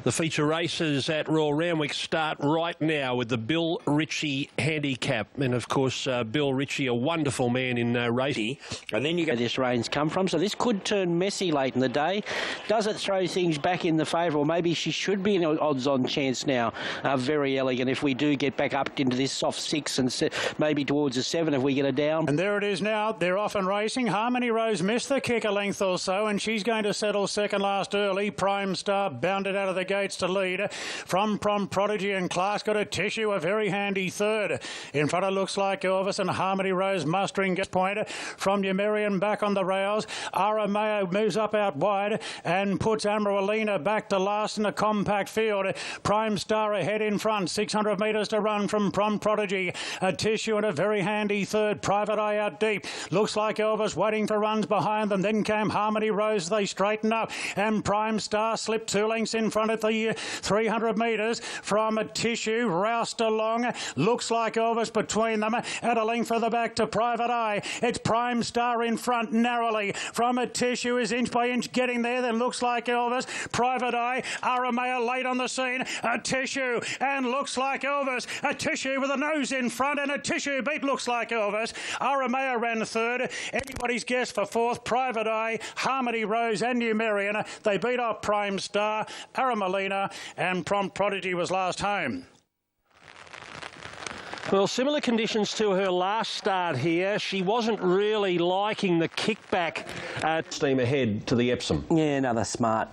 The feature races at Royal Randwick start right now with the Bill Ritchie handicap. And, of course, Bill Ritchie, a wonderful man in racing. And then you get this rain's come from. So this could turn messy late in the day. Does it throw things back in the favour? Or maybe she should be an odds-on chance now. Very elegant if we do get back up into this soft 6 and maybe towards a 7 if we get a down. And there it is now. They're off and racing. Harmony Rose missed the kick a length or so, and she's going to settle second last early. Prime Star bounded out of the gates to lead. From Prodigy and Class got a Tissue, a very handy third. In front it looks like Elvis and Harmony Rose mustering gets point. From Numerian back on the rails. Arameo moves up out wide and puts Amaralina back to last in a compact field. Prime Star ahead in front. 600 metres to run from Prodigy. A Tissue and a very handy third. Private Eye out deep. Looks like Elvis waiting for runs behind them. Then came Harmony Rose. They straighten up. And Prime Star slipped 2 lengths in front at the 300 metres from a Tissue, roused along. Looks like Elvis between them. At a length further back to Private Eye. It's Prime Star in front narrowly. From a Tissue is inch by inch getting there. Then looks like Elvis. Private Eye. Aramea late on the scene. A Tissue and looks like Elvis. A Tissue with a nose in front and a Tissue beat looks like Elvis. Aramea ran third. Anybody's guess for fourth. Private Eye, Harmony Rose and Numerian. They beat off Prime Star, Aramelina and Prodigy was last home. Well, similar conditions to her last start here. She wasn't really liking the kickback at steam ahead to the Epsom. Yeah, another smart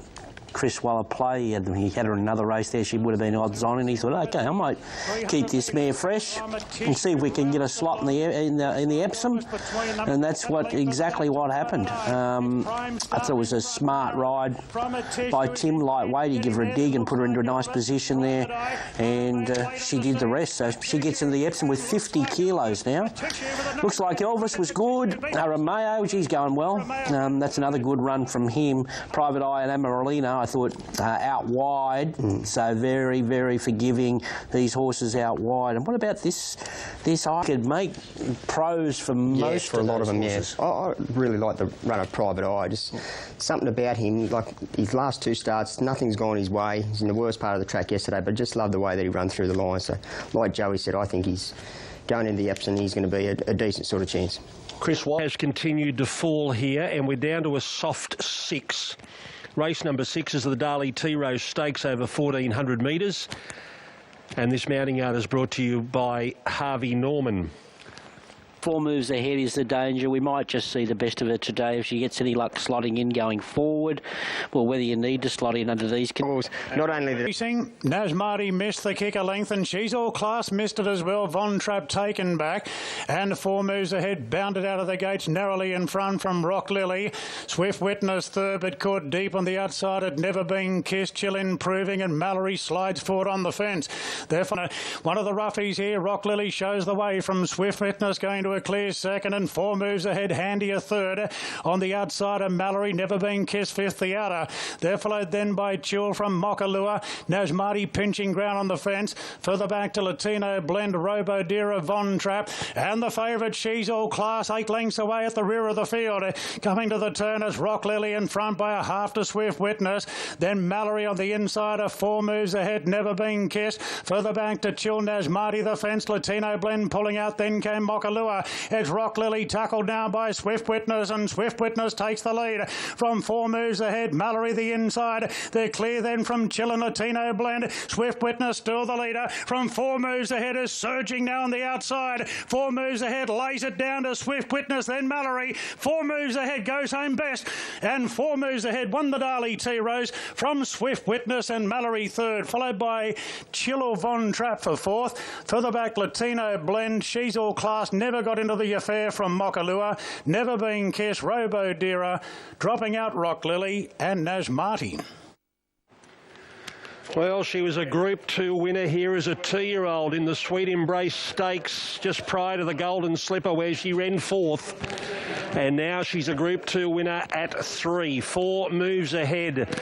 Chris Waller play. He had her in another race there. She would have been odds on, and he thought, OK, I might keep this mare fresh and see if we can get a slot in the Epsom. And that's exactly what happened. I thought it was a smart ride by Tim, lightweight. He gave her a dig and put her into a nice position there, and she did the rest. So she gets into the Epsom with 50 kilos now. Looks like Elvis was good. Arameo, she's going well. That's another good run from him. Private Eye and Amaralina, I thought, out wide, so very, very forgiving, these horses out wide. And what about this? I could make pros for most for of a lot of them, horses. yes. I really like the run of Private Eye. Just something about him, like his last 2 starts, nothing's gone his way. He's in the worst part of the track yesterday, but just love the way that he ran through the line. So, like Joey said, I think he's going into the Epsom, he's going to be a decent sort of chance. Chris Watt has continued to fall here, and we're down to a soft 6. Race number 6 is the Darley Tea Rose Stakes over 1,400 metres. And this mounting yard is brought to you by Harvey Norman. 4 moves ahead is the danger. We might just see the best of her today if she gets any luck slotting in going forward. Well, whether you need to slot in under these conditions. Not only the racing, Nasmarty missed the kick a length, and She's All Class missed it as well. Von Trapp taken back, and 4 moves ahead, bounded out of the gates narrowly in front from Rock Lily. Swift Witness third, but caught deep on the outside. Had Never Been Kissed, Chill improving, and Mallory slides forward on the fence. Therefore, one of the roughies here, Rock Lily, shows the way from Swift Witness going to a clear second, and 4 moves ahead, Handy a third. On the outside of Mallory, Never Been Kissed fifth, the outer. They're followed then by Chill from Mokalua. Nasmarty pinching ground on the fence. Further back to Latino Blend, Robo Dira, Von Trapp, and the favourite She's All Class 8 lengths away at the rear of the field. Coming to the turn is Rock Lily in front by a half to Swift Witness. Then Mallory on the inside of 4 moves ahead, Never Been Kissed. Further back to Chill, Nasmarty the fence, Latino Blend pulling out, then came Mokalua. It's Rock Lily tackled now by Swift Witness, and Swift Witness takes the lead from 4 moves ahead. Mallory the inside. They're clear then from Chill and Latino Blend. Swift Witness still the leader from 4 moves ahead, is surging now on the outside. 4 moves ahead, lays it down to Swift Witness, then Mallory. 4 moves ahead, goes home best, and 4 moves ahead won the Darley Tea Rose from Swift Witness and Mallory third, followed by Chill or Von Trapp for fourth. Further back, Latino Blend, She's All Class, never got into the affair from Mokalua. Never Been Kissed, Robo Dira, dropping out Rock Lily and Nasmarty. Well, she was a Group 2 winner here as a 2-year-old in the Sweet Embrace Stakes just prior to the Golden Slipper, where she ran 4th. And now she's a Group 2 winner at 3. 4 moves ahead.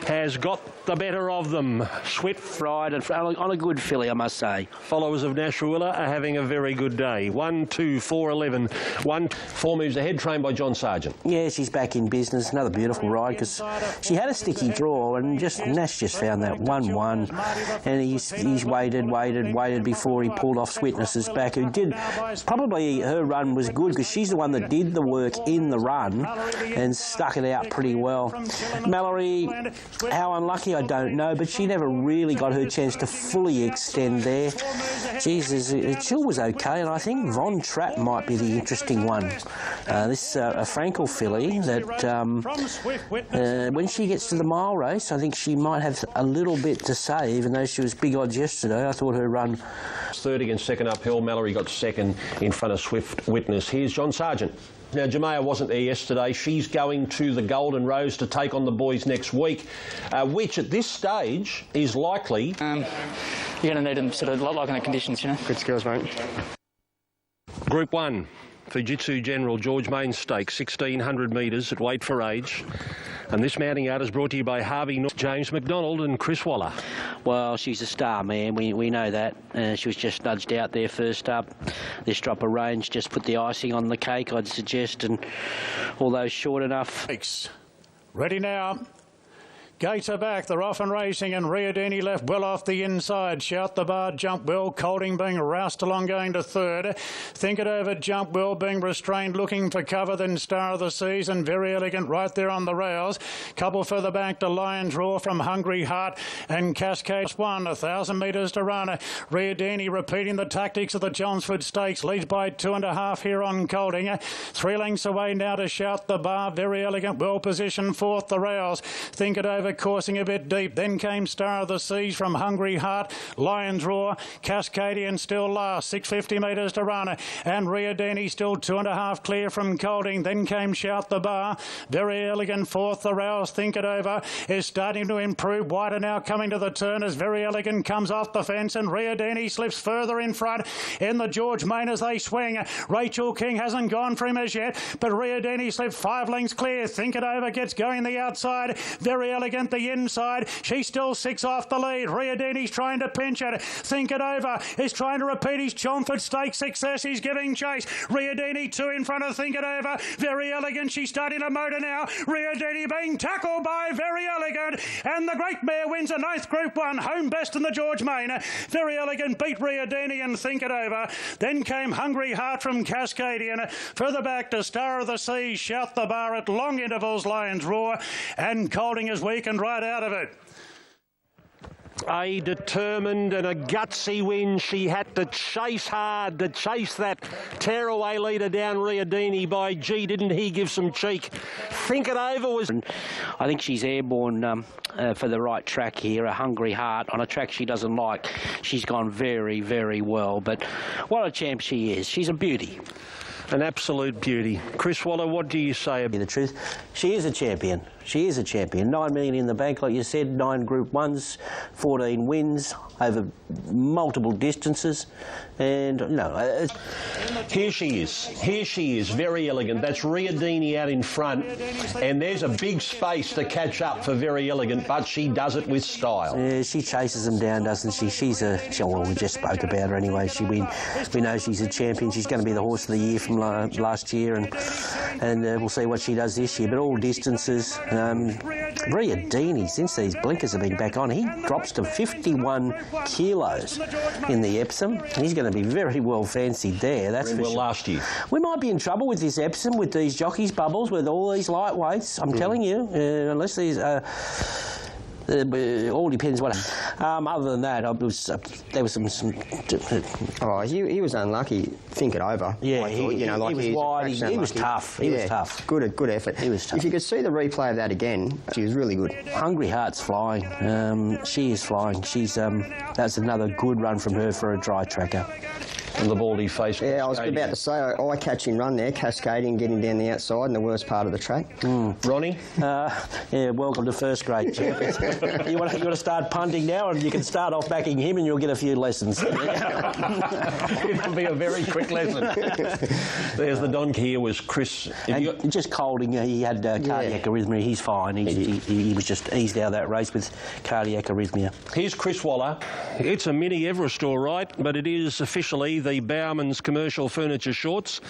has got the better of them. Swift Fried and on a good filly, I must say. followers of Nashua are having a very good day. 1, 2, 4, 11. 4 moves ahead, trained by John Sargent. Yeah, she's back in business. Another beautiful ride because she had a sticky draw and Nash just found that 1-1 and he's waited before he pulled off Sweetness's back, who did probably her run was good because she's the one that did the work in the run and stuck it out pretty well. Mallory, how unlucky I don't know, but she never really got her chance to fully extend there. Jesus, Chill was okay, and I think Von Trapp might be the interesting one. This a Frankel filly that when she gets to the mile race, I think she might have a little bit to say, even though she was big odds yesterday. I thought her run... Third against second uphill. Mallory got second in front of Swift Witness. Here's John Sargent. Now, Jamea wasn't there yesterday. She's going to the Golden Rose to take on the boys next week, which at this stage is likely... You're going to need them sort of like in the conditions, you know. Good skills, mate. Group 1, Fujitsu General George Main Stakes, 1,600 metres at weight for age. And this mounting out is brought to you by Harvey North, James McDonald and Chris Waller. Well, she's a star, man. We know that. She was just nudged out there first up. This drop of range just put the icing on the cake, I'd suggest, and although short enough. Ready now. Gates are back, they're off and racing, and Riadini left well off the inside. Shout the Bar, Jump Well, Colding being roused along going to third. Think It Over, Jump Well being restrained, looking for cover, then Star of the Season, Very Elegant right there on the rails. Couple further back to Lion's Roar from Hungry Heart and Cascades 1, 1,000 metres to run. Riadini repeating the tactics of the Chelmsford Stakes, leads by 2.5 here on Colding. 3 lengths away now to Shout the Bar, Very Elegant, well positioned fourth, the rails. Think It Over, coursing a bit deep. Then came Star of the Seas from Hungry Heart, Lion's Roar, Cascadian still last, 650 metres to run, and Riadini still 2.5 clear from Colding. Then came Shout the Bar, Very Elegant fourth, the rails. Think It Over is starting to improve. Wider now coming to the turn as Very Elegant comes off the fence, and Riadini slips further in front in the George Main as they swing. Rachel King hasn't gone for him as yet, but Riadini slipped 5 lengths clear. Think It Over gets going the outside, Very Elegant the inside. She's still 6 off the lead. Riadini's trying to pinch it. Think It Over is trying to repeat his Chelmsford Stakes success. He's giving chase. Riadini 2 in front of Think It Over. Very Elegant. She's starting to motor now. Riadini being tackled by Very Elegant, and the great mare wins a 9th Group 1. Home best in the George Main. Very Elegant beat Riadini and Think It Over. Then came Hungry Heart from Cascadian. Further back to Star of the Seas, Shout the Bar at long intervals, Lion's Roar, and Colding is weak and right out of it. A determined and a gutsy win. She had to chase hard to chase that tearaway leader down Riadini. By gee, didn't he give some cheek. Think It Over was... I think she's airborne for the right track here, a Hungry Heart, on a track she doesn't like. She's gone very, very well, but what a champ she is. She's a beauty. An absolute beauty. Chris Waller, what do you say about the truth? She is a champion. She is a champion. 9 million in the bank, like you said, 9 Group 1s, 14 wins over multiple distances, and here she is. Here she is, Very Elegant. That's Riadini out in front, and there's a big space to catch up for Very Elegant, but she does it with style. Yeah, she chases them down, doesn't she? Well, we just spoke about her anyway. We know she's a champion. She's going to be the horse of the year from last year, and we'll see what she does this year. But all distances. Riadini, since these blinkers have been back on, he drops to 51 kilos in the Epsom. He's going to be very well fancied there, that's for sure. Last year. We might be in trouble with this Epsom, with these jockeys' bubbles, with all these lightweights. I'm telling you, unless these... it all depends what. Other than that, there was some. Oh, he was unlucky. Think It Over. Yeah, he was wide. He was tough. He was tough. Good effort. He was tough. If you could see the replay of that again, she was really good. Hungry Heart's flying. She is flying. That's another good run from her for a dry tracker. the baldy face. Yeah, I was about to say, I catch him run there, cascading, getting down the outside in the worst part of the track. Ronnie? Yeah, welcome to first grade, champ. you want to start punting now, and you can start off backing him and you'll get a few lessons. It'll be a very quick lesson. There's the donk here was Chris. And just colding, he had cardiac arrhythmia. He's fine. He was just eased out of that race with cardiac arrhythmia. Here's Chris Waller. It's a mini Everest, all right, but it is officially the Bowman's Commercial Furniture Shorts,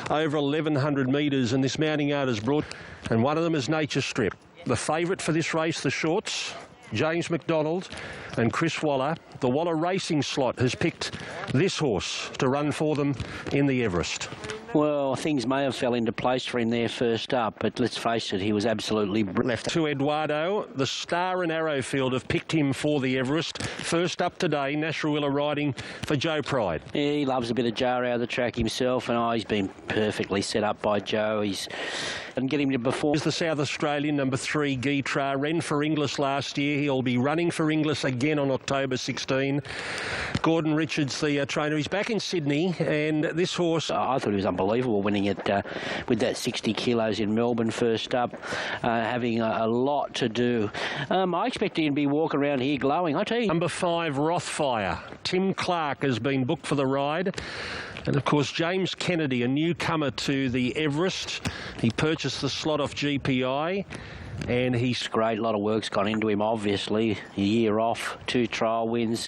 over 1,100 metres, and this mounting yard is brought, and one of them is Nature Strip. The favourite for this race, the Shorts, James McDonald and Chris Waller. The Waller Racing slot has picked this horse to run for them in the Everest. Well, things may have fell into place for him there first up, but let's face it, he was absolutely left. To Eduardo, the Star and Arrowfield have picked him for the Everest. First up today, Nasrullah riding for Joe Pride. Yeah, he loves a bit of jar out of the track himself, and he's been perfectly set up by Joe. And get him to before. Is the South Australian number 3 Guitra, ran for Inglis last year. He'll be running for Inglis again on October 16. Gordon Richards, the trainer, he's back in Sydney, and this horse, I thought he was unbelievable winning it with that 60 kilos in Melbourne first up, having a lot to do. I expected him to be walking around here glowing. I tell you. Number 5 Rothfire. Tim Clark has been booked for the ride. And of course, James Kennedy, a newcomer to the Everest. He purchased the slot off GPI, and he's great. A lot of work's gone into him, obviously. A year off, 2 trial wins.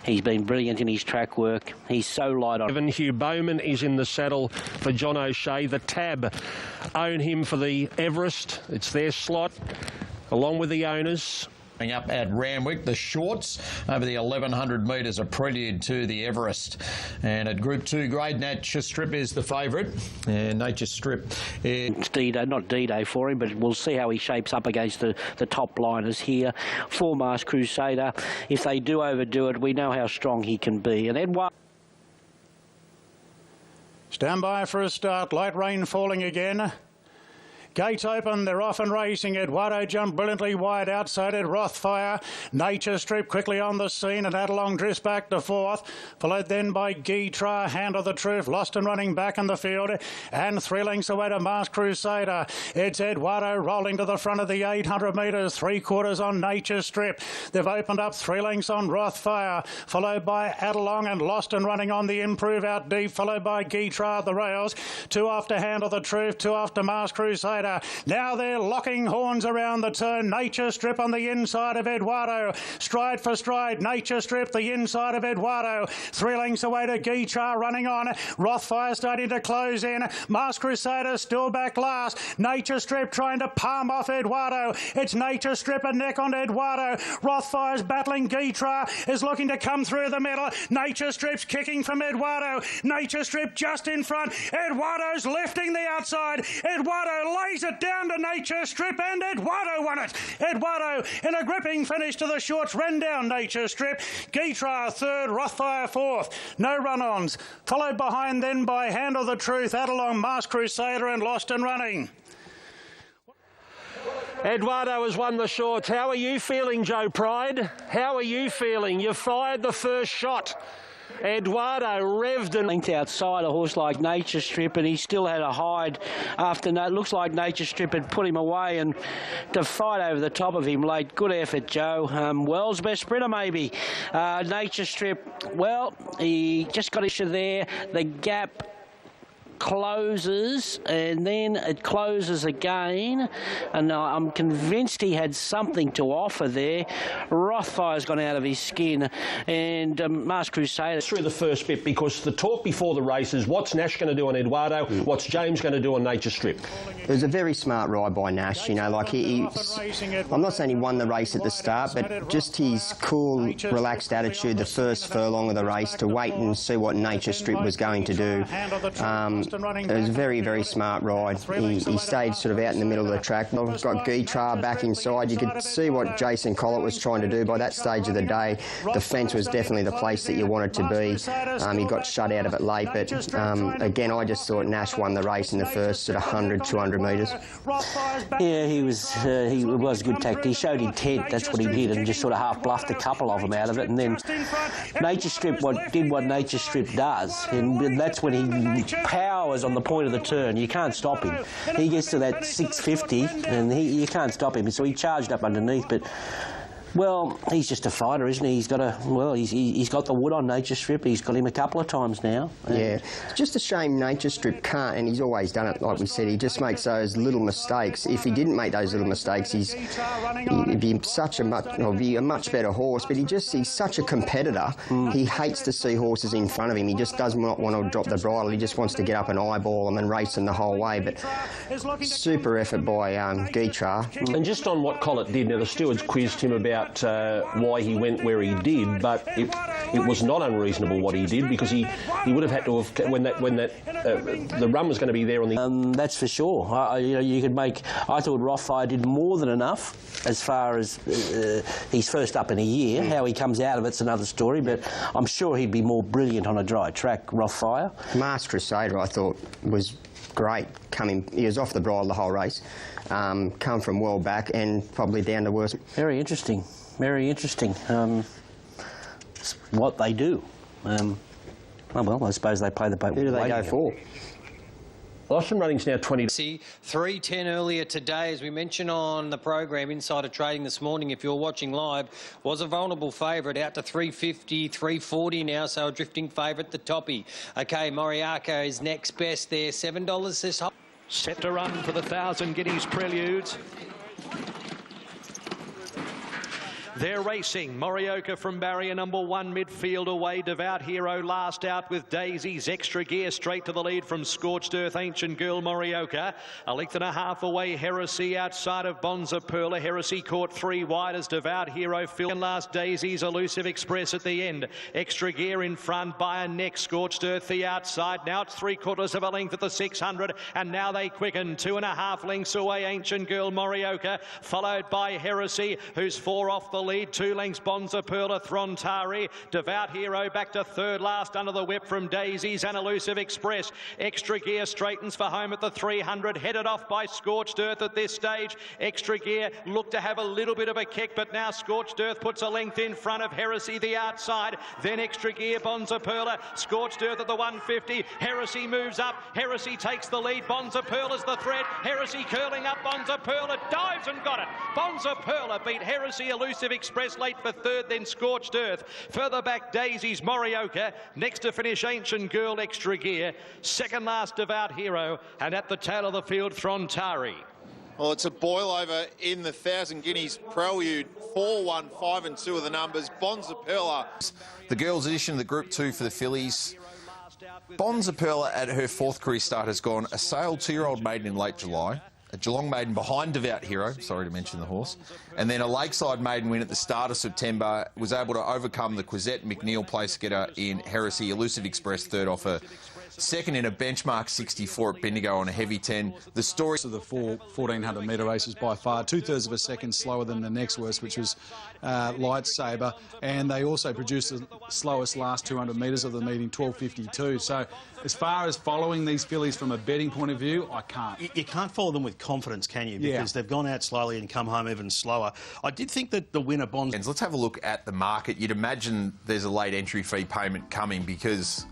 He's been brilliant in his track work. He's so light on. Hugh Bowman is in the saddle for John O'Shea. The Tab own him for the Everest. It's their slot, along with the owners. Up at Randwick, the Shorts over the 1,100 metres, a prelude to the Everest. And at Group 2 grade, Nature Strip is the favourite. And Nature Strip It's D-Day, not D-Day for him, but we'll see how he shapes up against the top liners here. 4 Masked Crusader. If they do overdo it, we know how strong he can be. And Edward. Stand by for a start. Light rain falling again. Gates open, they're off and racing. Eduardo jumped brilliantly wide outside it. Rothfire, Nature Strip quickly on the scene, and Adelong drifts back to 4th. Followed then by Guitra, Hand of the Truth, lost and running back in the field. And 3 lengths away to Masked Crusader. It's Eduardo rolling to the front of the 800 metres, 3/4 on Nature Strip. They've opened up 3 lengths on Rothfire, followed by Adelong and lost and running on the Improve out deep, followed by Guitra at the rails. 2 after Hand of the Truth, 2 after Masked Crusader. Now they're locking horns around the turn. Nature Strip on the inside of Eduardo. Stride for stride. Nature Strip the inside of Eduardo. 3 lengths away to Guitra running on. Rothfire starting to close in. Masked Crusader still back last. Nature Strip trying to palm off Eduardo. It's Nature Strip a neck on Eduardo. Rothfire's battling. Guitra is looking to come through the middle. Nature Strip's kicking from Eduardo. Nature Strip just in front. Eduardo's lifting the outside. Eduardo lays it down to Nature Strip, and Eduardo won it. Eduardo in a gripping finish to the Shorts, ran down Nature Strip. Guitra 3rd, Rothfire 4th. No run-ons. Followed behind then by Hand of the Truth, Adelong, Masked Crusader and Lost and Running. Eduardo has won the Shorts. How are you feeling, Joe Pride? How are you feeling? You fired the first shot. Eduardo revved and length outside a horse like Nature Strip, and he still had a hide after. It looks like Nature Strip had put him away, and to fight over the top of him late. Good effort, Joe. Wells' best sprinter, maybe. Nature Strip, well, he just got issue there. The gap closes, and then it closes again, and I'm convinced he had something to offer there. Rothfire's gone out of his skin, and Masked Crusader through the first bit, because the talk before the race is what's Nash going to do on Eduardo, what's James going to do on Nature Strip. It was a very smart ride by Nash, you know, like I'm not saying he won the race at the start, but just his cool, relaxed attitude the first furlong of the race to wait and see what Nature Strip was going to do. it was a very, very smart ride. He stayed sort of out in the middle of the track. I've got Guitra back inside. You could see what Jason Collett was trying to do by that stage of the day. The fence was definitely the place that you wanted to be. He got shut out of it late, but again, I just thought Nash won the race in the first sort of 100, 200 metres. Yeah, he was good tactic. He showed intent. That's what he did, and just sort of half bluffed a couple of them out of it. And then Nature Strip did what Nature Strip does, and that's when he powers on the point of the turn. You can't stop him. He gets to that 650, and you can't stop him. So he charged up underneath, but. Well, he's just a fighter, isn't he? He's got he's got the wood on Nature Strip. He's got him a couple of times now. Yeah, it's just a shame Nature Strip can't, and he's always done it, like we said. He just makes those little mistakes. If he didn't make those little mistakes, he'd be a much better horse. But he's such a competitor. He hates to see horses in front of him. He just does not want to drop the bridle. He just wants to get up and eyeball them and race them the whole way. But super effort by Guitra. And just on what Collett did, now the stewards quizzed him about why he went where he did, but it was not unreasonable what he did, because he would have had to have when the run was going to be there on the. That's for sure. You could make. I thought Rothfire did more than enough as far as he's first up in a year. How he comes out of it's another story, but I'm sure he'd be more brilliant on a dry track. Rothfire. Mars Crusader, I thought, was great. He was off the bridle the whole race. Come from well back and probably down to worse. Very interesting. Very interesting. What they do. Oh well, I suppose they play the boat. Who do they go for? Austin Running's now 20. 3:10 earlier today, as we mentioned on the program, Insider Trading this morning, if you're watching live, was a vulnerable favourite, out to 350, 340 now, so a drifting favourite, the Toppy. OK, Moriaka is next best there, $7 this hole. Set to run for the 1,000 Guineas Preludes. They're racing. Morioka from barrier number 1, midfield away. Devout Hero last out with Daisy's Extra Gear straight to the lead from Scorched Earth, Ancient Girl, Morioka. A length and a half away, Heresy outside of Bonza Perla. Heresy caught 3 wide as Devout Hero filled. And last Daisy's Elusive Express at the end. Extra Gear in front by a neck. Scorched Earth the outside. Now it's 3/4 of a length at the 600. And now they quicken. 2.5 lengths away, Ancient Girl, Morioka. Followed by Heresy, who's 4 off the lead. 2 lengths, Bonza Perla, Throntari. Devout Hero back to third last under the whip from Daisies and Elusive Express. Extra Gear straightens for home at the 300, headed off by Scorched Earth at this stage. Extra Gear looked to have a little bit of a kick, but now Scorched Earth puts a length in front of Heresy the outside. Then Extra Gear, Bonza Perla, Scorched Earth at the 150. Heresy moves up. Heresy takes the lead. Bonza Perla's the threat. Heresy curling up. Bonza Perla dives and got it. Bonza Perla beat Heresy, Elusive Express late for third, then Scorched Earth. Further back, Daisy's Morioka. Next to finish, Ancient Girl, Extra Gear. Second last, Devout Hero. And at the tail of the field, Throntari. Well, it's a boil over in the 1,000 Guineas Prelude. 4, 1, 5 and 2 are the numbers. Bonza Perla. The girls' edition of the Group 2 for the fillies. Bonza Perla at her 4th career start has gone a sale 2-year-old maiden in late July. A Geelong maiden behind Devout Hero, sorry to mention the horse, and then a Lakeside maiden win at the start of September, was able to overcome the Quizette McNeil place getter in Heresy, Elusive Express third off her. Second in a benchmark 64 at Bendigo on a heavy 10. The story of the 1,400 metre races by far, 2/3 of a second slower than the next worst, which was Lightsaber, and they also produced the slowest last 200 metres of the meeting, 12:52. So as far as following these fillies from a betting point of view, I can't. You can't follow them with confidence, can you? Because they've gone out slowly and come home even slower. I did think that the winner Bonds. Let's have a look at the market. You'd imagine there's a late entry fee payment coming, because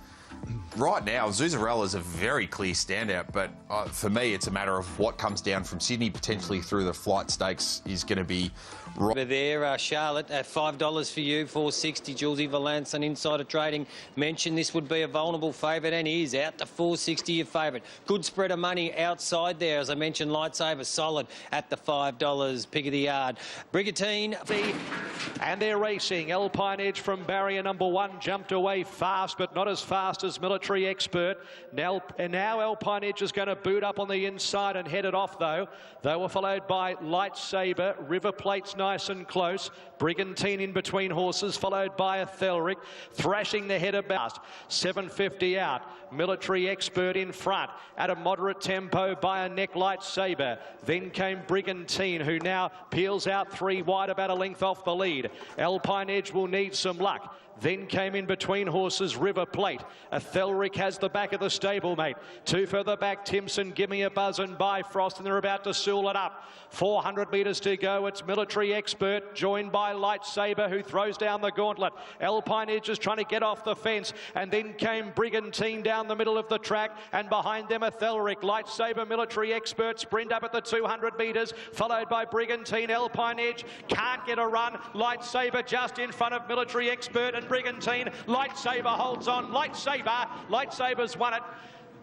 right now, Zuzarella's a very clear standout, but for me, it's a matter of what comes down from Sydney, potentially through the flight stakes, is going to be right. There, Charlotte, at $5 for you, $4.60. Julesy Valance and Insider Trading mentioned this would be a vulnerable favourite, and he is out to $4.60, your favourite. Good spread of money outside there. As I mentioned, Lightsaber solid at the $5, pick of the yard. Brigantine. And they're racing. Alpine Edge from barrier number 1 jumped away fast, but not as fast as Military. Military Expert. Now Alpine Edge is going to boot up on the inside and head it off, though. They were followed by Lightsaber. River Plate's nice and close. Brigantine in between horses, followed by Athelric. Thrashing the head about. 750 out. Military Expert in front at a moderate tempo by a neck Lightsaber. Then came Brigantine, who now peels out 3 wide, about a length off the lead. Alpine Edge will need some luck. Then came in between horses River Plate. Athelric has the back of the stablemate. 2 further back, Timson, Give Me a Buzz and Bifrost, and they're about to sool it up. 400 metres to go. It's Military Expert, joined by Lightsaber, who throws down the gauntlet. Alpine Edge is trying to get off the fence, and then came Brigantine down the middle of the track, and behind them Athelric. Lightsaber, Military Expert sprint up at the 200 metres, followed by Brigantine. Alpine Edge can't get a run. Lightsaber just in front of Military Expert and Brigantine. Lightsaber holds on. Lightsaber's won it.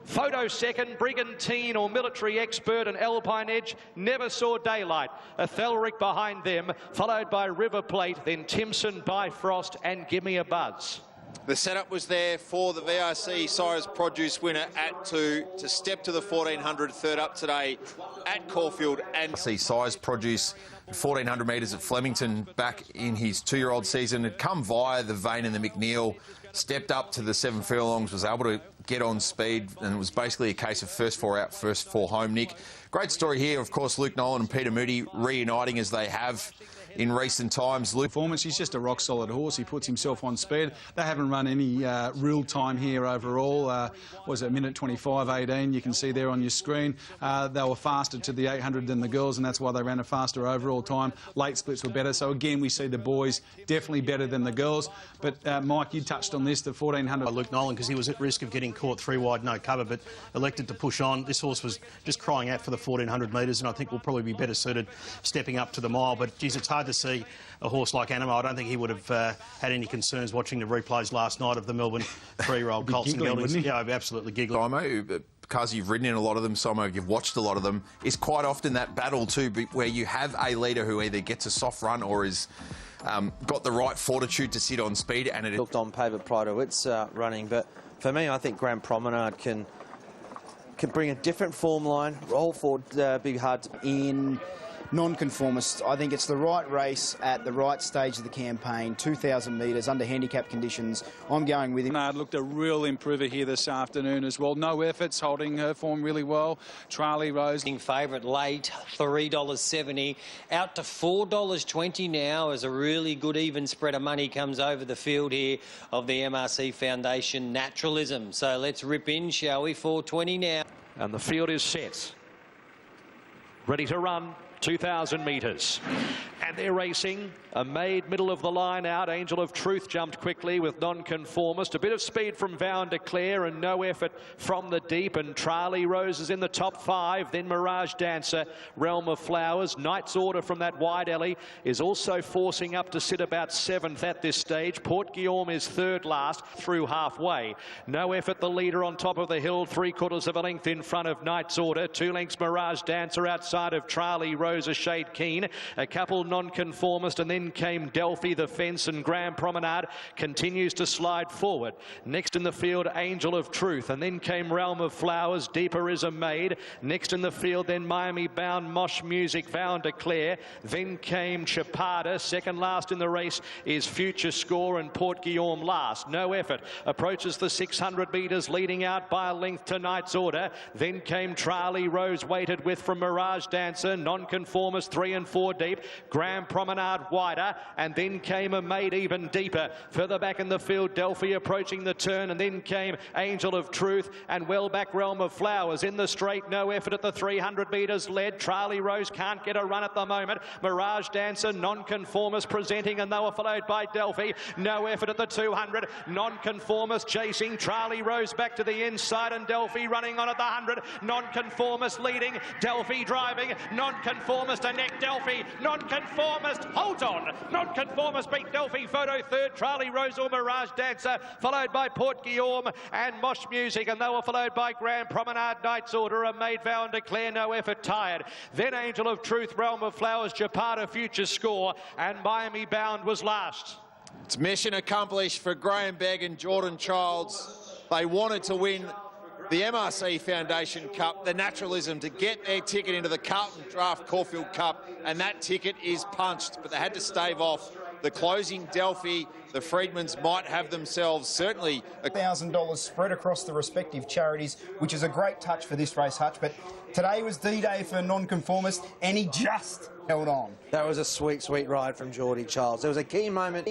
Photo second, Brigantine or Military Expert and Alpine Edge never saw daylight. Athelric behind them, followed by River Plate, then Timson, Bifrost and Give Me a Buzz. The setup was there for the VRC Cyrus Produce winner at 2 to step to the 1400 third up today at Caulfield. And see Cyrus Produce 1400 metres at Flemington back in his 2-year-old season, had come via the Vane and the McNeil, stepped up to the 7 furlongs, was able to get on speed, and it was basically a case of first 4 out, first 4 home, Nick. Great story here, of course, Luke Nolan and Peter Moody reuniting as they have in recent times. Performance, he's just a rock-solid horse. He puts himself on speed. They haven't run any real time here overall. Was it minute 25.18? You can see there on your screen. They were faster to the 800 than the girls, and that's why they ran a faster overall time. Late splits were better. So, again, we see the boys definitely better than the girls. But, Mike, you touched on this, the 1400. Luke Nolan, because he was at risk of getting caught 3 wide, no cover, but elected to push on. This horse was just crying out for the 1400 metres, and I think will probably be better suited stepping up to the mile. But, geez, it's hard to see a horse like Animo. I don't think he would have had any concerns watching the replays last night of the Melbourne 3-year-old Colts and Geldings. Yeah, I'd be absolutely giggling. Simo, because you've ridden in a lot of them, Simo, you've watched a lot of them, is quite often that battle too, where you have a leader who either gets a soft run or is got the right fortitude to sit on speed. And it looked on paper prior to its running, but for me, I think Grand Promenade can bring a different form line, roll forward, big hard in non-conformist. I think it's the right race at the right stage of the campaign, 2,000 metres under handicap conditions. I'm going with him. Bernard looked a real improver here this afternoon as well. No efforts, holding her form really well. Charlie Rose. Favourite late, $3.70. Out to $4.20 now as a really good even spread of money comes over the field here of the MRC Foundation Naturalism. So let's rip in, shall we? $4.20 now. And the field is set. Ready to run. 2,000 metres. And they're racing. A maid middle of the line out. Angel of Truth jumped quickly with Non-Conformist. A bit of speed from Vow Declare and no effort from the deep. And Charlie Rose is in the top 5. Then Mirage Dancer, Realm of Flowers. Knight's Order from that wide alley is also forcing up to sit about 7th at this stage. Port Guillaume is 3rd last through halfway. No effort, the leader on top of the hill. 3/4 of a length in front of Knight's Order. 2 lengths Mirage Dancer outside of Charlie Rose, a shade keen. A couple Non-Conformist, and then came Delphi, the fence, and Grand Promenade continues to slide forward. Next in the field, Angel of Truth, and then came Realm of Flowers. Deeper is a maid. Next in the field, then Miami Bound, Mosh Music, Vow Declare. Then came Chapada. Second last in the race is Future Score, and Port Guillaume last. No effort. Approaches the 600 metres, leading out by a length to Knight's Order. Then came Charlie Rose, waited with from Mirage Dancer. Non-Conformist 3 and 4 deep. Grand Promenade wider, and then came a maid even deeper. Further back in the field, Delphi approaching the turn, and then came Angel of Truth, and well back Realm of Flowers. In the straight, no effort at the 300 metres led. Charlie Rose can't get a run at the moment. Mirage Dancer, Non-Conformist presenting, and they were followed by Delphi. No effort at the 200. Non-Conformist chasing. Charlie Rose back to the inside, and Delphi running on at the 100. Non-Conformist leading. Delphi driving. Non-Conformist a neck Delphi. Non-Conformist holds on. Non-Conformist beat Delphi. Photo 3rd. Charlie Rose or Mirage Dancer, followed by Port Guillaume and Mosh Music, and they were followed by Grand Promenade, Knight's Order, a maid Vow and Declare, no effort, tired. Then Angel of Truth, Realm of Flowers, Chapada, Future Score, and Miami Bound was last. It's mission accomplished for Graham Begg and Jordan Childs. They wanted to win the MRC Foundation Cup, the Naturalism, to get their ticket into the Carlton Draft Caulfield Cup, and that ticket is punched, but they had to stave off the closing Delphi. The Freedmans might have themselves certainly $1,000 spread across the respective charities, which is a great touch for this race, Hutch, but today was D-Day for nonconformist, and he just held on. That was a sweet, sweet ride from Geordie Charles. There was a key moment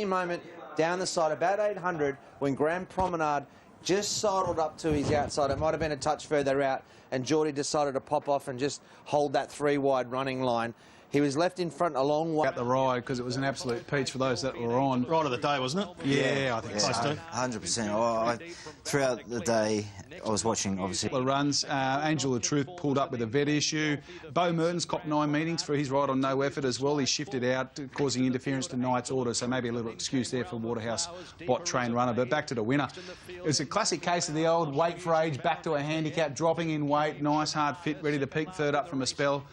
down the side, about 800, when Grand Promenade just sidled up to his outside. It might have been a touch further out, and Geordie decided to pop off and just hold that 3-wide running line. He was left in front a long way. Out the ride, because it was an absolute peach for those that were on. Ride of the day, wasn't it? Yeah, I think so. 100%. Throughout the day, I was watching, obviously. The runs, Angel of Truth pulled up with a vet issue. Bo Merton's copped 9 meetings for his ride on no effort as well. He shifted out, causing interference to Knight's order, so maybe a little excuse there for Waterhouse Bot Train runner. But back to the winner. It's a classic case of the old wait for age, back to a handicap, dropping in weight, nice, hard fit, ready to peak third up from a spell.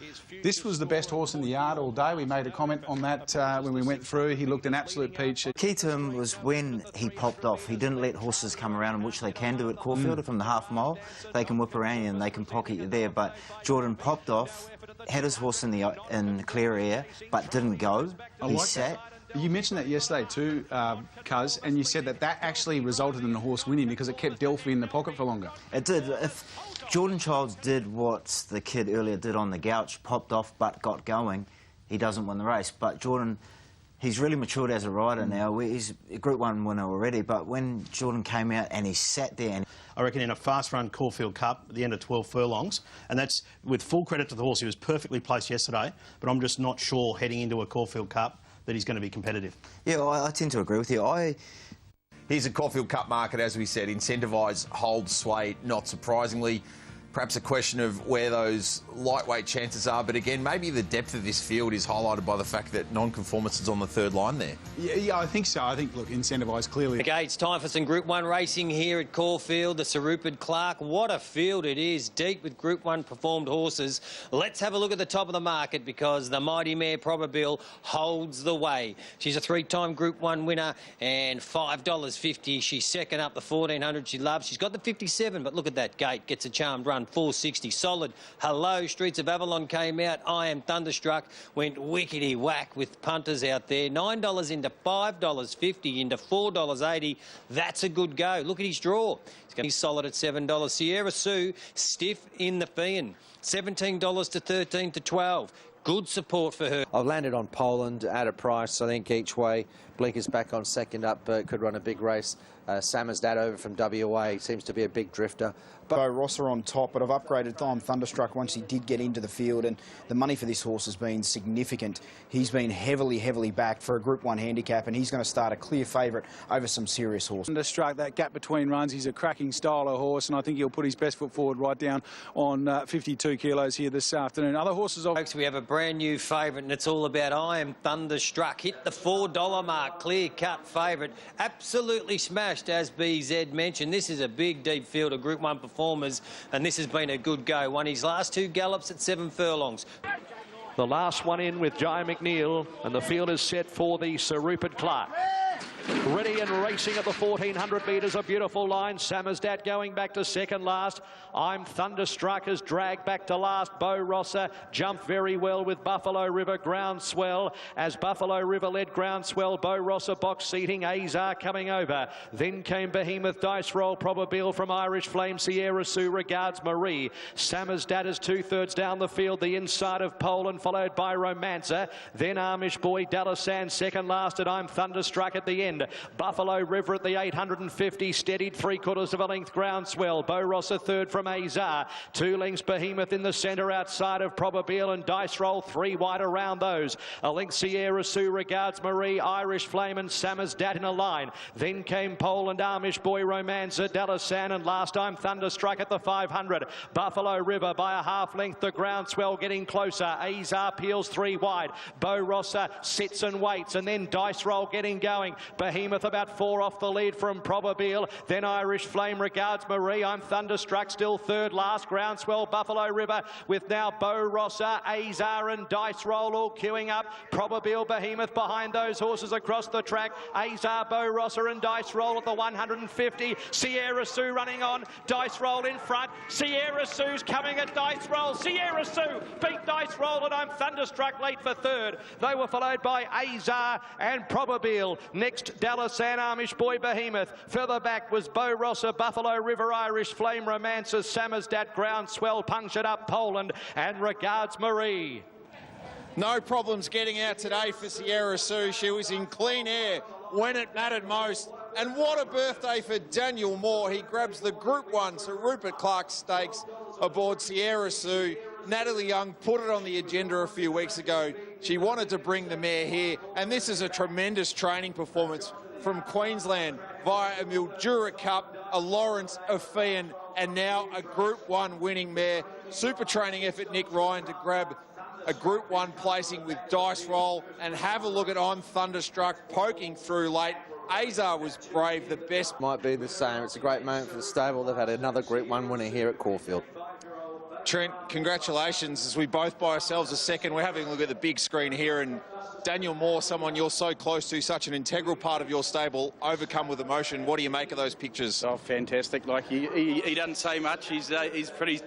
This was the best horse in the yard all day. We made a comment on that when we went through. He looked an absolute peach. Key to him was when he popped off. He didn't let horses come around him, which they can do at Caulfield from the half mile. They can whip around you and they can pocket you there. But Jordan popped off, had his horse in the clear air, but didn't go. He sat. You mentioned that yesterday too, Cuz, and you said that actually resulted in the horse winning because it kept Delphi in the pocket for longer. It did. If Jordan Childs did what the kid earlier did on the gouch, popped off but got going, he doesn't win the race. But Jordan, he's really matured as a rider now. He's a Group 1 winner already, but when Jordan came out and he sat there... and I reckon in a fast-run Caulfield Cup at the end of 12 furlongs, and that's with full credit to the horse. He was perfectly placed yesterday, but I'm just not sure heading into a Caulfield Cup that he's going to be competitive. Yeah, I tend to agree with you. Here's a Caulfield Cup market, as we said, incentivised, hold, sway, not surprisingly. Perhaps a question of where those lightweight chances are, but again, maybe the depth of this field is highlighted by the fact that nonconformist is on the third line there. Yeah, I think so. I think, look, incentivised clearly. Okay, it's time for some Group 1 racing here at Caulfield, the Sir Rupert Clark. What a field it is, deep with Group 1 performed horses. Let's have a look at the top of the market because the mighty mare Probabile holds the way. She's a 3-time Group 1 winner and $5.50. She's second up the 1400 she loves. She's got the 57, but look at that gate. Gets a charmed run. 460 solid. Hello, Streets of Avalon came out. I Am Thunderstruck went wickety whack with punters out there. $9 into $5.50 into $4.80. That's a good go. Look at his draw. He's going to be solid at $7. Sierra Sue stiff in the Fian. $17 to $13 to $12. Good support for her. I've landed on Poland at a price, I think, each way. Blinker's back on second up, could run a big race. Sammer's dad over from WA seems to be a big drifter. Bo Rosser on top, but I've upgraded I'm Thunderstruck once he did get into the field, and the money for this horse has been significant. He's been heavily backed for a Group 1 handicap, and he's going to start a clear favourite over some serious horses. Thunderstruck, that gap between runs, he's a cracking style of horse, and I think he'll put his best foot forward right down on 52 kilos here this afternoon. Other horses... Folks, we have a brand new favourite, and it's all about I Am Thunderstruck. Hit the $4 mark, clear-cut favourite. Absolutely smashed, as BZ mentioned. This is a big, deep field of Group 1 performers, and this has been a good go. Won his last 2 gallops at 7 furlongs. The last one in with Jai McNeil, and the field is set for the Sir Rupert Clark. Ready and racing at the 1400 metres, a beautiful line. Sammersdat going back to second last. I'm Thunderstruck is dragged back to last. Bo Rosser jumped very well with Buffalo River Groundswell. As Buffalo River led Groundswell, Bo Rosser box seating, Azar coming over. Then came Behemoth Dice Roll, Probabile from Irish Flame, Sierra Sue regards Marie. Sammersdat is 2/3 down the field, the inside of Poland, followed by Romancer. Then Amish Boy, Dallasan second last, and I'm Thunderstruck at the end. Buffalo River at the 850, steadied 3/4 of a length Groundswell. Bo Rosser third from Azar. 2 lengths Behemoth in the centre outside of Probabile, and Dice Roll 3 wide around those. A length Sierra Sue regards Marie, Irish Flame and Sammersdat in a line. Then came Poland, Amish Boy, Romancer, Dallasan, and last I'm Thunderstruck at the 500. Buffalo River by a half length, the Groundswell getting closer. Azar peels 3 wide. Bo Rosser sits and waits, and then Dice Roll getting going. Behemoth about 4 off the lead from Probabeel. Then Irish Flame regards Marie. I'm Thunderstruck still third last. Groundswell, Buffalo River with now Beau Rosser, Azar and Dice Roll all queuing up. Probabeel, Behemoth behind those horses across the track. Azar, Beau Rosser and Dice Roll at the 150. Sierra Sue running on. Dice Roll in front. Sierra Sue's coming at Dice Roll. Sierra Sue beat Dice Roll and I'm Thunderstruck late for third. They were followed by Azar and Probabeel. Next, Dallas San Amish Boy Behemoth. Further back was Beau Rosser, Buffalo River, Irish Flame, Romances, Sammersdat, Groundswell, Punctured Up, Poland and Regards Marie. No problems getting out today for Sierra Sue. She was in clean air when it mattered most. And what a birthday for Daniel Moore. He grabs the Group 1 Sir Rupert Clark Stakes aboard Sierra Sue. Natalie Young put it on the agenda a few weeks ago. She wanted to bring the mare here, and this is a tremendous training performance from Queensland via a Mildura Cup, a Lawrence, a Fian, and now a Group 1 winning mare. Super training effort, Nick Ryan, to grab a Group 1 placing with Dice Roll, and have a look at I'm Thunderstruck poking through late. Azar was brave, the best. Might be the same. It's a great moment for the stable. They've had another Group 1 winner here at Caulfield. Trent, congratulations, as we both buy ourselves a second. We're having a look at the big screen here, and Daniel Moore, someone you're so close to, such an integral part of your stable, overcome with emotion. What do you make of those pictures? Oh, fantastic. Like, he doesn't say much. He's pretty,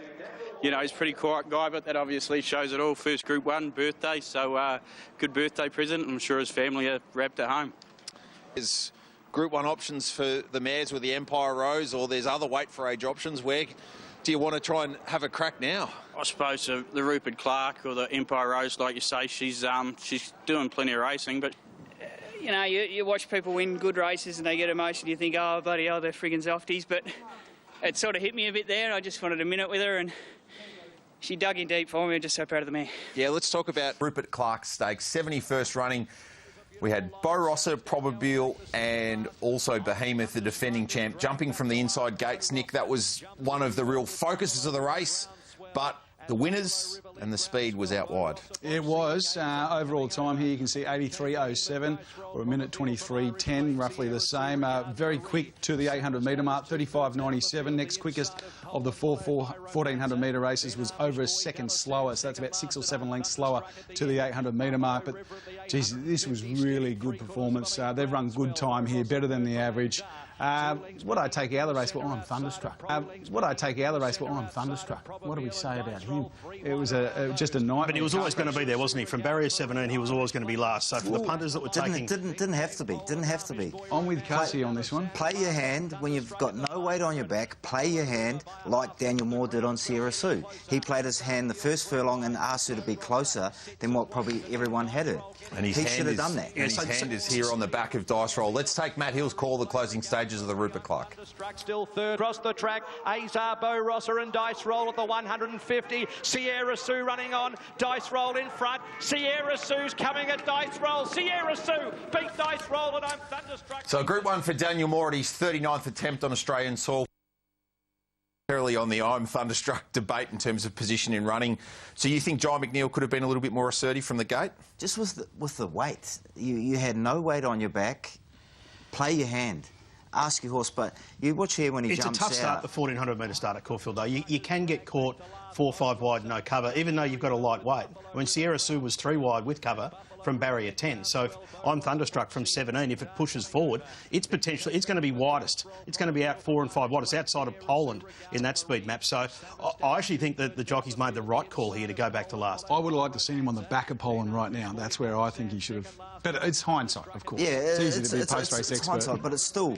you know, he's a pretty quiet guy, but that obviously shows it all. First Group 1 birthday, so good birthday present. I'm sure his family are wrapped at home. There's Group 1 options for the mares with the Empire Rose, or there's other weight for age options. Where do you want to try and have a crack now? I suppose the Rupert Clark or the Empire Rose, like you say, she's doing plenty of racing, but You know, you watch people win good races and they get emotional. You think, oh, bloody hell, they're friggin' softies. But it sort of hit me a bit there. I just wanted a minute with her, and she dug in deep for me. I'm just so proud of the mare. Yeah, let's talk about Rupert Clark Stakes. 71st running. We had Beau Rosser, Probabeel and also Behemoth, the defending champ, jumping from the inside gates. Nick, that was one of the real focuses of the race, but the winners and the speed was out wide. It was. Overall time here, you can see 83.07 or a minute 23.10, roughly the same. Very quick to the 800-metre mark, 35.97. Next quickest of the 1,400-metre races was over a second slower, so that's about 6 or 7 lengths slower to the 800-metre mark. But, geez, this was really good performance. They've run good time here, better than the average. What I take out of the race, well, I'm Thunderstruck. What I take out of the race, well, I'm Thunderstruck. What do we say about him? It was just a nightmare. But he was always going to be there, wasn't he? From barrier 17, he was always going to be last. So for the punters that were taking... Didn't have to be. Didn't have to be. I'm with Casey on this one. Play your hand when you've got no weight on your back. Play your hand like Daniel Moore did on Sierra Sue. He played his hand the first furlong and asked her to be closer than what probably everyone had her. And he should have done that. And his hand is here on the back of Dice Roll. Let's take Matt Hill's call, the closing stages of the Rupert Clark. Still third across the track. Azar, Beau Rosser and Dice Roll at the 150. Sierra Sue running on. Dice Roll in front. Sierra Sue's coming at Dice Roll. Sierra Sue beat Dice Roll and I'm Thunderstruck. So Group 1 for Daniel Moore at his 39th attempt on Australian soil. Fairly on the I'm Thunderstruck debate in terms of position in running. So you think John McNeil could have been a little bit more assertive from the gate? Just with the weight. You had no weight on your back. Play your hand. Ask your horse, but you watch here when he jumps out. It's a tough start, the 1,400-metre start at Caulfield, though. You can get caught 4 or 5 wide, no cover, even though you've got a light weight. When Sierra Sue was 3 wide with cover from barrier 10. So if I'm Thunderstruck from 17, if it pushes forward, it's going to be widest. It's going to be out 4 and 5 wide. It's outside of Poland in that speed map. So I actually think that the jockey's made the right call here to go back to last. I would have liked to see him on the back of Poland right now. That's where I think he should have... But it's hindsight, of course. Yeah, it's easy to be a post-race expert. Hindsight, but it's still...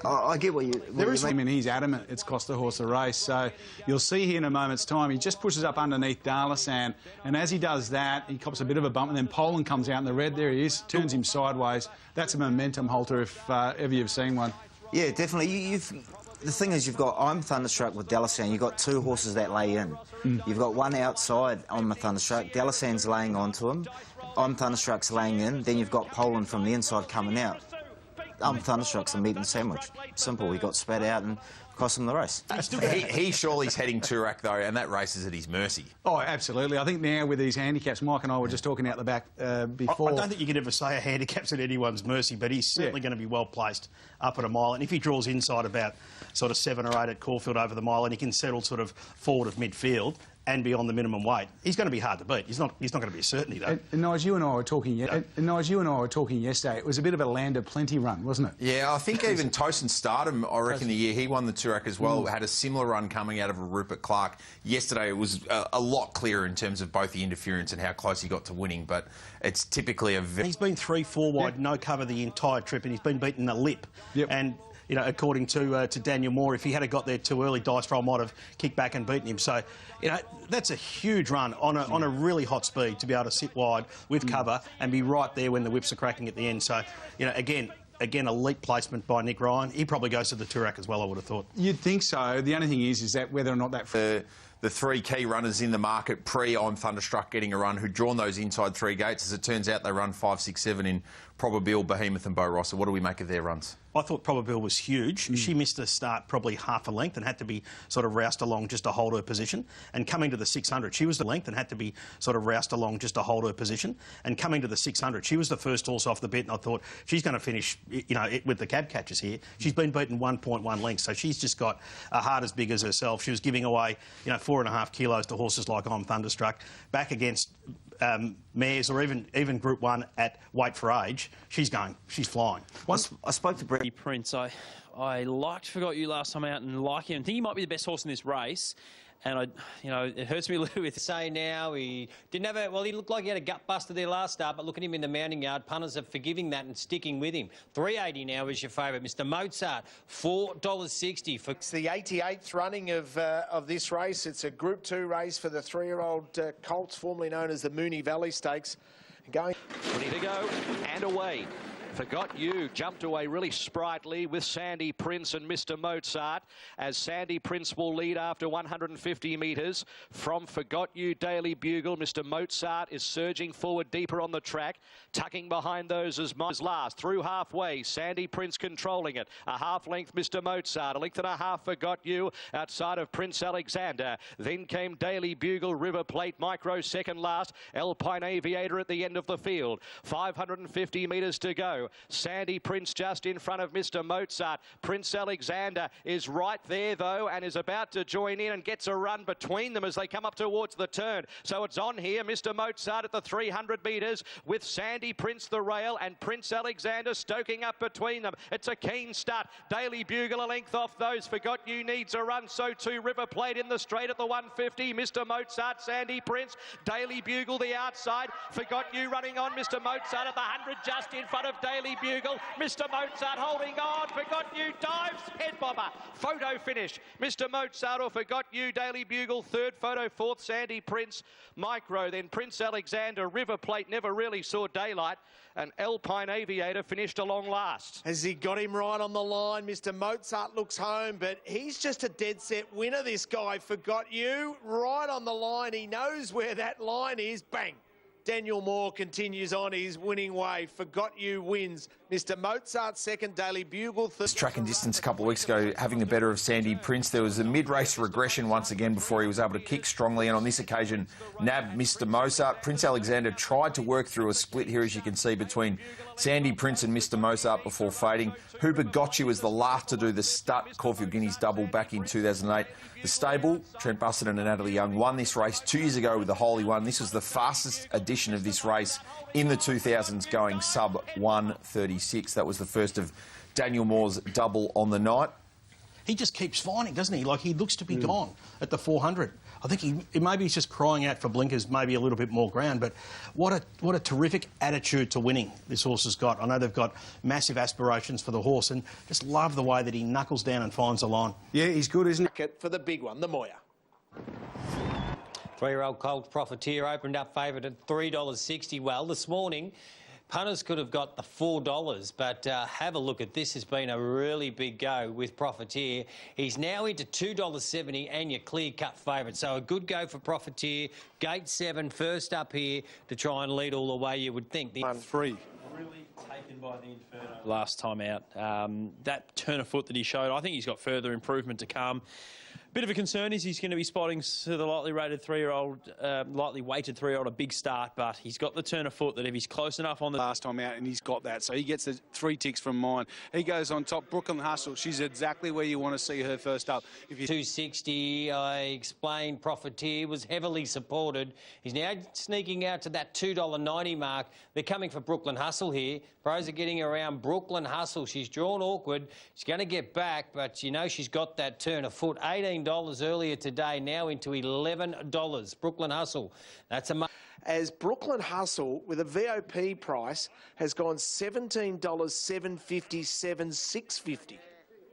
I get what you... There is him, and he's adamant it's cost the horse a race. So you'll see here in a moment's time, he just pushes up underneath Darlasan, and as he does that, he cops a bit of a bump, and then Poland comes out in the red. There he is, turns him sideways. That's a momentum halter if ever you've seen one. Yeah, definitely. The thing is, you've got I'm Thunderstruck with Darlasan. You've got 2 horses that lay in. You've got one outside on the Thunderstruck. Darlasan's laying onto him. I'm Thunderstruck's laying in. Then you've got Poland from the inside coming out. Thunderstruck's a meat and sandwich. Simple. He got spat out and cost him the race. He surely's heading Toorak, though, and that race is at his mercy. Oh, absolutely. I think now with these handicaps, Mike and I were just talking out the back before. I don't think you could ever say a handicap's at anyone's mercy, but he's certainly going to be well placed up at a mile. And if he draws inside about sort of 7 or 8 at Caulfield over the mile, and he can settle sort of forward of midfield and be on the minimum weight, he's going to be hard to beat. He's not going to be a certainty, though. And Nige, you and I were talking. Nige, you and I were talking yesterday. It was a bit of a land of plenty run, wasn't it? Yeah, I think even Tosin Stardom, I reckon the year he won the Toorak as well, had a similar run coming out of a Rupert Clark. Yesterday it was a lot clearer in terms of both the interference and how close he got to winning, but it's typically a He's been 3-4 wide, no cover the entire trip, and he's been beaten a lip. And you know, according to Daniel Moore, if he had got there too early, Dice Roll might have kicked back and beaten him. So, you know, that's a huge run on a really hot speed to be able to sit wide with cover and be right there when the whips are cracking at the end. So, you know, again, elite placement by Nick Ryan. He probably goes to the Toorak as well, I would have thought. You'd think so. The only thing is that whether or not that... The 3 key runners in the market pre-I'm Thunderstruck getting a run who'd drawn those inside 3 gates. As it turns out, they run 5, 6, 7 in Probabile, Behemoth and Bo Rossa. What do we make of their runs? I thought Probabile was huge. She missed the start probably half a length and had to be sort of roused along just to hold her position. And coming to the 600, she was the length and had to be sort of roused along just to hold her position. And coming to the 600, she was the first horse off the bit, and I thought she's going to finish, you know, with the cab catchers here. She's been beaten 1.1 lengths, so she's just got a heart as big as herself. She was giving away, you know, 4.5 kilos to horses like I'm Thunderstruck, back against mares or even Group 1 at weight for age. She's flying. Once I spoke to Brett Prince. I liked Forgot You last time out and like him. I think he might be the best horse in this race. And it hurts me a little bit. Say now he didn't have he looked like he had a gut buster there last start, but look at him in the mounting yard. Punters are forgiving that and sticking with him. $3.80 now is your favourite, Mr. Mozart. $4.60 for. It's the 88th running of this race. It's a Group 2 race for the 3-year-old colts, formerly known as the Moonee Valley Stakes. Ready to go and away. Forgot You jumped away really sprightly with Sandy Prince and Mr. Mozart, as Sandy Prince will lead after 150 metres. From Forgot You, Daily Bugle, Mr. Mozart is surging forward deeper on the track, tucking behind those as last. Through halfway, Sandy Prince controlling it. A half length, Mr. Mozart. A length and a half, Forgot You, outside of Prince Alexander. Then came Daily Bugle, River Plate, Micro second last. Alpine Aviator at the end of the field. 550 metres to go. Sandy Prince just in front of Mr. Mozart. Prince Alexander is right there, though, and is about to join in and gets a run between them as they come up towards the turn. So it's on here, Mr. Mozart at the 300 metres with Sandy Prince the rail and Prince Alexander stoking up between them. It's a keen start. Daily Bugle a length off those. Forgot You needs a run. So too River Plate in the straight at the 150. Mr. Mozart, Sandy Prince, Daily Bugle the outside. Forgot You running on. Mr. Mozart at the 100 just in front of Daily Bugle. Mr. Mozart holding on. Forgot You dives. Head bobber. Photo finish. Mr. Mozart or Forgot You. Daily Bugle. Third photo. Fourth Sandy Prince. Micro. Then Prince Alexander. River Plate never really saw daylight. And Alpine Aviator finished along last. Has he got him right on the line? Mr. Mozart looks home, but he's just a dead set winner, this guy. Forgot You. Right on the line. He knows where that line is. Bang. Daniel Moore continues on his winning way. Forgot You wins. Mr. Mozart second, Daily Bugle third. Track and distance a couple of weeks ago, having the better of Sandy Prince. There was a mid-race regression once again before he was able to kick strongly, and on this occasion nabbed Mr. Mozart. Prince Alexander tried to work through a split here, as you can see, between Sandy Prince and Mr. Mozart before fading. Hooper Gotcha was the last to do the Stut Caulfield Guineas double back in 2008. The stable, Trent Buston and Natalie Young, won this race 2 years ago with the Holy One. This was the fastest edition of this race in the 2000s, going sub 1:36. That was the first of Daniel Moore's double on the night. He just keeps finding, doesn't he? Like, he looks to be gone at the 400. I think maybe he's just crying out for blinkers, maybe a little bit more ground, but what a terrific attitude to winning this horse has got. I know they've got massive aspirations for the horse, and just love the way that he knuckles down and finds the line. Yeah, he's good, isn't he? For the big one, the Moya. 3-year-old Colt Profiteer opened up favourite at $3.60. Well, this morning, punters could have got the $4, but have a look at this. Has been a really big go with Profiteer. He's now into $2.70 and your clear-cut favourite. So a good go for Profiteer. Gate 7, first up here to try and lead all the way, you would think. 1-3. Really taken by the Inferno last time out. That turn of foot that he showed, I think he's got further improvement to come. Bit of a concern is he's going to be spotting to the lightly weighted three-year-old a big start, but he's got the turn of foot that if he's close enough on the last time out, and he's got that, so he gets the 3 ticks from mine. He goes on top. Brooklyn Hustle, she's exactly where you want to see her first up. If you 260, I explained, Profiteer was heavily supported. He's now sneaking out to that $2.90 mark. They're coming for Brooklyn Hustle here. Pros are getting around Brooklyn Hustle. She's drawn awkward. She's going to get back, but you know she's got that turn of foot. $18 earlier today, now into $11. Brooklyn Hustle. That's a... As Brooklyn Hustle, with a VOP price, has gone $17, $7.50, $6.50.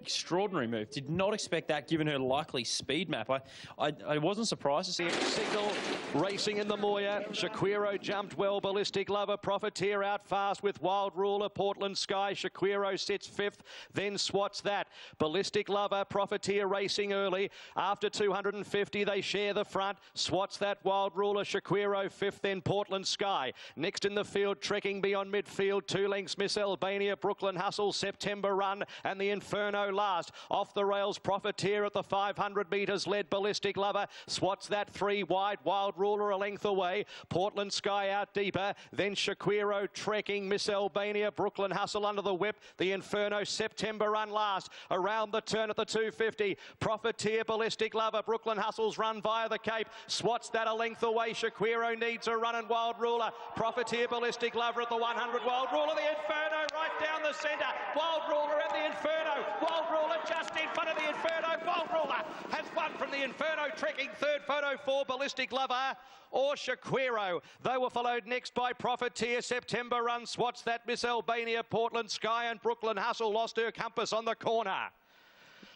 Extraordinary move. Did not expect that given her likely speed map. I wasn't surprised to see it. Signal racing in the Moya. Shaquiro jumped well. Ballistic Lover, Profiteer out fast with Wild Ruler, Portland Sky. Shaquiro sits 5th, then swats that. Ballistic Lover, Profiteer racing early. After 250, they share the front. Swats that Wild Ruler, Shaquiro 5th, then Portland Sky. Next in the field, trekking beyond midfield, 2 lengths, Miss Albania, Brooklyn Hustle, September Run, and the Inferno last. Off the rails, Profiteer at the 500 metres, led Ballistic Lover. Swats that 3 wide, Wild Ruler a length away. Portland Sky out deeper. Then Shaquiro trekking, Miss Albania, Brooklyn Hustle under the whip. The Inferno, September Run last. Around the turn at the 250. Profiteer, Ballistic Lover, Brooklyn Hustle's run via the Cape. Swats that a length away. Shaquiro needs a run and Wild Ruler. Profiteer, Ballistic Lover at the 100. Wild Ruler, the Inferno right down the centre. Wild Ruler and the Inferno. Wild Ruler just in front of the Inferno. Wild Ruler has won from the Inferno, trekking 3rd, photo 4, Ballistic Lover or Shaquiro. They were followed next by Profiteer, September Run, Swats that, Miss Albania, Portland Sky and Brooklyn Hustle lost her compass on the corner.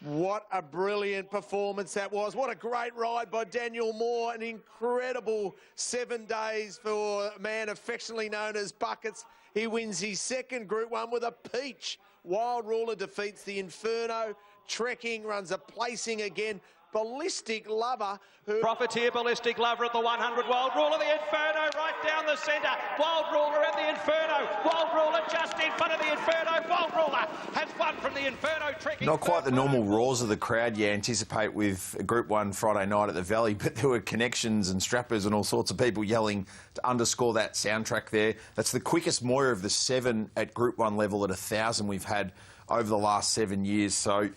What a brilliant performance that was. What a great ride by Daniel Moore. An incredible 7 days for a man affectionately known as Buckets. He wins his 2nd Group 1 with a peach. Wild Ruler defeats the Inferno. Trekking runs a placing again. Ballistic Lover, who... Profiteer, Ballistic Lover at the 100. Wild Ruler, the Inferno right down the centre. Wild Ruler and the Inferno. Wild Ruler just in front of the Inferno. Wild Ruler has won from the Inferno, trekking... Not quite the normal roars of the crowd you anticipate with Group 1 Friday night at the Valley, but there were connections and strappers and all sorts of people yelling to underscore that soundtrack there. That's the quickest Moya of the 7 at Group 1 level at 1,000 we've had over the last 7 years. So...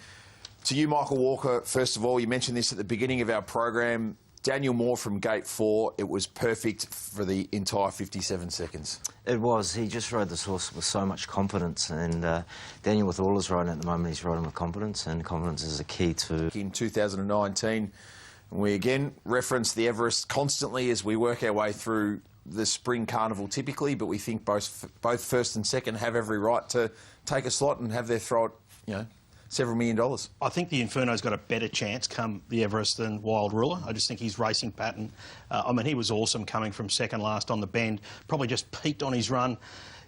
to you, Michael Walker, first of all, you mentioned this at the beginning of our program. Daniel Moore from Gate 4, it was perfect for the entire 57 seconds. It was. He just rode this horse with so much confidence, and Daniel, with all his riding at the moment, he's riding with confidence, and confidence is a key to... In 2019, we again reference the Everest constantly as we work our way through the Spring Carnival typically, but we think both first and second have every right to take a slot and have their throw at, you know, several $1 million. I think the Inferno's got a better chance come the Everest than Wild Ruler. I just think his racing pattern, I mean, he was awesome coming from second last on the bend, probably just peaked on his run,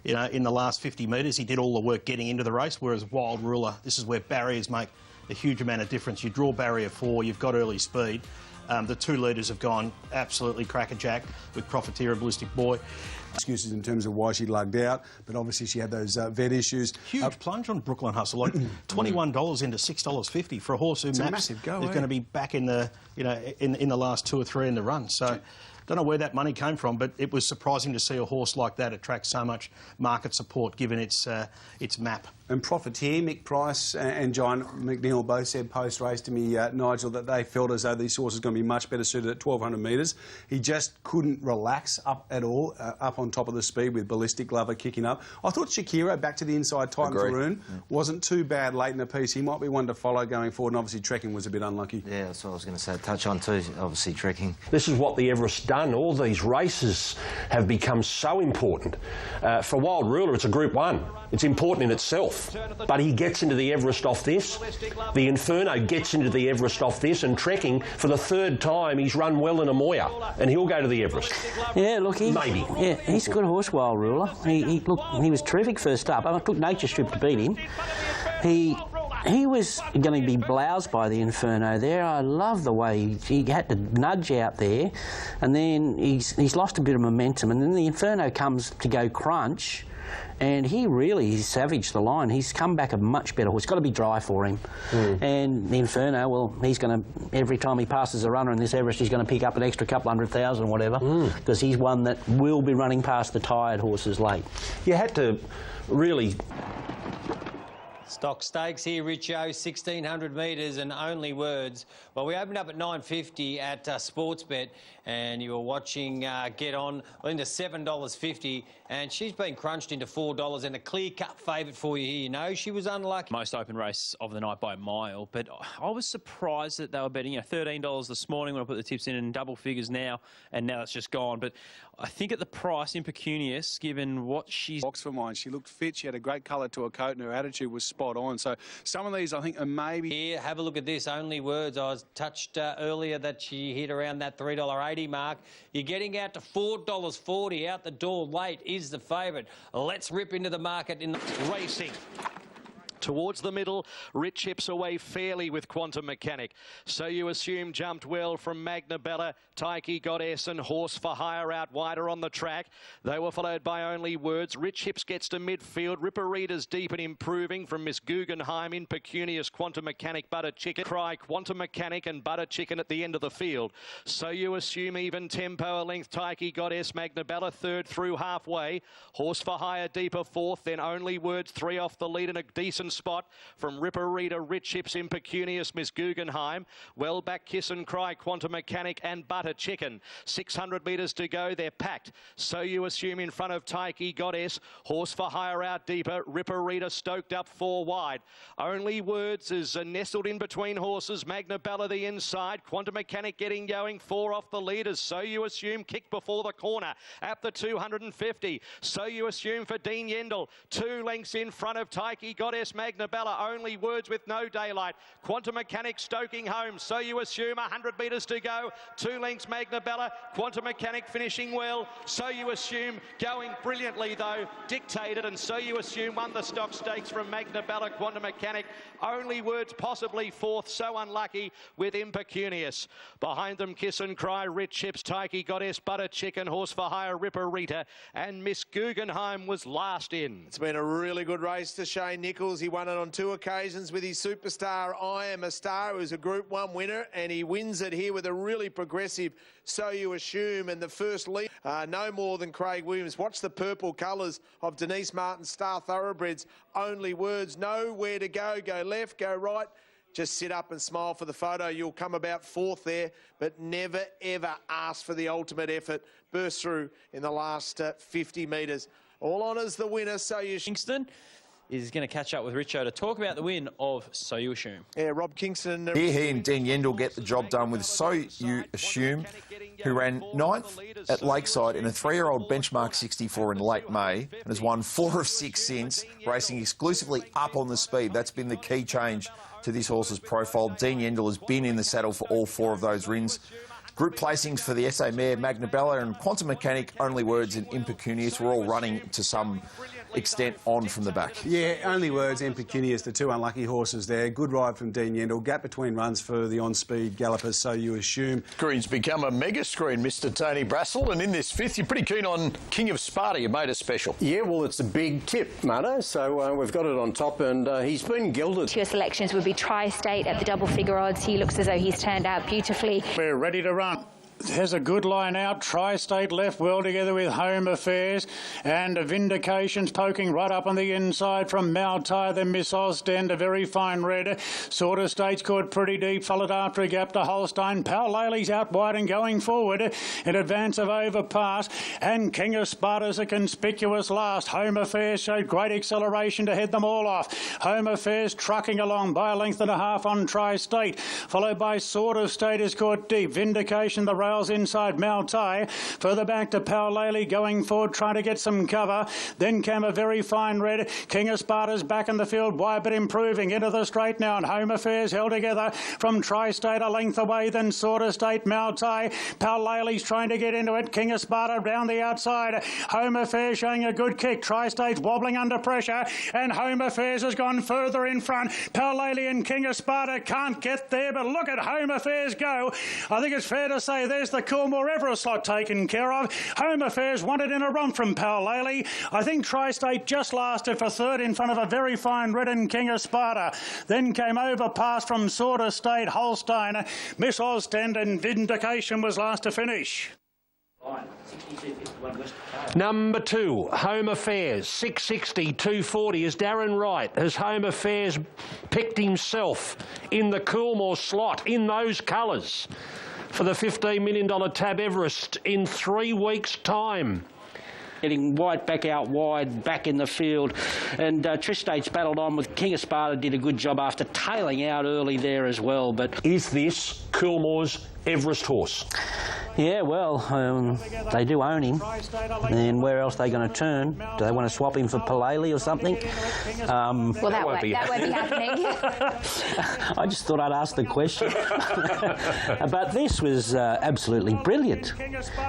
you know, in the last 50 metres. He did all the work getting into the race, whereas Wild Ruler, this is where barriers make a huge amount of difference. You draw barrier 4, you've got early speed. The 2 leaders have gone absolutely crackerjack with Profiteer and Ballistic Boy. Excuses in terms of why she lugged out, but obviously she had those vet issues. Huge plunge on Brooklyn Hustle, like $21 into $6.50 for a horse who maps is going to be back in the, you know, in the last 2 or 3 in the run. So. Don't know where that money came from, but it was surprising to see a horse like that attract so much market support given its map. And Profiteer, Mick Price and John McNeil both said post-race to me, Nigel, that they felt as though this horse is going to be much better suited at 1,200 metres. He just couldn't relax up at all, up on top of the speed with Ballistic Lover kicking up. I thought Shakira, back to the inside, Titan Maroon, wasn't too bad late in the piece. He might be one to follow going forward, and obviously Trekking was a bit unlucky. Yeah, that's what I was going to say. Touch on too, obviously Trekking. This is what the Everest done. All these races have become so important. For Wild Ruler, it's a Group 1. It's important in itself. But he gets into the Everest off this. The Inferno gets into the Everest off this, and Trekking, for the 3rd time, he's run well in a Moya, and he'll go to the Everest. Yeah, look, maybe. Yeah, he's a good horse, Wild Ruler. He was terrific first up. I took Nature Strip to beat him. He was going to be bloused by the Inferno there. I love the way he had to nudge out there, and then he's lost a bit of momentum, and then the Inferno comes to go crunch, and he really savaged the line. He's come back a much better horse. It's got to be dry for him. And the Inferno, well, he's going to, every time he passes a runner in this Everest, he's going to pick up an extra couple 100,000 or whatever, because he's one that will be running past the tired horses late. You had to really... Stock stakes here, Richo, 1,600 metres and Only Words. Well, we opened up at $9.50 at Sportsbet, and you were watching Get On into $7.50, and she's been crunched into $4 and a clear-cut favourite for you here. You know, she was unlucky. Most open race of the night by a mile, but I was surprised that they were betting, $13 this morning when I put the tips in double figures now, and now it's just gone. But I think at the price, Impecunious, given what she's... Box for mine. She looked fit. She had a great colour to her coat, and her attitude was spot on. So some of these, I think, are maybe... Here, have a look at this. Only Words. I was touched earlier that she hit around that $3.80 mark. You're getting out to $4.40 out the door late is the favourite. Let's rip into the market in the... Racing. Towards the middle, Rich Chips away fairly with Quantum Mechanic. So You Assume jumped well from Magna Bella. Taiki Goddess and Horse for Hire out wider on the track. They were followed by Only Words. Rich Chips gets to midfield. Ripper Reader's deep and improving from Miss Guggenheim. Impecunious, Quantum Mechanic, Butter Chicken. Cry, Quantum Mechanic and Butter Chicken at the end of the field. So You Assume even tempo a length. Taiki Goddess, Magna Bella third through halfway. Horse for Hire deeper fourth. Then Only Words three off the lead in a decent spot from Ripper Reader, Rich Chips, Impecunious, Miss Guggenheim. Well back, Kiss and Cry, Quantum Mechanic and Butter Chicken. 600 metres to go, they're packed. So You Assume in front of Taiki Goddess. Horse for Hire out deeper. Ripper Reader stoked up four wide. Only Words is nestled in between horses. Magna Bella the inside. Quantum Mechanic getting going. Four off the leaders. So You Assume kicked before the corner at the 250. So You Assume for Dean Yendall. 2 lengths in front of Taiki Goddess, Magna Bella. Only Words with no daylight. Quantum Mechanic stoking home. So You Assume 100 metres to go. 2 lengths Magna Bella. Quantum Mechanic finishing well. So You Assume going brilliantly though. Dictated, and So You Assume won the stock stakes from Magna Bella. Quantum Mechanic. Only Words possibly fourth. So unlucky with Impecunious. Behind them Kiss and Cry, Rich Chips, Taiki Goddess, Butter Chicken, Horse for Hire, Ripper Rita, and Miss Guggenheim was last in. It's been a really good race to Shane Nichols. He won it on 2 occasions with his superstar I Am a Star, who's a Group 1 winner, and he wins it here with a really progressive So You Assume, and the first lead no more than Craig Williams. Watch the purple colours of Denise Martin's Star Thoroughbreds. Only Words, know where to go. Go left, go right. Just sit up and smile for the photo. You'll come about fourth there, but never, ever ask for the ultimate effort. Burst through in the last 50 metres. All honours the winner, So You Kingston is going to catch up with Richo to talk about the win of So You Assume. Yeah, Rob Kingston. Here he and Dean Yendall get the job done with So You Assume, who ran 9th at Lakeside in a 3-year-old benchmark 64 in late May and has won 4 of 6 since, racing exclusively up on the speed. That's been the key change to this horse's profile. Dean Yendall has been in the saddle for all 4 of those wins. Group placings for the SA Mare, Magna Bella and Quantum Mechanic, Only Words and Impecunious were all running to some extent on from the back. Yeah, Only Words, Impecunious, the 2 unlucky horses there. Good ride from Dean Yendall. Gap between runs for the on-speed gallopers, So You Assume. Screen's become a mega screen, Mr. Tony Brassel, and in this 5th, you're pretty keen on King of Sparta. You made a special. Yeah, well, it's a big tip, Marto, so we've got it on top, and he's been gilded. Your selections would be Tri-State at the double figure odds. He looks as though he's turned out beautifully. We're ready to run. There's a good line out. Tri-State left well together with Home Affairs, and Vindication's poking right up on the inside from Maltai, then Miss Ostend, a very fine red. Sort of State's caught pretty deep, followed after a gap to Holstein. Pal-Laley's out wide and going forward in advance of Overpass, and King of Sparta's a conspicuous last. Home Affairs showed great acceleration to head them all off. Home Affairs trucking along by a length and a half on Tri-State, followed by Sort of State is caught deep. Vindication, the rails inside Maltai. Further back to Pal-Laley going forward, trying to get some cover. Then came a very fine red. King of Sparta's back in the field, wide but improving into the straight now, and Home Affairs held together from Tri-State a length away, then Sort of State, Maltai. Pal-Laley's trying to get into it. King of Sparta round the outside. Home Affairs showing a good kick. Tri-State's wobbling under pressure, and Home Affairs has gone further in front. Pal-Laley and King of Sparta can't get there, but look at Home Affairs go. I think it's fair to say there's there's the Coolmore Everest slot taken care of. Home Affairs wanted in a run from Powlele. I think Tri-State just lasted for third in front of a very fine Red and King of Sparta. Then came overpass from Sword Estate, Holstein, Miss Ostend, and Vindication was last to finish. Number 2, Home Affairs, 660, 240 is Darren Wright. Has Home Affairs picked himself in the Coolmore slot in those colours for the $15 million Tab Everest in 3 weeks' time? Getting White back out wide, back in the field. And Tri-State's battled on with King of Sparta, did a good job after tailing out early there as well. But is this Coolmore's Everest horse? Yeah, well, they do own him. And where else are they going to turn? Do they want to swap him for Powlele or something? Well, that won't be happening. I just thought I'd ask the question. But this was absolutely brilliant.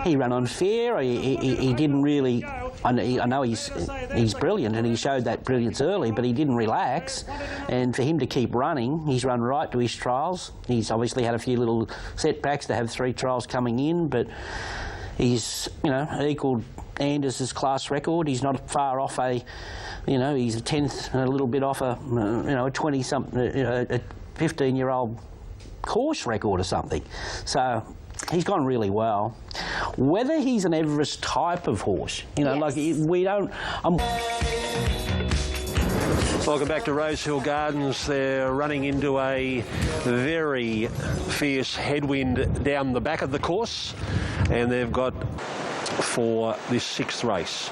He ran on fair. He didn't really... I know he's brilliant and he showed that brilliance early, but he didn't relax. And for him to keep running, he's run right to his trials. He's obviously had a few little setbacks to have 3 trials coming in, but he's, equalled Anders's class record. He's not far off he's a 10th and a little bit off a 20-something, a 15-year-old course record or something. So he's gone really well. Whether he's an Everest type of horse, yes. like we don't... Welcome back to Rosehill Gardens. They're running into a very fierce headwind down the back of the course, and they've got for this 6th race.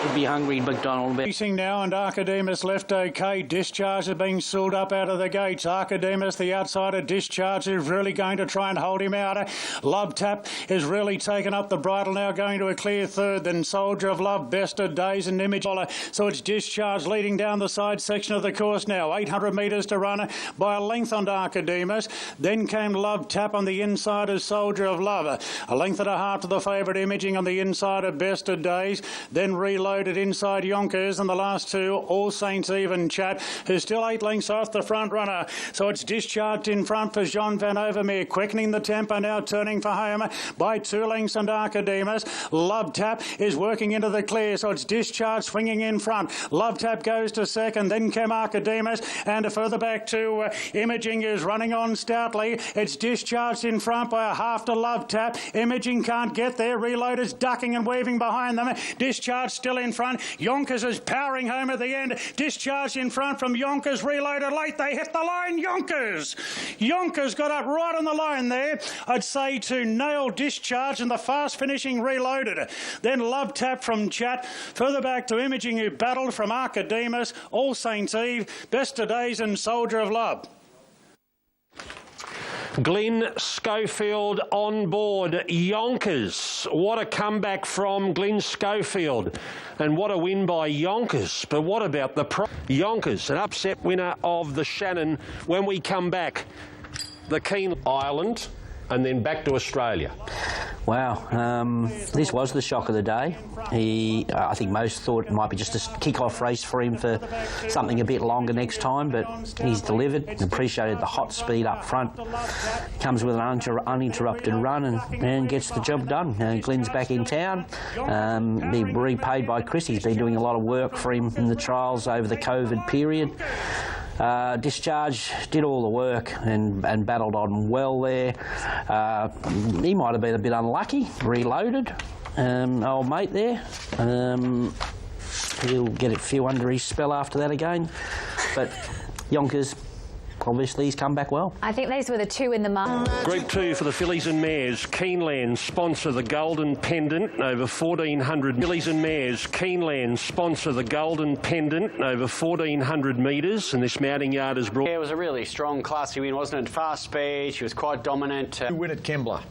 He'd be hungry, McDonald. Racing now, and Archidemus left OK. Discharge is being sealed up out of the gates. Archidemus, the outsider, Discharge is really going to try and hold him out. Love Tap is really taken up the bridle now, going to a clear third. Then Soldier of Love, Best of Days and Image. So it's Discharge leading down the side section of the course now. 800 metres to run by a length on Archidemus. Then came Love Tap on the inside of Soldier of Love. A length and a half to the favourite Imaging on the inside of Best of Days. Then Reloaded inside Yonkers, and the last 2, All Saints Even Chat, who's still 8 lengths off the front runner. So it's Discharged in front for Jean Van Overmeer, quickening the tempo now, turning for home by 2 lengths and Archidemus. Love Tap is working into the clear, so it's Discharged swinging in front. Love Tap goes to second, then came Archidemus, and further back to Imaging is running on stoutly. It's Discharged in front by a half to Love Tap. Imaging can't get there. Reloaders ducking and weaving behind them. Discharged still in front. Yonkers is powering home at the end. Discharged in front from Yonkers. Reloaded late. They hit the line. Yonkers got up right on the line there. I'd say to nail Discharge and the fast finishing Reloaded. Then Love Tap from Chat. Further back to Imaging, who battled from Archidemus, All Saints Eve, Best of Days and Soldier of Love. Glenn Schofield on board. Yonkers. What a comeback from Glenn Schofield. And what a win by Yonkers. But what about the Yonkers, an upset winner of the Shannon. When we come back, the Keen Ireland and then back to Australia. Wow, this was the shock of the day. I think most thought it might be just a kick-off race for him for something a bit longer next time, but he's delivered. Appreciated the hot speed up front. Comes with an uninterrupted run and gets the job done. Glenn's back in town. Be repaid by Chris. He's been doing a lot of work for him in the trials over the COVID period. Discharge did all the work and battled on well there. He might have been a bit unlucky. Reloaded, old mate there. He'll get a few under his spell after that again. But Yonkers, obviously, he's come back well. I think those were the 2 in the mark. Group 2 for the fillies and mares. Keeneland sponsor the Golden Pendant, over 1,400 fillies and mares. Keeneland sponsor the Golden Pendant, over 1,400 metres, and this mounting yard is brought. Yeah, it was a really strong, classy win, wasn't it? Fast speed, she was quite dominant. Win at Kembla.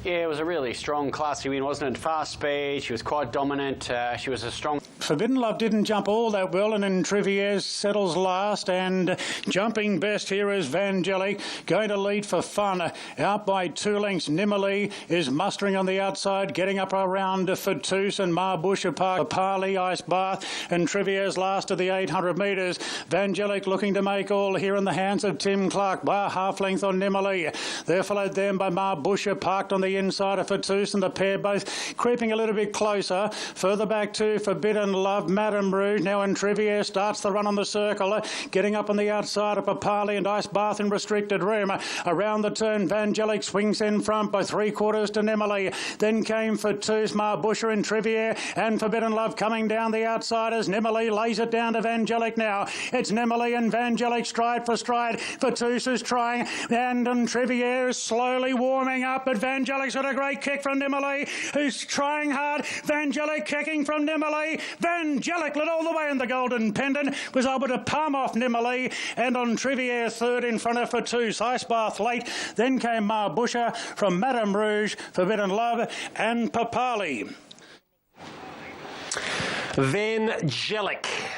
Yeah, it was a really strong, classy win, wasn't it? Fast speed, she was quite dominant, she was a strong... Forbidden Love didn't jump all that well, and then Trivier settles last, and jumping best here is Vangelic, going to lead for fun, out by 2 lengths. Nimmerly is mustering on the outside, getting up around Fatus and Marbusha Park, Parley, Ice Bath, and Trivier's last of the 800 metres. Vangelic looking to make all here in the hands of Tim Clark, by a half length on Nimmerly. They're followed then by Marbusha, parked on the inside of Fatus, and the pair both creeping a little bit closer. Further back to Forbidden Love, Madame Rouge now, and Trivier starts the run on the circle, getting up on the outside of Papali and Ice Bath in restricted room. Around the turn, Vangelic swings in front by 3/4 to Nimmerly. Then came Fatus, Marbusha and Trivier, and Forbidden Love coming down the outside as Nimmerly lays it down to Vangelic now. It's Nimmerly and Vangelic stride for stride. Fatus is trying, and Trivier is slowly warming up, but Vangelic's got a great kick from Nimmerly, who's trying hard. Vangelic kicking from Nimmerly. Vangelic led all the way in the Golden Pendant, was able to palm off Nimmerly, and on Trivier third in front of Fatus. Ice Bath late, then came Marbusha from Madame Rouge, Forbidden Love and Papali.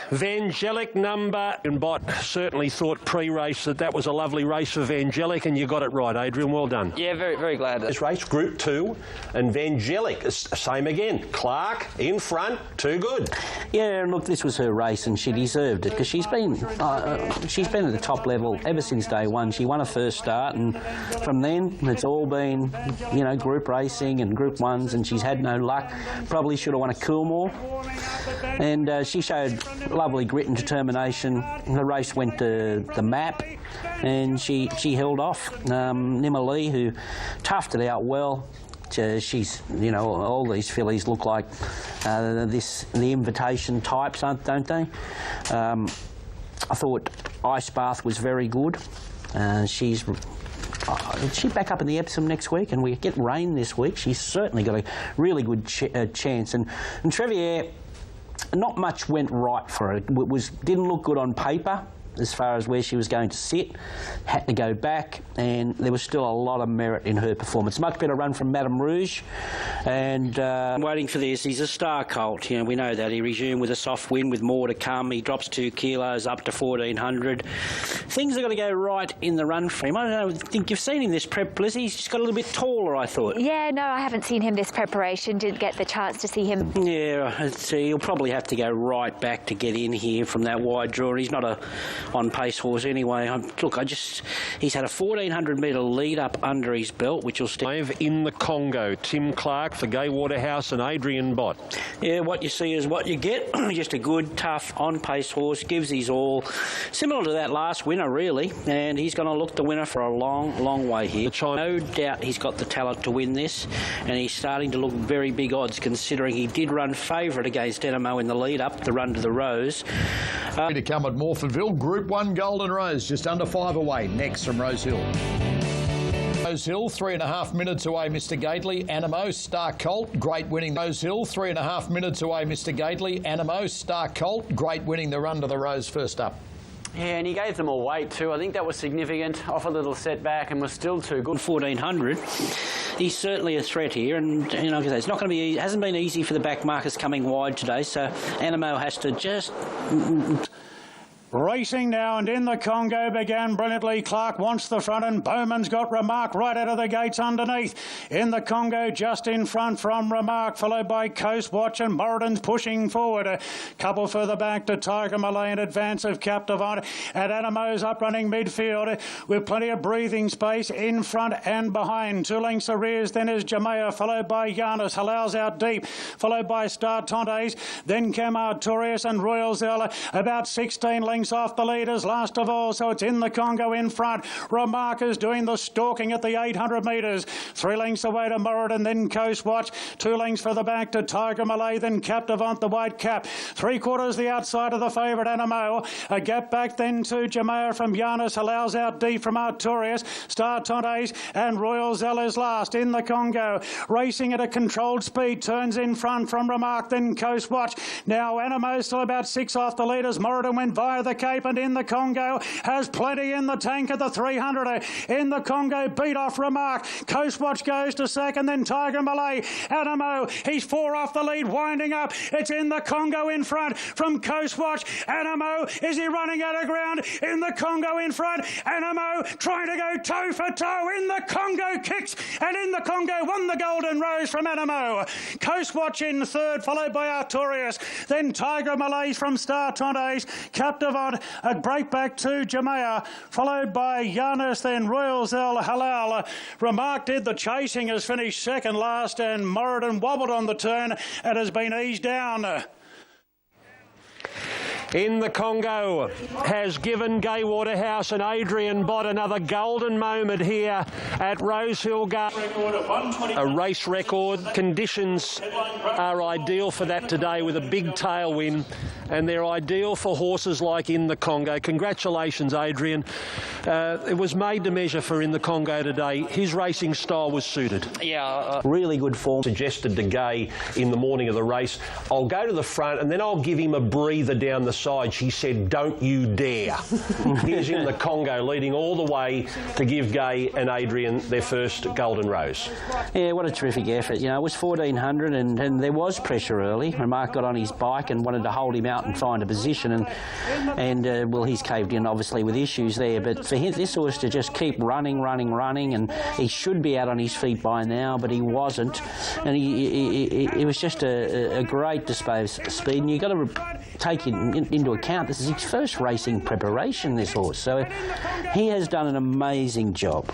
Vangelic number, and Bot certainly thought pre-race that was a lovely race for Vangelic, and you got it right, Adrian. Well done. Yeah, very, very glad. This race, Group 2, and Vangelic, same again. Clark in front, too good. Yeah, and look, this was her race, and she deserved it because she's been at the top level ever since day one. She won her first start, and from then it's all been, you know, group racing and Group 1s, and she's had no luck. Probably should have won a Coolmore. And she showed lovely grit and determination. The race went to the map, and she held off. Nimmerly, who toughed it out well. She's, you know, all these fillies look like the invitation types, don't they? I thought Ice Bath was very good. She's back up in the Epsom next week, and we get rain this week. She's certainly got a really good chance. And Trevier, not much went right for her. Didn't look good on paper as far as where she was going to sit. Had to go back, and there was still a lot of merit in her performance. Much better run from Madame Rouge, and waiting for this. He's a star colt. You know, we know that. He resumed with a soft win with more to come. He drops 2 kilos up to 1400. Things are going to go right in the run for him. I don't know, think you've seen him this prep, Lizzie. He's just got a little bit taller, I thought. Yeah, no, I haven't seen him this preparation. Didn't get the chance to see him. Yeah, he'll probably have to go right back to get in here from that wide draw. He's not a on-pace horse anyway. He's had a 1400 metre lead up under his belt, which will stay in the Congo. Tim Clark for Gay Waterhouse and Adrian Bott. Yeah, what you see is what you get. Just a good, tough, on-pace horse, gives his all. Similar to that last winner, really, and he's going to look the winner for a long, long way here. No doubt he's got the talent to win this, and he's starting to look very big odds, considering he did run favourite against Dynamo in the lead-up, the run to the Rose. To come at Morphettville, Group 1 Golden Rose, just under 5 away, next from Rose Hill. Rose Hill, 3.5 minutes away, Mr. Gately. Animo, Star Colt, great winning. Rose Hill, 3.5 minutes away, Mr. Gately. Animo, Star Colt, great winning the run to the Rose first up. Yeah, and he gave them all weight too. I think that was significant. Off a little setback and was still too good. 1400. He's certainly a threat here, and you know, it's not going to be. It hasn't been easy for the back markers coming wide today. So Animo has to just. Racing now, and in the Congo began brilliantly. Clark wants the front, and Bowman's got Remark right out of the gates underneath. In the Congo, just in front from Remark, followed by Coast Watch, and Moradin's pushing forward. A couple further back to Tiger Malay in advance of Captivant, and Animo's up running midfield with plenty of breathing space in front and behind. 2 lengths arrears then is Jamea, followed by Giannis. Halal's out deep, followed by Star Tontes, then Camar Torres and Royal Zella, about 16 lengths off the leaders last of all, so it's in the Congo in front. Remark is doing the stalking at the 800 metres. 3 lengths away to Moradin, then Coast Watch. 2 lengths further back to Tiger Malay, then Captivant, the white cap. 3/4 the outside of the favourite Animo. A gap back then to Jamea from Giannis. Allows out deep from Artorias. Star Tontes and Royal Zella's last in the Congo. Racing at a controlled speed. Turns in front from Remark, then Coast Watch. Now Animo still about 6 off the leaders. Moradin went via the cage. shape, and In the Congo has plenty in the tank at the 300. In the Congo beat off Remark. Coastwatch goes to second, then Tiger Malay. Animo, he's 4 off the lead, winding up. It's In the Congo in front from Coastwatch. Animo, is he running out of ground? In the Congo in front. Animo trying to go toe for toe. In the Congo kicks, and In the Congo won the Golden Rose from Animo. Coastwatch in third, followed by Artorias. Then Tiger Malays from Star Tontes. Captivant, a break back to Jamea, followed by Janus, then Royals El Halal. Remark did the chasing, has finished second last, and Moradin wobbled on the turn and has been eased down. In the Congo has given Gay Waterhouse and Adrian Bott another golden moment here at Rosehill Gardens. A race record. Conditions are ideal for that today with a big tailwind, and they're ideal for horses like In the Congo. Congratulations, Adrian. It was made to measure for In the Congo today. His racing style was suited. Yeah. Really good form. Suggested to Gay in the morning of the race, I'll go to the front and then I'll give him a breather down the side. She said, don't you dare. Here's In the Congo leading all the way to give Gay and Adrian their first Golden Rose. Yeah, what a terrific effort. You know, it was 1400 and there was pressure early. Remark got on his bike and wanted to hold him out and find a position, and well, he's caved in obviously with issues there, but for him, this horse to just keep running, and he should be out on his feet by now, but he wasn't, and it was just a great display of speed, and you've got to take into account this is his first racing preparation, this horse, so he has done an amazing job.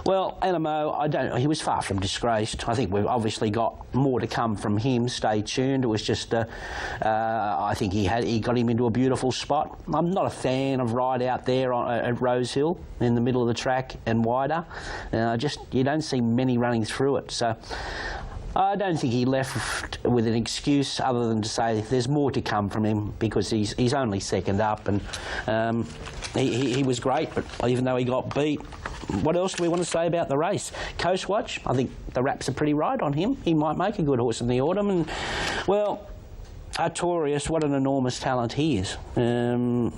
Well, Animo, he was far from disgraced. I think we've obviously got more to come from him. Stay tuned. It was just, I think he got him into a beautiful spot. I'm not a fan of ride out there at Rosehill in the middle of the track and wider. You don't see many running through it. So I don't think he left with an excuse other than to say there's more to come from him, because he's only second up, and he was great, but even though he got beat. What else do we want to say about the race? Coastwatch, I think the raps are pretty right on him. He might make a good horse in the autumn, and well, Artorias, what an enormous talent he is. I'll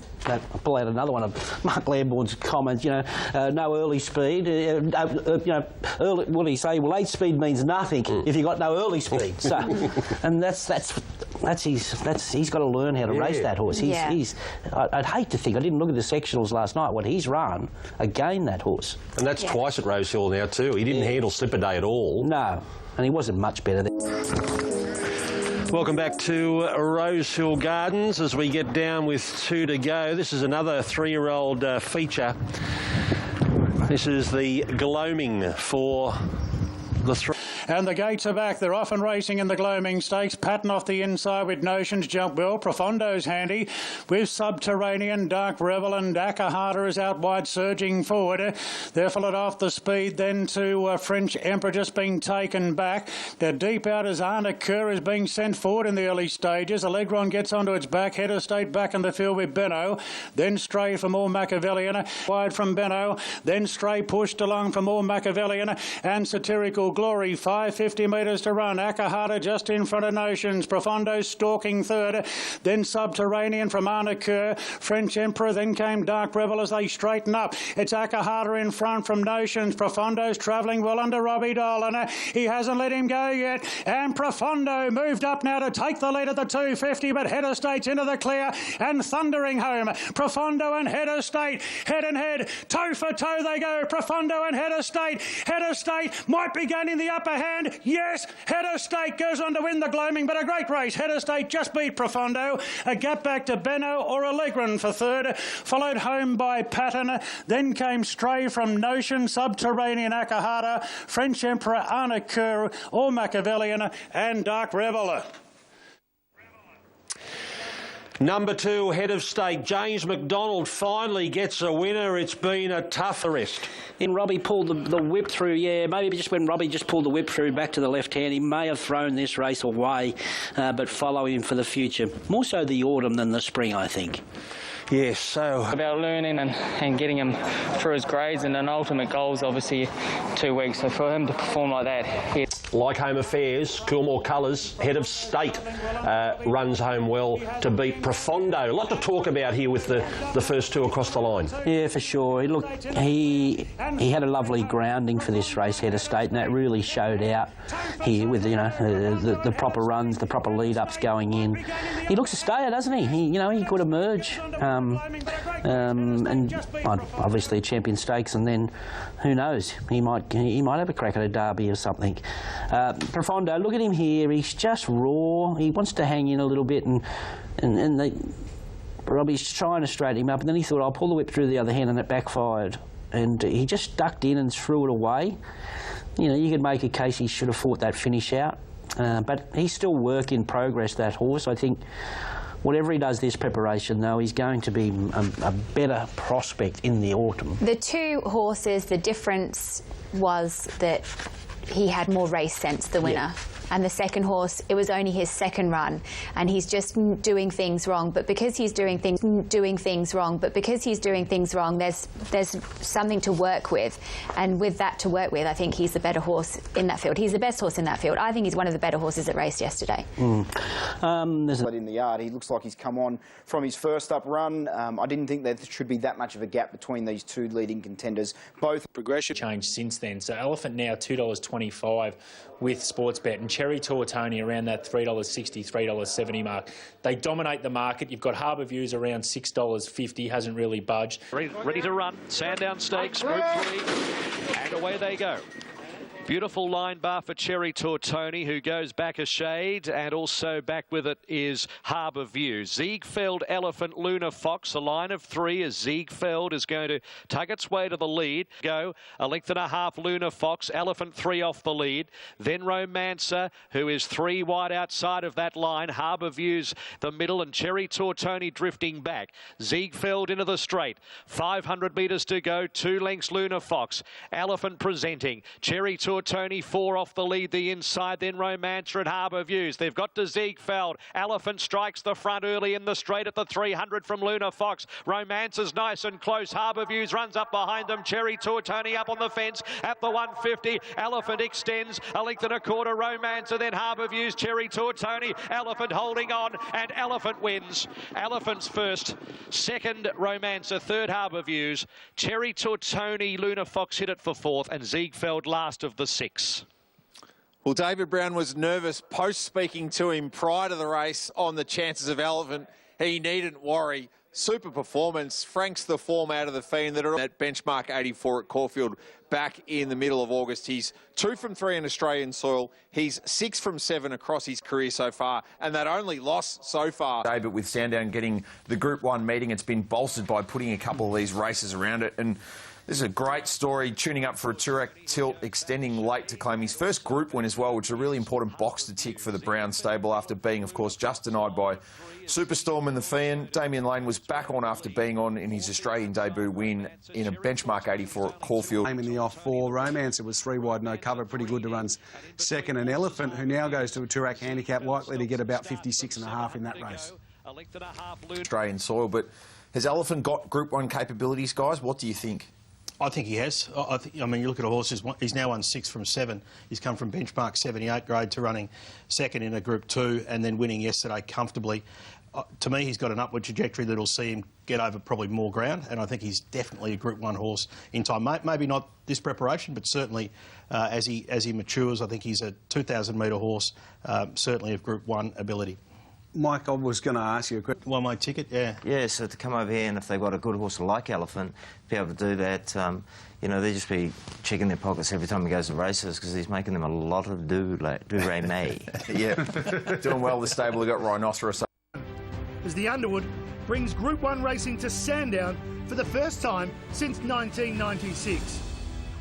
pull out another one of Mark Lambourne's comments, no early speed. Early, what did he say? Well, 8 speed means nothing if you've got no early speed. So, and he's got to learn how to race that horse. I'd hate to think, I didn't look at the sectionals last night, what he's run again, that horse. And that's twice at Rosehill now too. He didn't handle Slipper Day at all. No, and he wasn't much better than. Welcome back to Rosehill Gardens as we get down with 2 to go. This is another 3-year-old feature. This is the gloaming for the 3. And the gates are back. They're off and racing in the Gloaming Stakes. Patton off the inside with Notions jump well. Profondo's handy with Subterranean. Dark Rebel and Akahata is out wide, surging forward. They're followed off the speed then to French Emperor, just being taken back. They're deep out as Anna Kerr is being sent forward in the early stages. Allegron gets onto its back. Head of State back in the field with Benno. Then Stray for more Machiavellian. Wide from Benno. Then Stray pushed along for more Machiavellian. And Satirical Glory. 550 metres to run. Akahata just in front of Notions. Profondo stalking third. Then Subterranean from Anna Kerr. French Emperor. Then came Dark Rebel as they straighten up. It's Akahata in front from Notions. Profondo's travelling well under Robbie Dolan. He hasn't let him go yet. And Profondo moved up now to take the lead at the 250, but Head of State's into the clear and thundering home. Profondo and Head of State. Head and head. Toe for toe they go. Profondo and Head of State. Head of State might be gaining the upper hand. Yes, Head of State goes on to win the Gloaming, but a great race. Head of State just beat Profondo. A gap back to Benno or Allegron for third, followed home by Patton. Then came Stray from Notion, Subterranean Akahata, French Emperor Anna Kerr, or Machiavellian, and Dark Rebel. Number 2, Head of State. James McDonald finally gets a winner. It's been a tough arrest. And Robbie pulled the whip through, maybe just when Robbie just pulled the whip through back to the left hand, he may have thrown this race away, but follow him for the future. More so the autumn than the spring, I think. Yes, so... About learning and getting him through his grades, and an ultimate goal is obviously 2 weeks. So for him to perform like that... Like home affairs, Coolmore Colours, head of state, runs home well to beat Profondo. A lot to talk about here with the first two across the line. Yeah, for sure. Look, he had a lovely grounding for this race, head of state, and that really showed out here with, you know, the proper runs, the proper lead-ups going in. He looks a stayer, doesn't he? He could emerge. And obviously a Champion Stakes, and then who knows? He might have a crack at a Derby or something. Profondo, look at him here. He's just raw. He wants to hang in a little bit, and Robbie's trying to straighten him up, and then he thought, I'll pull the whip through the other hand, and it backfired. And he just ducked in and threw it away. You know, you could make a case he should have fought that finish out, but he's still work in progress, that horse. I think whatever he does this preparation, though, he's going to be a better prospect in the autumn. The two horses, the difference was that he had more race sense, the winner. Yeah. And the second horse, it was only his second run, and he's just doing things wrong. But because he's doing things wrong, there's something to work with, and with that to work with, I think he's the better horse in that field. He's the best horse in that field. I think he's one of the better horses that raced yesterday. But in the yard, he looks like he's come on from his first up run. I didn't think there should be that much of a gap between these two leading contenders. Both progression changed since then. So Elephant now $2.25 with Sportsbet, and Cherry Tortoni around that $3.60, $3.70 mark. They dominate the market. You've got Harbour Views around $6.50, hasn't really budged. Ready to run. Sandown Stakes, Group 3, and away they go. Beautiful line bar for Cherry Tortoni, who goes back a shade, and also back with it is Harbour View. Ziegfeld, Elephant, Luna Fox, a line of 3 as Ziegfeld is going to tug its way to the lead. Go a length and a half, Luna Fox, Elephant 3 off the lead. Then Romancer, who is 3 wide outside of that line. Harbour View's the middle, and Cherry Tortoni drifting back. Ziegfeld into the straight. 500 metres to go, 2 lengths Luna Fox. Elephant presenting. Cherry Tortoni 4 off the lead, the inside, then Romancer at Harbour Views. They've got to Ziegfeld. Elephant strikes the front early in the straight at the 300 from Luna Fox. Romancer's nice and close. Harbour Views runs up behind them. Cherry Tortoni up on the fence at the 150. Elephant extends a length and a quarter. Romancer, then Harbour Views. Cherry Tortoni. Elephant holding on, and Elephant wins. Elephant's first, second Romancer, third Harbour Views. Cherry Tortoni, Luna Fox hit it for 4th, and Ziegfeld last of the 6. Well, David Brown was nervous post-speaking to him prior to the race on the chances of Elephant. He needn't worry. Super performance. Franks the form out of the fiend that are at benchmark 84 at Caulfield back in the middle of August. He's 2 from 3 in Australian soil. He's 6 from 7 across his career so far, and that only loss so far. David, with Sandown getting the Group 1 meeting, it's been bolstered by putting a couple of these races around it, and this is a great story, tuning up for a Toorak tilt, extending late to claim his first group win as well, which is a really important box to tick for the Brown stable after being, of course, just denied by Superstorm and the Fian. Damien Lane was back on after being on in his Australian debut win in a benchmark 84 at Caulfield. In the off-4, Romancer was 3 wide, no cover, pretty good to run second. And Elephant, who now goes to a Toorak handicap, likely to get about 56.5 in that race. Australian soil, but has Elephant got Group 1 capabilities, guys? What do you think? I think he has. I mean, you look at a horse, he's now won 6 from 7. He's come from benchmark 78 grade to running second in a Group 2 and then winning yesterday comfortably. To me, he's got an upward trajectory that'll see him get over probably more ground, and I think he's definitely a Group 1 horse in time. Maybe not this preparation, but certainly as he matures, I think he's a 2,000-metre horse, certainly of Group 1 ability. Mike, I was going to ask you a question. One-way ticket, yeah. Yeah, so to come over here, and if they've got a good horse like Elephant, be able to do that, you know, they just be checking their pockets every time he goes to races, because he's making them a lot of do-re-may. Yeah, doing well, the stable. They've got Rhinoceros. As the Underwood brings Group 1 racing to Sandown for the first time since 1996.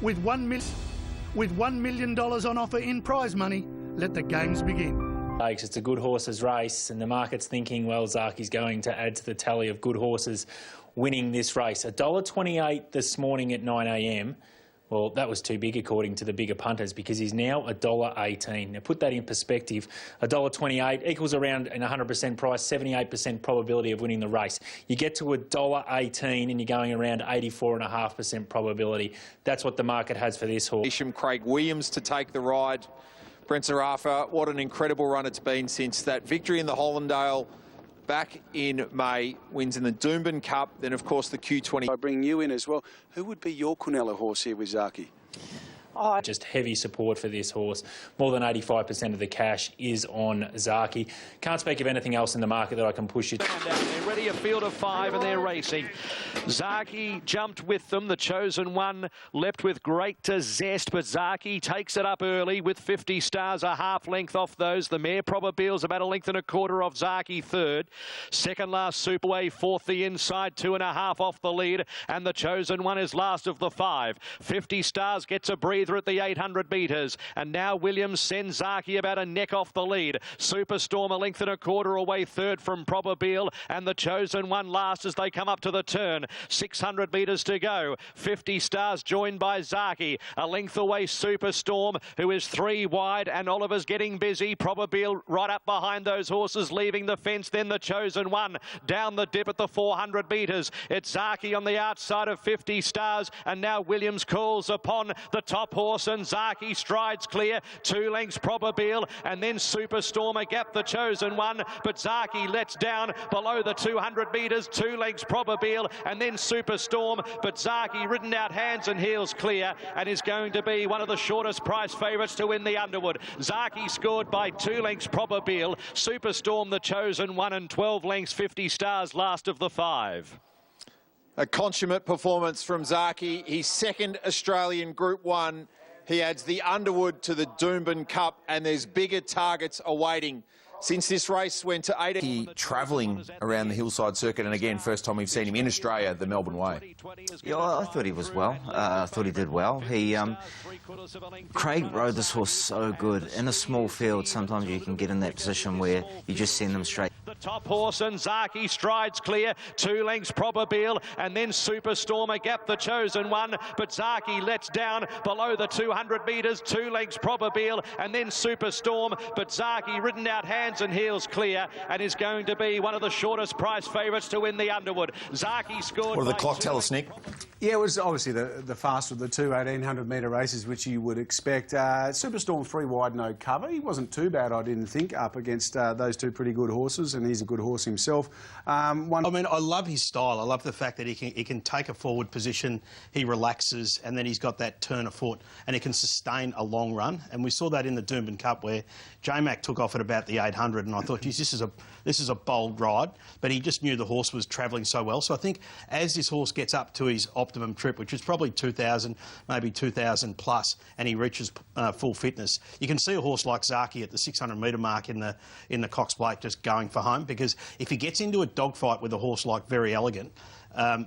With $1 million on offer in prize money, let the games begin. It's a good horses race, and the market's thinking, well, Zaki's going to add to the tally of good horses winning this race. $1.28 this morning at 9 a.m. Well, that was too big according to the bigger punters because he's now $1.18. Now put that in perspective, $1.28 equals around an 100% price, 78% probability of winning the race. You get to $1.18 and you're going around 84.5% probability. That's what the market has for this horse. Craig Williams to take the ride. Brent Zarafa, what an incredible run it's been since that victory in the Hollandale back in May, wins in the Turnbull Cup, then of course the Q20. I bring you in as well. Who would be your Quinella horse here with Zaki? Just heavy support for this horse. More than 85% of the cash is on Zaki. Can't speak of anything else in the market that I can push you. They're ready, a field of 5 and they're racing. Zaki jumped with them. The Chosen One leapt with great zest, but Zaki takes it up early with 50 Stars a half length off those. The mare Probabil's about a length and a quarter off Zaki third. Second last Superway, fourth the inside, 2.5 off the lead, and the Chosen One is last of the 5. 50 Stars gets a breather at the 800 metres, and now Williams sends Zaki about a neck off the lead. Superstorm a length and a quarter away third from Probabil, and the Chosen One last as they come up to the turn. 600 metres to go. 50 Stars joined by Zaki. A length away Superstorm, who is 3 wide, and Oliver's getting busy. Probabil right up behind those horses, leaving the fence. Then the Chosen One down the dip at the 400 metres. It's Zaki on the outside of 50 Stars, and now Williams calls upon the top horse, and Zaki strides clear. 2 lengths Probabil, and then Superstorm a gap, the Chosen One, but Zaki lets down below the 200 metres. 2 lengths Probabil, and then Superstorm, but Zaki ridden out hands and heels clear, and is going to be one of the shortest price favourites to win the Underwood. Zaki scored by 2 lengths Probabil. Superstorm the Chosen One, and 12 lengths 50 Stars last of the 5. A consummate performance from Zaki. His second Australian Group 1. He adds the Underwood to the Turnbull Cup, and there's bigger targets awaiting. Since this race went to 8... He travelling around the Hillside Circuit, and again, first time we've seen him in Australia, the Melbourne Way. Yeah, I thought he was well. I thought he did well. Craig rode this horse so good. In a small field, sometimes you can get in that position where you just send them straight. The top horse, and Zaki strides clear. 2 lengths Probabil, and then Superstorm a gap, the Chosen One, but Zaki lets down below the 200 metres. 2 lengths Probabil, and then Superstorm, but Zaki ridden out hands and heels clear, and is going to be one of the shortest price favourites to win the Underwood. Zaki scored... What did the clock tell us, Nick? Yeah, it was obviously the faster of the 2 1,800-metre races, which you would expect. Superstorm 3 wide, no cover. He wasn't too bad, I didn't think, up against those 2 pretty good horses, and he's a good horse himself. I mean, I love his style. I love the fact that he can take a forward position, he relaxes, and then he's got that turn of foot, and he can sustain a long run. And we saw that in the Turnbull Cup where J-Mac took off at about the 800, and I thought, geez, this is a bold ride, but he just knew the horse was travelling so well. So I think as this horse gets up to his optimum trip, which is probably 2,000, maybe 2,000 plus, and he reaches full fitness, you can see a horse like Zaki at the 600-metre mark in the Cox Plate just going for home, because if he gets into a dogfight with a horse like Very Elegant,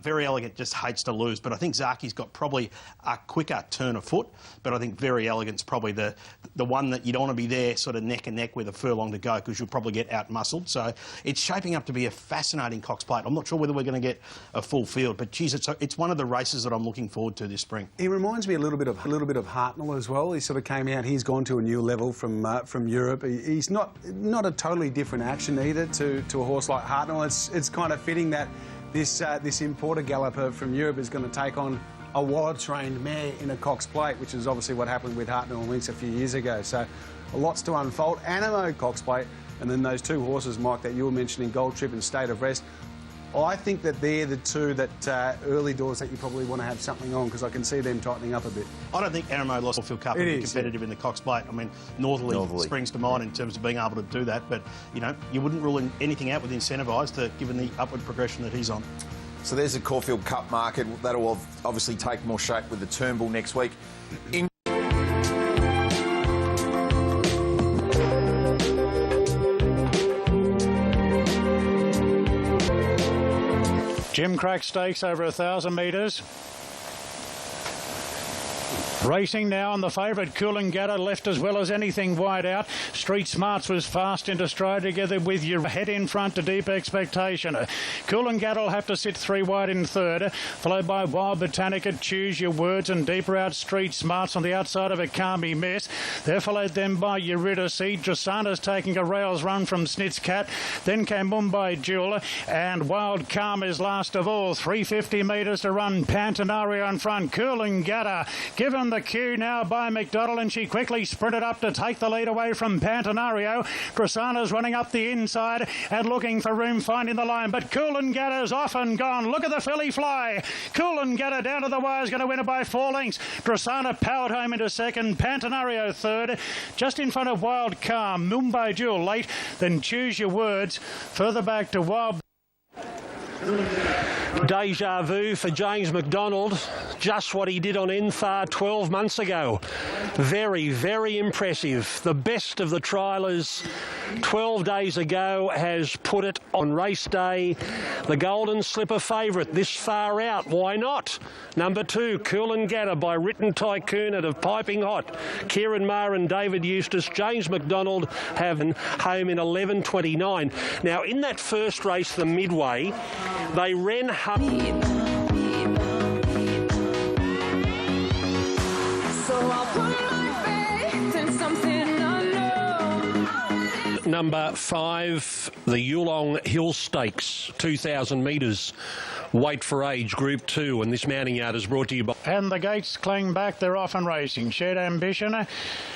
Very Elegant just hates to lose, but I think Zaki's got probably a quicker turn of foot, but I think Very Elegant's probably the one that you don't want to be there sort of neck and neck with a furlong to go, because you'll probably get out-muscled. So it's shaping up to be a fascinating Cox Plate. I'm not sure whether we're going to get a full field, but geez, it's one of the races that I'm looking forward to this spring. He reminds me a little bit of Hartnell as well. He sort of came out, he's gone to a new level from Europe. He's not a totally different action either to a horse like Hartnell. It's kind of fitting that this importer galloper from Europe is going to take on a wild-trained mare in a Cox Plate, which is obviously what happened with Hartnell and Lynx a few years ago. So lots to unfold. Animo Cox Plate, and then those 2 horses, Mike, that you were mentioning, Gold Trip and State of Rest. I think that they're the 2 that early doors that you probably want to have something on, because I can see them tightening up a bit. I don't think Animo lost the Field Cup and be competitive in the Cox Plate. I mean, Northerly springs to mind in terms of being able to do that, but you know, you wouldn't rule anything out with Incentivised, given the upward progression that he's on. So there's the Caulfield Cup market. That'll obviously take more shape with the Turnbull next week. Jim Crack Stakes over 1,000 metres. Racing now on the favourite Coolangatta, left as well as anything wide out. Street Smarts was fast into stride together with your head in front to Deep Expectation. Coolangatta will have to sit 3 wide in third, followed by Wild Botanica, Choose Your Words, and deeper out Street Smarts on the outside of a Calmy Mess. They're followed then by Eurydice. Drasana's taking a rails run from Snitscat. Then came Mumbai Jewel, and Wild Calm is last of all. 350 metres to run. Pantanario in front. Coolangatta given the cue now by McDonald, and she quickly sprinted up to take the lead away from Pantanario. Drasana's running up the inside and looking for room, finding the line, but Coolangatta's off and gone. Look at the filly fly. Coolangatta down to the wire is going to win it by 4 lengths. Drasana powered home into second. Pantanario third. Just in front of Wild Calm. Mumbai Jewel late. Then Choose Your Words. Further back to Wild. Deja vu for James McDonald. Just what he did on Enthar 12 months ago. Very, very impressive. The best of the triallers 12 days ago has put it on race day. The Golden Slipper favourite this far out. Why not? Number 2, Coolangatta by Written Tycoon out of Piping Hot. Kieran Maher and David Eustace. James McDonald have home in 11.29. Now, in that first race, the Midway, they ran Number 5, the Yulong Hill Stakes, 2,000 metres. Weight for age, Group 2, and this mounting yard is brought to you by... And the gates clang back, they're off and racing. Shared Ambition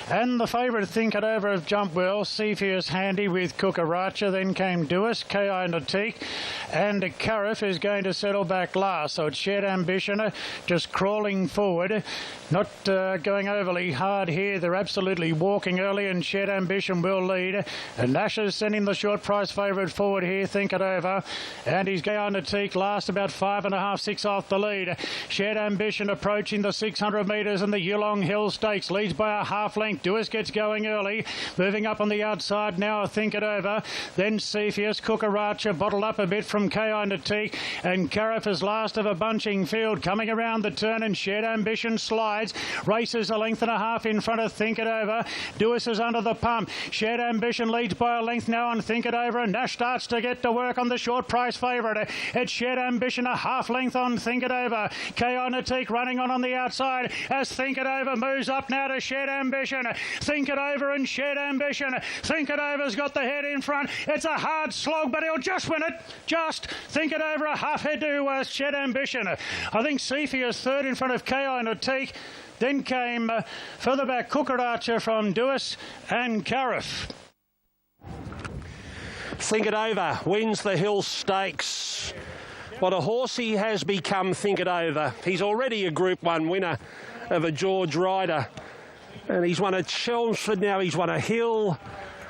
and the favourite Think It Over have jumped well. Cepheus Handy with Kukaracha, then came Duis, K.I. Natik, and Cariff is going to settle back last. So it's Shared Ambition just crawling forward, not going overly hard here. They're absolutely walking early, and Shared Ambition will lead. And Nash is sending the short price favourite forward here, Think It Over, and he's K.I. Natik last about 5.5, 6 off the lead. Shared Ambition approaching the 600 metres, and the Yulong Hill Stakes leads by a half length. Duis gets going early, moving up on the outside now. Think It Over, then Cepheus, Kukaracha bottled up a bit from K.I. Natik, and Cariff is last of a bunching field coming around the turn, and Shared Ambition slides, races a length and a half in front of Think It Over. Duis is under the pump. Shared Ambition leads by a length now on Think It Over, and Nash starts to get to work on the short price favourite. It's Shared Ambition a half length on Think It Over. K.I. Natik running on the outside as Think It Over moves up now to Shared Ambition. Think It Over and Shared Ambition. Think It Over's got the head in front. It's a hard slog, but he'll just win it. Just Think It Over a half head to Shared Ambition. I think Cepheus third in front of K.I. Natik. Then came further back Kukaracha from Duis and Cariff. Think It Over wins the Hill Stakes. What a horse he has become, Think It Over. He's already a Group 1 winner of a George Ryder. And he's won at Chelmsford, now he's won a Hill.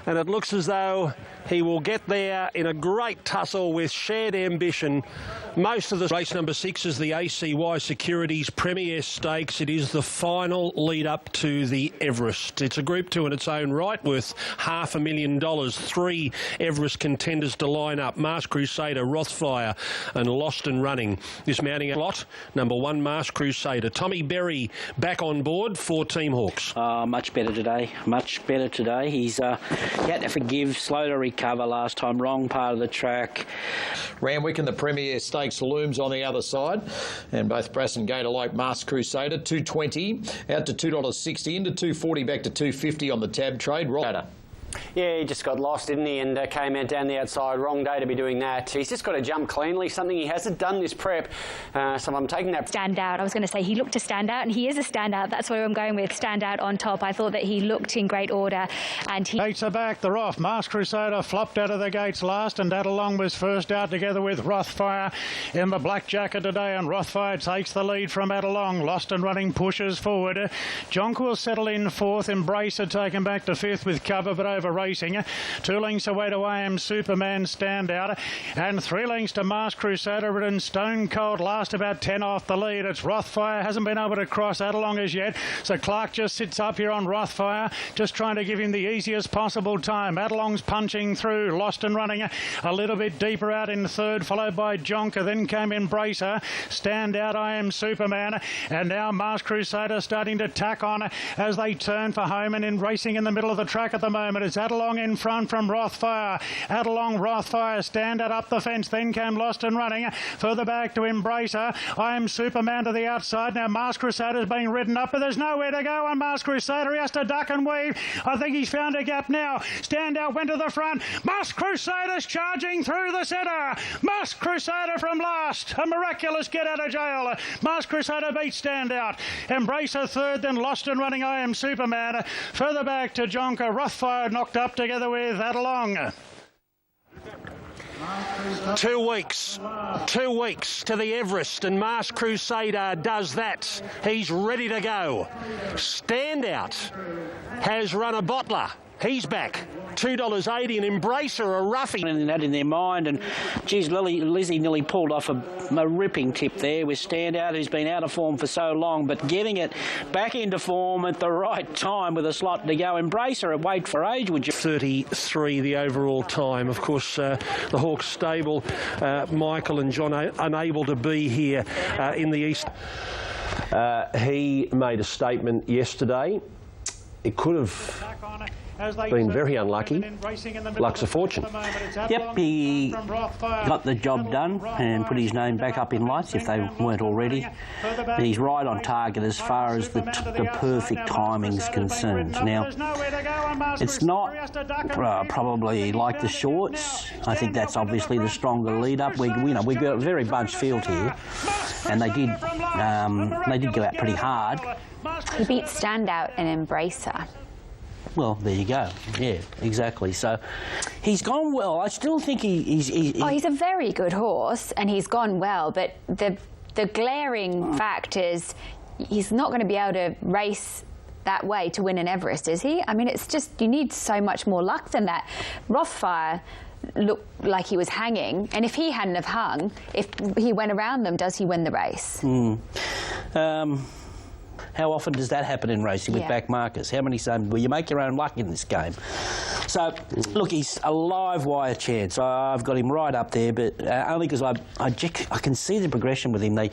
And it looks as though he will get there in a great tussle with Shared Ambition. Most of the race number 6 is the ACY Securities Premier Stakes. It is the final lead up to the Everest. It's a Group 2 in its own right, worth $500,000. 3 Everest contenders to line up: Mars Crusader, Rothfire and Lost and Running. This mounting a lot, number 1 Mars Crusader. Tommy Berry back on board for Team Hawks. Much better today. Much better today. He had to forgive, slow to recover last time, wrong part of the track. Randwick and the Premier Stakes looms on the other side, and both Brass and Gator like Mars Crusader, $2.20 out to $2.60 into $2.40 back to $2.50 on the tab trade. Yeah, he just got lost, didn't he, and came out down the outside. Wrong day to be doing that. He's just got to jump cleanly, something he hasn't done this prep. So I'm taking that. Stand out. I was going to say he looked to stand out, and he is a standout. That's where I'm going with. Stand out on top. I thought that he looked in great order. And he... Gates are back. They're off. Mars Crusader flopped out of the gates last, and Dadalong was first out together with Rothfire in the black jacket today, and Rothfire takes the lead from Dadalong. Lost and Running pushes forward. Jonk will settle in fourth. Embracer taken back to fifth with cover, but over over racing. 2 lengths away to I Am Superman Standout, and 3 lengths to Masked Crusader ridden Stone Cold last about 10 off the lead. It's Rothfire, hasn't been able to cross Adelong as yet, so Clark just sits up here on Rothfire, just trying to give him the easiest possible time. Adelong's punching through, lost and running a little bit deeper out in third, followed by Jonker, then came Embracer, Standout, I Am Superman, and now Masked Crusader starting to tack on as they turn for home, and in racing in the middle of the track at the moment. It's Adelong in front from Rothfire. Adelong, Rothfire, Standout up the fence, then came Lost and Running. Further back to Embracer. I Am Superman to the outside. Now Masked Crusader's being ridden up, but there's nowhere to go on Masked Crusader. He has to duck and weave. I think he's found a gap now. Standout went to the front. Masked Crusader's charging through the centre. Masked Crusader from last. A miraculous get out of jail. Masked Crusader beats Standout. Embracer third, then Lost and Running I Am Superman. Further back to Jonker. Rothfire knocked up together with Adelong. 2 weeks. 2 weeks to the Everest, and Masked Crusader does that. He's ready to go. Standout has run a bottler. He's back. $2.80, and Embracer a roughie. And that in their mind, and geez, Lizzie nearly pulled off a ripping tip there with Standout, who's been out of form for so long, but getting it back into form at the right time with a slot to go. Embracer at Wait for Age, would you? 33 the overall time. Of course, the Hawks stable, Michael and John unable to be here in the East. He made a statement yesterday. It could have been very unlucky. Luck's a fortune. Yep, he got the job done and put his name back up in lights if they weren't already. But he's right on target as far as the perfect timing's concerned. Now, it's not probably like the shorts. I think that's obviously the stronger lead up. We've got a very bunched field here, and they did go out pretty hard. He beat Standout and Embracer. Well, there you go. Yeah, exactly. So he's gone well. I still think he's a very good horse, and he's gone well. But the glaring fact is he's not going to be able to race that way to win an Everest, is he? I mean, it's just, you need so much more luck than that. Rothfire looked like he was hanging, and if he hadn't have hung, if he went around them, does he win the race? How often does that happen in racing with back markers? How many times? Well, you make your own luck in this game. So, look, he's a live wire chance. I've got him right up there, but only because I can see the progression with him. I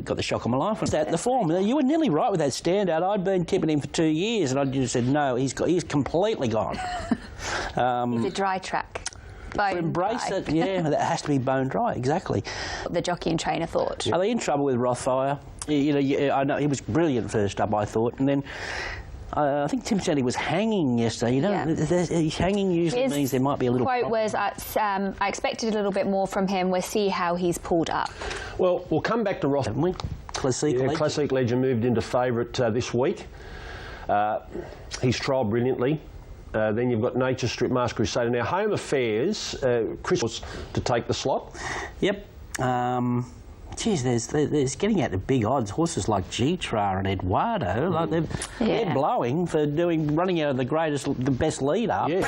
got the shock of my life. The form. You were nearly right with that Standout. I'd been tipping him for 2 years, and I just said, no, he's completely gone. He's a dry track. Embrace it, yeah, that has to be bone dry, exactly. The jockey and trainer thought. Are they in trouble with Rothfire? I know he was brilliant first up, I thought, and then I think Tim said he was hanging yesterday. He's hanging usually means there might be a little quote was, I expected a little bit more from him. We'll see how he's pulled up. Well, we'll come back to Rothfire. Classic Legend moved into favourite this week. He's trialled brilliantly. Then you've got Nature Strip, Masked Crusader. Now, Home Affairs, Chris was to take the slot. Yep. Geez, there's getting out the big odds. Horses like G-Tra and Eduardo, like they're blowing for running out of the best lead up. Yeah.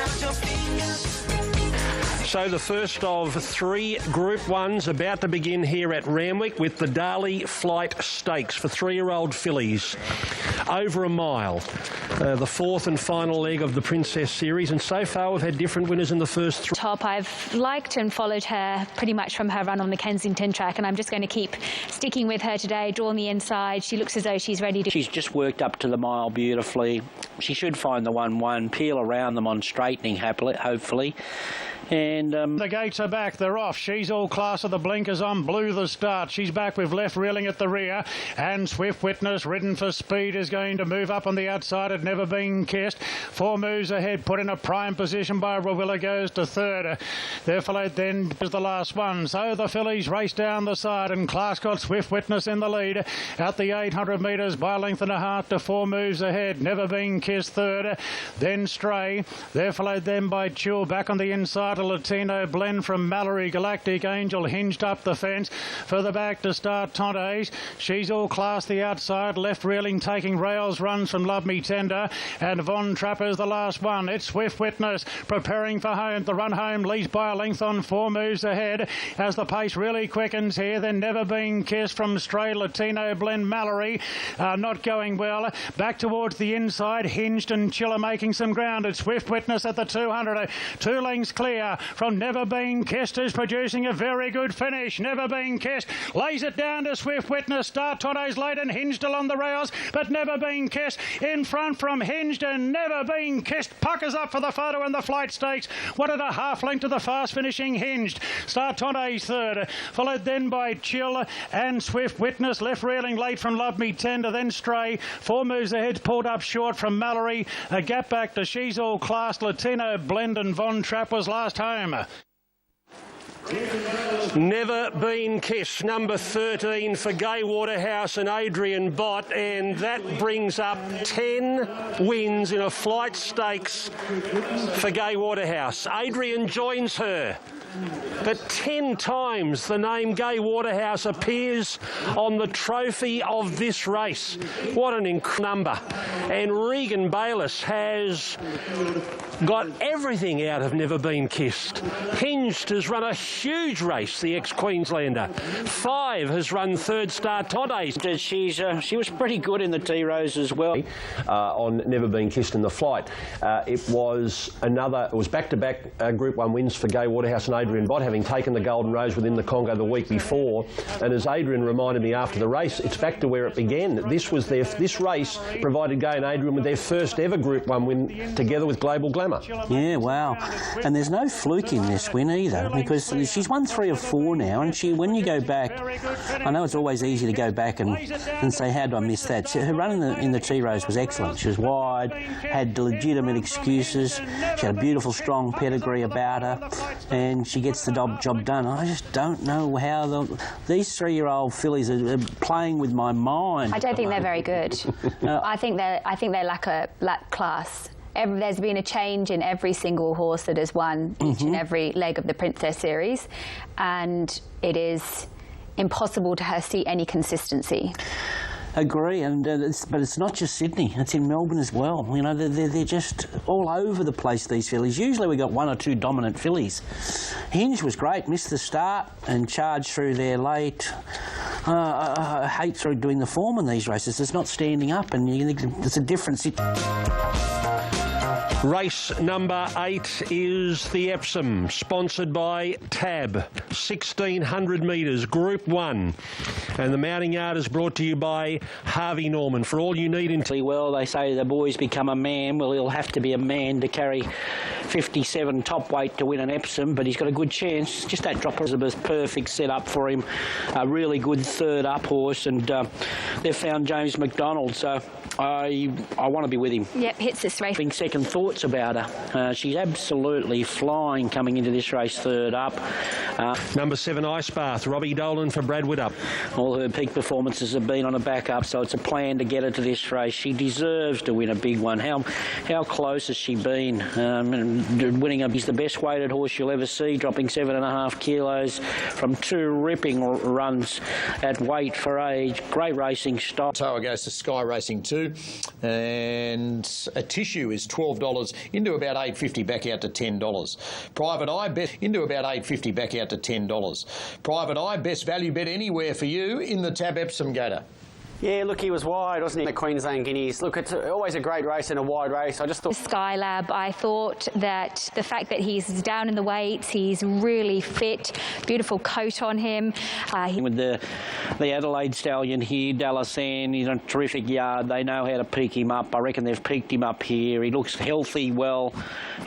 So the first of 3 Group 1s about to begin here at Randwick with the Darley Flight Stakes for 3-year-old fillies. Over a mile. The 4th and final leg of the Princess Series, and so far we've had different winners in the first 3. Top, I've liked and followed her pretty much from her run on the Kensington track, and I'm just going to keep sticking with her today, draw on the inside. She looks as though she's ready to... She's just worked up to the mile beautifully. She should find the 1-1, peel around them on straightening, hopefully. And the gates are back, they're off. She's all class of the blinkers on, Blue the start. She's back with left reeling at the rear, and Swift Witness, ridden for speed, is going to move up on the outside. Had never been kissed. 4 moves ahead, put in a prime position by Rawilla, goes to third. There followed then is the last one. So the fillies race down the side, and Clark's got Swift Witness in the lead at the 800 metres by a length and a half to 4 moves ahead. Never been kissed third. Then Stray. There followed then by Chill back on the inside. Latif Latino Blend from Mallory. Galactic Angel hinged up the fence. Further back to start Tontes. She's all class the outside. Left reeling taking rails runs from Love Me Tender. And Von Trapper's the last one. It's Swift Witness preparing for home. The run home leads by a length on 4 moves ahead. As the pace really quickens here, then Never Been Kissed from Stray Latino Blend Mallory. Not going well. Back towards the inside. Hinged and Chiller making some ground. It's Swift Witness at the 200. 2 lengths clear from Never Been Kissed, is producing a very good finish. Never Been Kissed lays it down to Swift Witness. Start Tonto's late and Hinged along the rails, but Never Been Kissed in front from Hinged, and Never Been Kissed puckers up for the photo in the flight stakes. 1.5 length to the fast finishing Hinged. Start Tonto's third, followed then by Chill and Swift Witness. Left reeling late from Love Me Tender, then Stray. 4 moves ahead, pulled up short from Mallory. A gap back to She's All Class, Latino Blend, and Von Trapp was last home. Never Been Kissed, number 13 for Gay Waterhouse and Adrian Bott, and that brings up 10 wins in a flight stakes for Gay Waterhouse. Adrian joins her, but 10 times the name Gay Waterhouse appears on the trophy of this race. What an incredible number. And Regan Bayliss has got everything out of Never Been Kissed. Hinged has run a huge race, the ex-Queenslander. 5 has run third Star Tontes. She was pretty good in the T-Rose as well. On Never Been Kissed in the flight. It was back-to-back Group 1 wins for Gay Waterhouse and Adrian Bott, having taken the Golden Rose within the Congo the week before. And as Adrian reminded me after the race, it's back to where it began. This race provided Gay and Adrian with their first ever Group 1 win together with Global Glamour. Yeah, wow. And there's no fluke in this win either, because she's won 3 or 4 now, and when you go back, I know it's always easy to go back and say, how did I miss that? Her run in the T-Rose was excellent. She was wide, had legitimate excuses, she had a beautiful, strong pedigree about her, and she gets the job done. I just don't know how these 3-year-old fillies are playing with my mind. I don't think they're very good. I think they lack class. There's been a change in every single horse that has won each and every leg of the Princess Series, and it is impossible to see any consistency. Agree, but it's not just Sydney, it's in Melbourne as well. You know, they're just all over the place, these fillies. Usually we got 1 or 2 dominant fillies. Hinge was great, missed the start and charged through there late. I hate through doing the form in these races. It's not standing up, and it's a difference. Race number 8 is the Epsom, sponsored by Tab, 1,600 metres, Group 1. And the mounting yard is brought to you by Harvey Norman. For all you need in... Well, they say the boy's become a man. Well, he'll have to be a man to carry 57 top weight to win an Epsom, but he's got a good chance. Just that drop is a perfect setup for him. A really good third up horse, and they've found James McDonald, so I want to be with him. Yep, hits this race. Having second thoughts about her. She's absolutely flying coming into this race third up. Number 7, Ice Bath, Robbie Dolan for Brad Widdop. All her peak performances have been on a back up, so it's a plan to get her to this race. She deserves to win a big one. How close has she been? He's the best weighted horse you'll ever see, dropping 7.5 kilos from 2 ripping runs at weight for age. Great racing style. Tower goes to Sky Racing 2, and a tissue is $12 into about $8.50 back out to $10. Private Eye bet into about $8.50 back out to $10. Private Eye, best value bet anywhere for you in the Tab Epsom Gator. Yeah, look, he was wide, wasn't he? The Queensland Guineas. Look, it's always a great race and a wide race. I just thought... Skylab, I thought that the fact that he's down in the weights, he's really fit, beautiful coat on him. With the Adelaide stallion here, Dallasan, he's on a terrific yard. They know how to peak him up. I reckon they've peaked him up here. He looks healthy, well.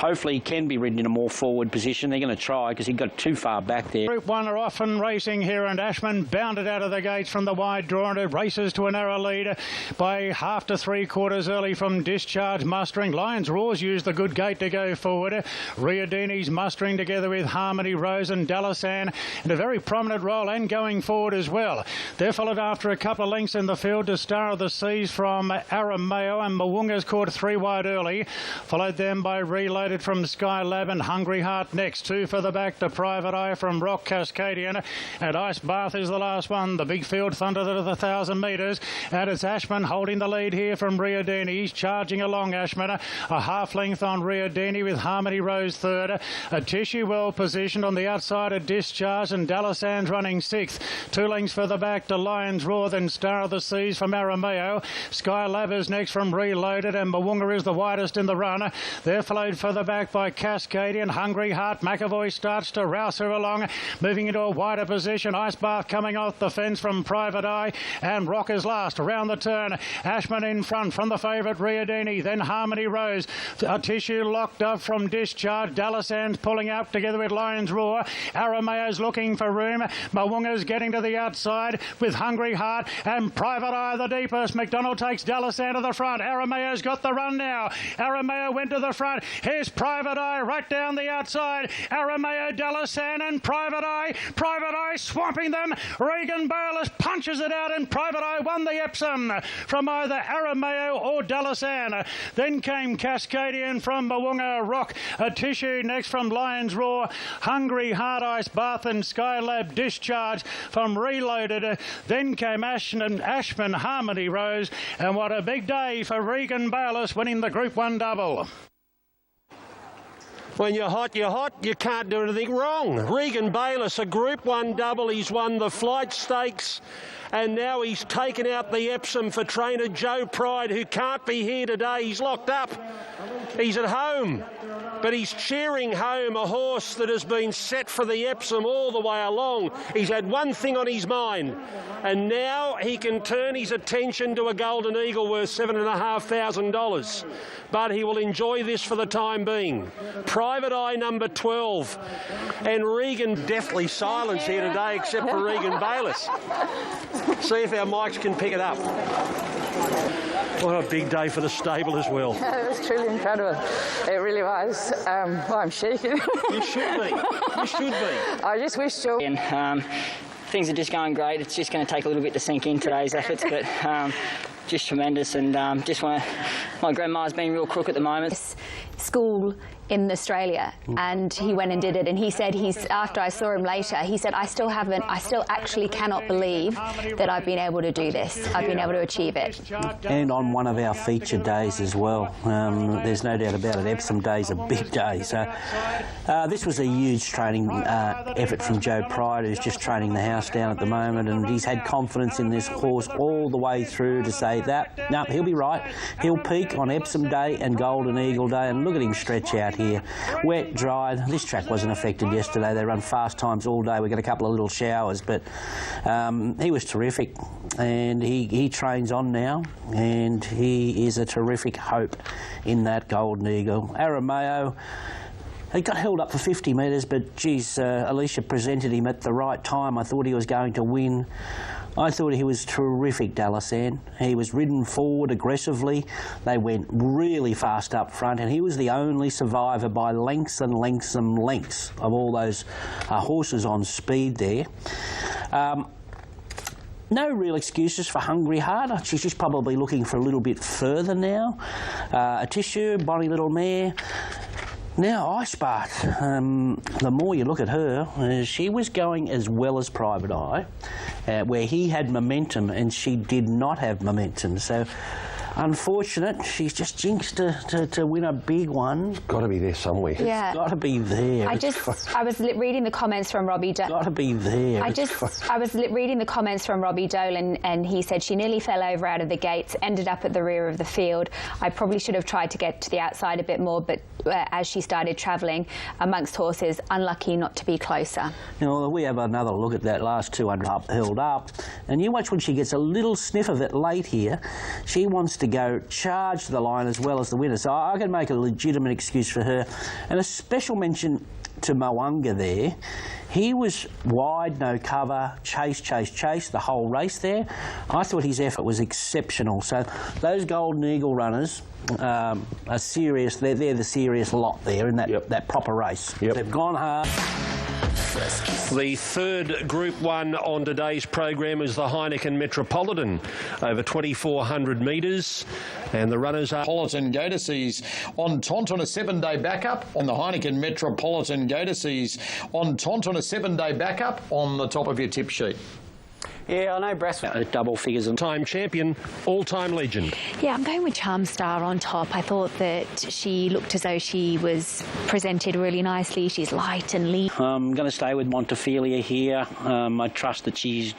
Hopefully he can be ridden in a more forward position. They're going to try because he got too far back there. Group 1 are often racing here, and Ashman bounded out of the gates from the wide draw, and it races to a narrow lead by 1/2 to 3/4 early from discharge mustering. Lions Roars used the good gate to go forward. Riadini's mustering together with Harmony Rose and Dallasan in a very prominent role and going forward as well. They're followed after a couple of lengths in the field to Star of the Seas from Arameo, and Mo'unga's caught 3 wide early. Followed them by Reloaded from Skylab and Hungry Heart next. 2 further back to Private Eye from Rock Cascadian, and Ice Bath is the last one. The big field thunder to the 1,000 metres, and it's Ashman holding the lead here from Riodini. He's charging along, Ashman. A half length on Riodini with Harmony Rose third. A Tissue well positioned on the outside of Discharge, and Dalasan's running 6th. 2 lengths further back to Lion's Roar, then Star of the Seas from Arameo. Skylab is next from Reloaded, and Mo'unga is the widest in the run. They're followed further back by Cascadian. Hungry Heart, McAvoy starts to rouse her along, moving into a wider position. Ice Bath coming off the fence from Private Eye, and Rock is last around the turn. Ashman in front from the favourite Riodini, then Harmony Rose. A Tissue locked up from Discharge. Dalasan's pulling out together with Lion's Roar. Arameo's looking for room. Mo'unga's getting to the outside with Hungry Heart, and Private Eye the deepest. McDonald takes Dalasan to the front. Arameo's got the run now. Arameo went to the front. Here's Private Eye right down the outside. Arameo, Dalasan and Private Eye. Private Eye swamping them. Regan Bayliss punches it out, and Private Eye won the Epsom from either Arameo or Dalasan. Then came Cascadian from Mo'unga, Rock. A Tissue next from Lion's Roar. Hungry Heart, Ice Bath and Skylab Discharge from Reloaded. Then came Ashman Harmony Rose. And what a big day for Regan Bayliss winning the Group 1 double. When you're hot, you can't do anything wrong. Regan Bayliss, a Group 1 double. He's won the Flight Stakes, and now he's taken out the Epsom for trainer Joe Pride, who can't be here today. He's locked up. He's at home, but he's cheering home a horse that has been set for the Epsom all the way along. He's had one thing on his mind, and now he can turn his attention to a Golden Eagle worth $7,500. But he will enjoy this for the time being. Private Eye number 12. And Regan deathly silent here today, except for Regan Bayliss. See if our mics can pick it up. What a big day for the stable as well. It was truly incredible. It really was. I'm shaking. You should be. You should be. I just wish Joe... Things are just going great. It's just going to take a little bit to sink in today's efforts, but just tremendous. And just want to... My grandma's been real crook at the moment. School in Australia, and he went and did it, and he said after I saw him later, he said, I still actually cannot believe that I've been able to do this. I've been able to achieve it. And on one of our feature days as well. There's no doubt about it, Epsom Day's a big day. So this was a huge training effort from Joe Pride, who's just training the house down at the moment, and he's had confidence in this horse all the way through to say that, no, he'll be right. He'll peak on Epsom Day and Golden Eagle Day, and look at him stretch out here. Wet, dried. This track wasn't affected yesterday. They run fast times all day. We got a couple of little showers, but he was terrific, and he trains on now, and he is a terrific hope in that Golden Eagle. Arameo, he got held up for 50 metres, but geez, Alicia presented him at the right time. I thought he was going to win. I thought he was terrific, Dalasan. He was ridden forward aggressively. They went really fast up front, and he was the only survivor by lengths and lengths and lengths of all those horses on speed there. No real excuses for Hungry Heart. She's just probably looking for a little bit further now. A Tissue, bonny little mare. Now, Ice Bath, the more you look at her, she was going as well as Private Eye, where he had momentum and she did not have momentum. So, unfortunate, she's just jinxed to win a big one. It's got to be there somewhere. Yeah. It's got to be there. I was reading the comments from Robbie Dole. Got to be there. I was reading the comments from Robbie Dole, and he said she nearly fell over out of the gates, ended up at the rear of the field. I probably should have tried to get to the outside a bit more, but as she started travelling amongst horses, unlucky not to be closer. Now, we have another look at that last 200 held up, and you watch when she gets a little sniff of it late here. She wants to go charge the line as well as the winner, so I can make a legitimate excuse for her. And a special mention to Mo'unga there. He was wide, no cover, chase the whole race there. I thought his effort was exceptional. So those Golden Eagle runners are serious. They're the serious lot there in that proper race. They've gone hard. The third Group 1 on today's program is the Heineken Metropolitan, over 2,400 metres, and the runners are... Metropolitan Gatorsees on Tont on a 7-day backup on the Heineken Metropolitan Gatorsees on Tont on a 7-day backup on the top of your tip sheet. Yeah, I know Brass... double figures and time champion, all-time legend. Yeah, I'm going with Charm Star on top. I thought that she looked as though she was presented really nicely. She's light and lean. I'm going to stay with Montefilia here. I trust that she's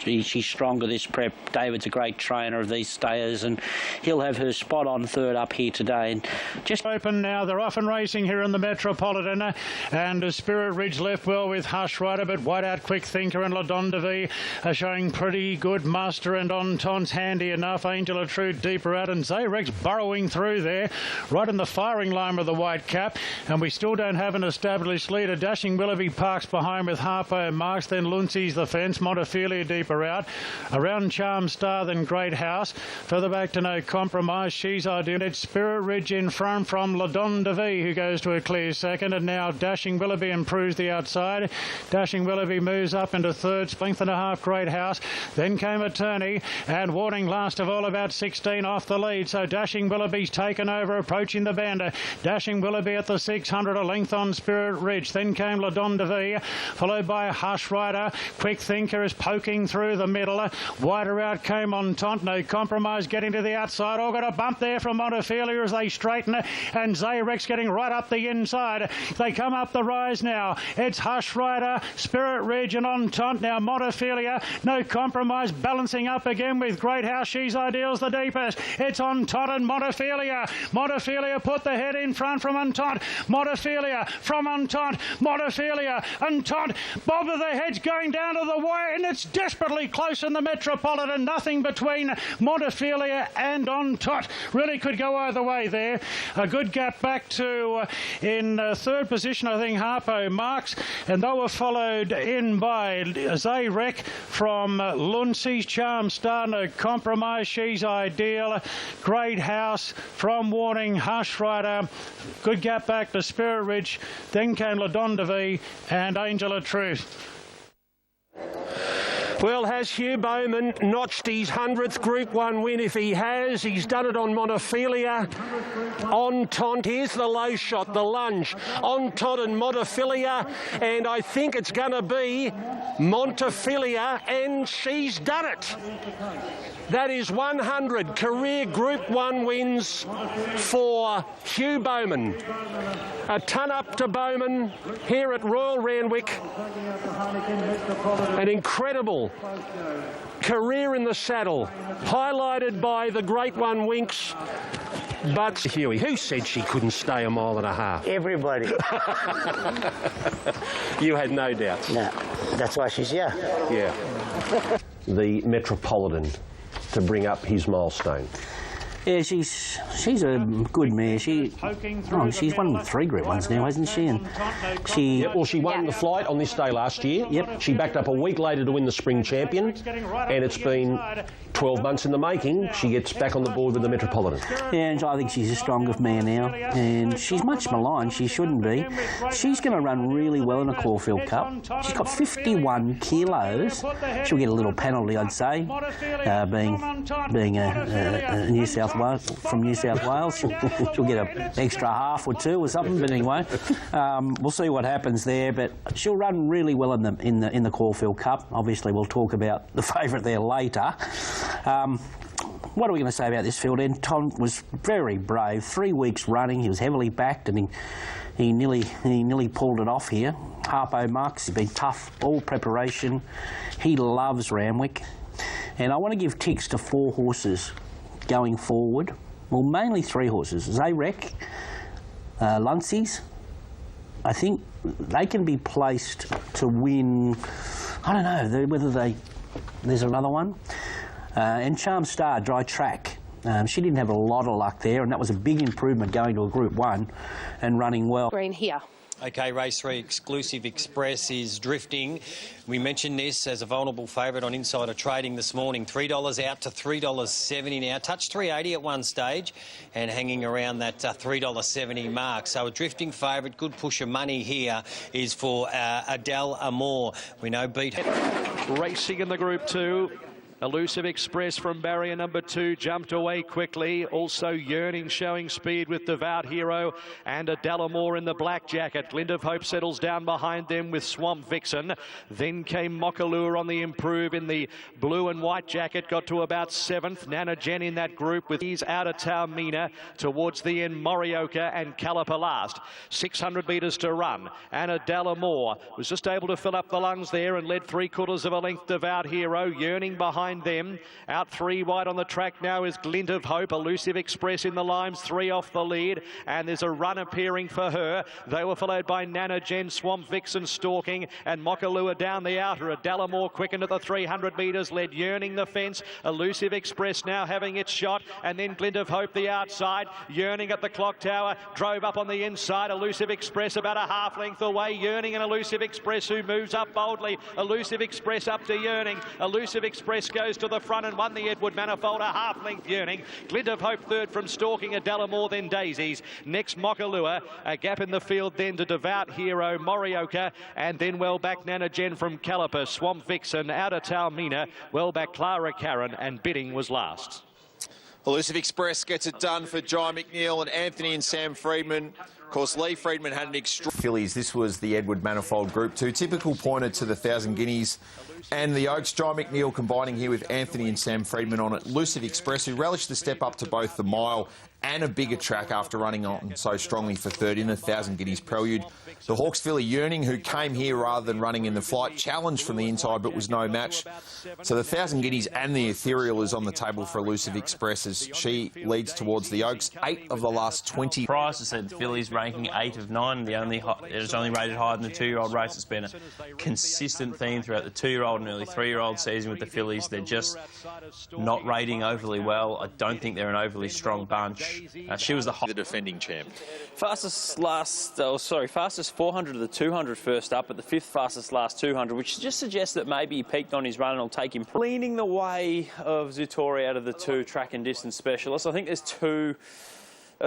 stronger this prep. David's a great trainer of these stayers, and he'll have her spot on third up here today. And just open now. They're off and racing here in the Metropolitan, and Spirit Ridge left well with Hush Rider, but Whiteout Quick Thinker and La Don de Vie are showing pretty good muster, and on Ton's handy enough. Angela True deeper out, and Zayrex burrowing through there, right in the firing line with the white cap, and we still don't have an established leader. Dashing Willoughby parks behind with Harpo Marks, then Luncey's the fence, Montefilia deeper out, around Charm Star, then Great House, further back to No Compromise, She's Ideal. It's Spirit Ridge in front from La Don de Vie, who goes to a clear second, and now Dashing Willoughby improves the outside. Dashing Willoughby moves up into third, length and a half Great House. Then came Attorney, and Warning last of all about 16 off the lead. So Dashing Willoughby's taken over, approaching the bender. Dashing Willoughby at the 600, a length on Spirit Ridge. Then came La Don de Vie, followed by Hush Rider. Quick Thinker is poking through the middle. Wider out came on Tont. No Compromise getting to the outside. All got a bump there from Montefilia as they straighten, and Zayrex getting right up the inside. They come up the rise now. It's Hush Rider, Spirit Ridge, and on Tont now Montefilia. No Compromise balancing up again with Great House. She's Ideal's the deepest. It's on Tont and Montefilia. Montefilia put the head in front from Untont. Montefilia from Untont. Montefilia, Untont. Bob of the head's going down to the wire, and it's desperately close in the Metropolitan. Nothing between Montefilia and Untont. Really could go either way there. A good gap back to in third position, I think, Harpo Marks, and they were followed in by Zayrex from Luncey's Charm Star, No Compromise, She's Ideal, Great House from Warning, Hush Rider, good gap back to Spirit Ridge, then came La Don de Vie and Angel of Truth. Well, has Hugh Bowman notched his 100th Group 1 win? If he has, he's done it on Montefilia. On Tont, here's the low shot, the lunge. On Tont and Montefilia, and I think it's going to be Montefilia, and she's done it. That is 100 career Group 1 wins for Hugh Bowman. A ton up to Bowman here at Royal Randwick. An incredible career in the saddle, highlighted by the Great One Winks. But Huey, who said she couldn't stay a mile and a half? Everybody. You had no doubts. No, that's why she's here. Yeah. The Metropolitan to bring up his milestone. Yeah, she's a good mare. She's won 3 Group 1s now, hasn't she? And she she won the flight on this day last year. Yep. She backed up a week later to win the Spring Champion, and it's been 12 months in the making. She gets back on the board with the Metropolitan. Yeah, and I think she's a stronger mare now, and she's much maligned. She shouldn't be. She's going to run really well in a Caulfield Cup. She's got 51 kilos. She'll get a little penalty, I'd say, being a New South Wales from New South Wales. She'll get an extra half or 2 or something. But anyway, we'll see what happens there. But she'll run really well in the Caulfield Cup. Obviously, we'll talk about the favourite there later. What are we going to say about this field end? Tom was very brave. 3 weeks running, he was heavily backed, and he nearly pulled it off here. Harpo Marks, he's been tough all preparation. He loves Randwick, and I want to give ticks to 4 horses going forward. Well, mainly 3 horses. Zayrex, Luncey's. I think they can be placed to win. I don't know whether there's another one. And Charm Star, dry track. She didn't have a lot of luck there, and that was a big improvement going to a Group 1 and running well. Green here. OK, race 3, Exclusive Express is drifting. We mentioned this as a vulnerable favourite on Insider Trading this morning. $3 out to $3.70 now. Touched $3.80 at one stage and hanging around that $3.70 mark. So a drifting favourite, good push of money here is for Adele Amour. We know beat... Racing in the Group 2. Elusive Express from barrier number 2 jumped away quickly. Also Yearning showing speed with Devout Hero and a Delamore in the black jacket. Glint of Hope settles down behind them with Swamp Vixen. Then came Mokalua on the improve in the blue and white jacket. Got to about 7th. Nana Jen in that group with his out of town Mina. Towards the end, Morioka and Caliper last. 600 metres to run. And a Delamore was just able to fill up the lungs there and led 3/4 of a length. Devout Hero. Yearning behind them. Out 3 wide on the track now is Glint of Hope. Elusive Express in the limes, 3 off the lead, and there's a run appearing for her. They were followed by Nana Jen, Swamp Vixen stalking, and Mokalua down the outer. A Delamore quickened at the 300 metres, led Yearning the fence. Elusive Express now having its shot, and then Glint of Hope the outside. Yearning at the clock tower, drove up on the inside. Elusive Express about a half length away. Yearning and Elusive Express who moves up boldly. Elusive Express up to Yearning. Elusive Express goes to the front and won the Edward Manifold, a half-length Yearning. Glint of Hope third from stalking a Delamore, then Daisies. Next Mokalua, a gap in the field then to Devout Hero, Morioka, and then well back Nana Jen from Caliper, Swamp Vixen, out of Talmina, well back Clara Karen, and Bidding was last. Elusive Express gets it done for Jai McNeil and Anthony and Sam Freedman. Of course, Lee Freedman had an extra... Fillies, this was the Edward Manifold Group 2. Typical pointed to the 1,000 Guineas. And the Oaks, Jai McNeil combining here with Anthony and Sam Freedman on it. Elusive Express, who relished the step up to both the mile and a bigger track after running on so strongly for third in the 1,000 Guineas Prelude. The Hawks filly Yearning, who came here rather than running in the flight, challenged from the inside but was no match. So the 1,000 Guineas and the Ethereal is on the table for Elusive Express as she leads towards the Oaks. 8 of the last 20. Price has said fillies ranking 8 of 9. It's only rated higher than the 2-year-old race. It's been a consistent theme throughout the 2-year-old and early 3-year-old season with the fillies. They're just not rating overly well. I don't think they're an overly strong bunch. She was the defending champ. Fastest 400 of the 200 first up, but the 5th fastest last 200, which just suggests that maybe he peaked on his run and will take him. Leaning the way of Zutori out of the 2 track and distance specialists. I think there's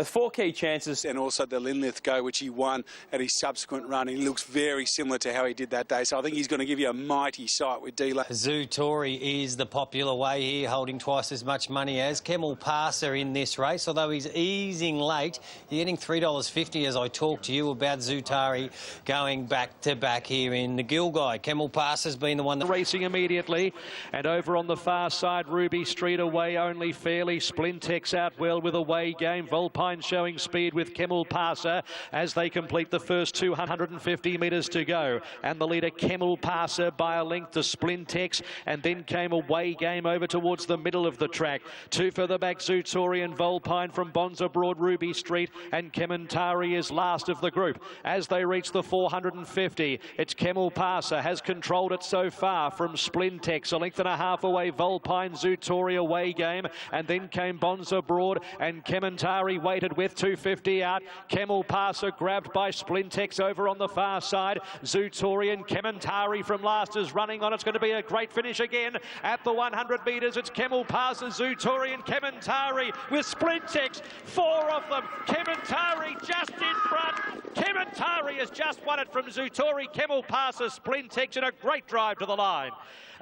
4 key chances. And also the Linlith Go, which he won at his subsequent run. He looks very similar to how he did that day. So I think he's going to give you a mighty sight with D-Lane. Zutori is the popular way here, holding twice as much money as Kemmel Passer in this race. Although he's easing late, you're getting $3.50 as I talk to you about Zutari going back to back here in the Gilgai. Kemmel Passer's been the one that... Racing immediately, and over on the far side, Ruby Street away only fairly. Splintex out well with away game. Volpine showing speed with Kemmel Passer as they complete the first 250 metres to go. And the leader, Kemmel Passer, by a length to Splintex, and then came away game over towards the middle of the track. 2 further back, Zutori and Volpine from Bonza Broad, Ruby Street, and Kementari is last of the group. As they reach the 450, it's Kemmel Passer has controlled it so far from Splintex. A length and a half away, Volpine, Zutori away game, and then came Bonza Broad and Kementari waited with 250 out. Kemmel Passer grabbed by Splintex over on the far side. Zutori and Kementari from last is running on. It's going to be a great finish again at the 100 metres. It's Kemmel Passer, Zutori and Kementari with Splintex. 4 of them. Kementari just in front. Kementari has just won it from Zutori. Kemmel Passer, Splintex, and a great drive to the line.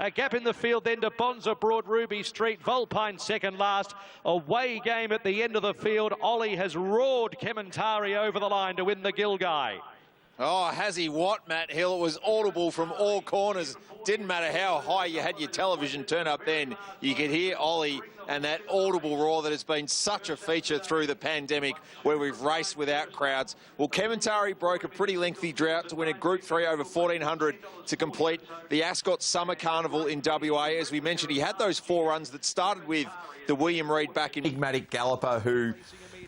A gap in the field then to Bonza Broad, Ruby Street. Volpine second last. Away game at the end of the field. Ollie has roared Kementari over the line to win the Gilgai. Oh, has he what, Matt Hill? It was audible from all corners. Didn't matter how high you had your television turn up then. You could hear Ollie and that audible roar that has been such a feature through the pandemic where we've raced without crowds. Well, Kementari broke a pretty lengthy drought to win a Group 3 over 1,400 to complete the Ascot Summer Carnival in WA. As we mentioned, he had those 4 runs that started with the William Reid back in... Enigmatic galloper who...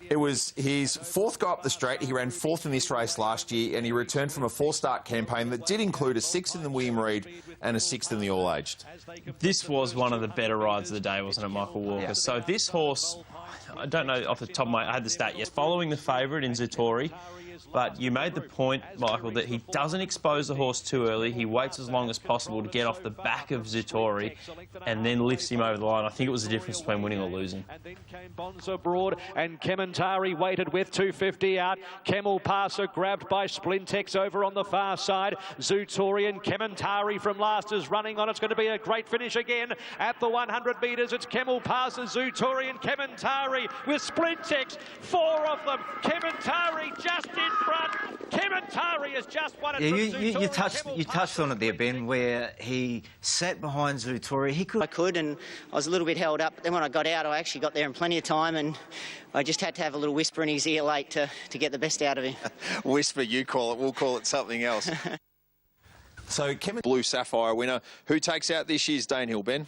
It was his 4th go up the straight. He ran 4th in this race last year, and he returned from a 4-start campaign that did include a 6th in the William Reid and a 6th in the All-Aged. This was one of the better rides of the day, wasn't it, Michael Walker? Yeah. So this horse, I don't know off the top of my head, I had the stat yet. Following the favourite in Zutori, But you made the point, Michael, that he doesn't expose the horse too early. He waits as long as possible to get off the back of Zutori and then lifts him over the line. I think it was the difference between winning or losing. And then came Bonza Broad and Kementari waited with 250 out. Camel Passer grabbed by Splintex over on the far side. Zutori and Kementari from last is running on. It's going to be a great finish again at the 100 metres. It's Camel Passer, Zutori and Kementari with Splintex. 4 of them. Kementari just in front. Kementari has just won it. Yeah, you touched on it there, Ben, where he sat behind Zutori. I could, and I was a little bit held up. But then when I got out, I actually got there in plenty of time, and I just had to have a little whisper in his ear late to get the best out of him. Whisper, you call it. We'll call it something else. So, Blue Sapphire winner. Who takes out this year's Danehill, Ben?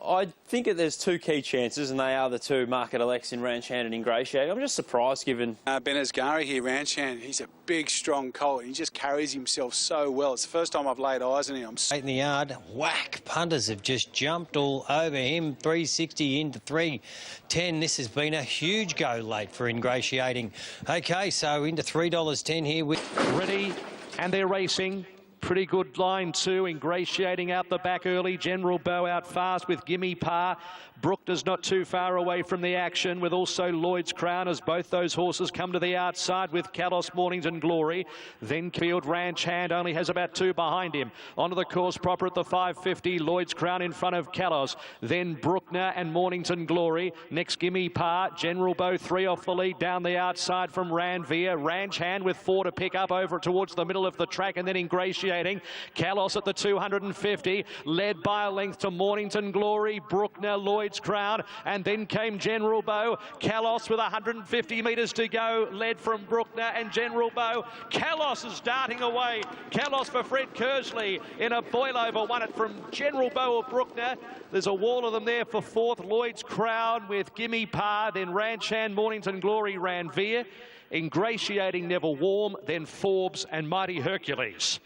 I think that there's 2 key chances, and they are the 2 market elects in Ranchand and Ingratiate. I'm just surprised given... Ben Asghari here, Ranchand. He's a big, strong colt. He just carries himself so well. It's the first time I've laid eyes on him. In the yard, whack. Punters have just jumped all over him. 360 into 310. This has been a huge go late for Ingratiating. OK, so into $3.10 here with... Ready, and they're racing. Pretty good line too, Ingratiating out the back early. General Bow out fast with Gimme Pa. Brookner's not too far away from the action, with also Lloyd's Crown as both those horses come to the outside with Kalos, Mornington Glory. Then Field Ranch Hand only has about 2 behind him. Onto the course proper at the 550. Lloyd's Crown in front of Kalos. Then Brookner and Mornington Glory. Next Gimme Pa. General Bow 3 off the lead down the outside from Ranveer. Ranch Hand with 4 to pick up over towards the middle of the track, and then Ingratiating. Kalos at the 250, led by a length to Mornington Glory, Brookner, Lloyd's Crown, and then came General Bow. Kalos with 150 metres to go, led from Brookner and General Bow. Kalos is darting away. Kalos for Fred Kersley in a boil over, won it from General Bow or Brookner. There's a wall of them there for 4th, Lloyd's Crown with Gimme Pa, then Ranchand, Mornington Glory, Ranveer, Ingratiating, Neville Warm, then Forbes and Mighty Hercules.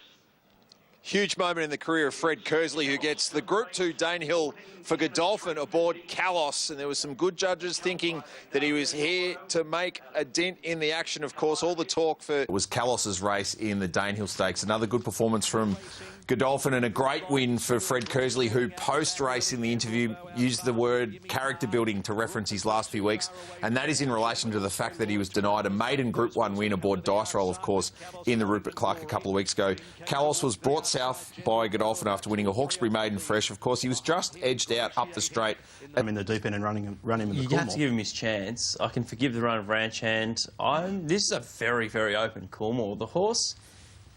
Huge moment in the career of Fred Kersley, who gets the Group 2 Danehill for Godolphin aboard Kalos. And there was some good judges thinking that he was here to make a dent in the action. Of course, all the talk for... It was Kalos's race in the Danehill Stakes. Another good performance from Godolphin and a great win for Fred Kersley, who post-race in the interview used the word character building to reference his last few weeks. And that is in relation to the fact that he was denied a maiden Group 1 win aboard Dice Roll, of course, in the Rupert Clark a couple of weeks ago. Kalos was brought south by Godolphin after winning a Hawkesbury maiden fresh. Of course, he was just edged out up the straight. I'm in the deep end and running him in the You have to give him his chance. I can forgive the run of Ranchand. This is a very, very open Coolmore. The horse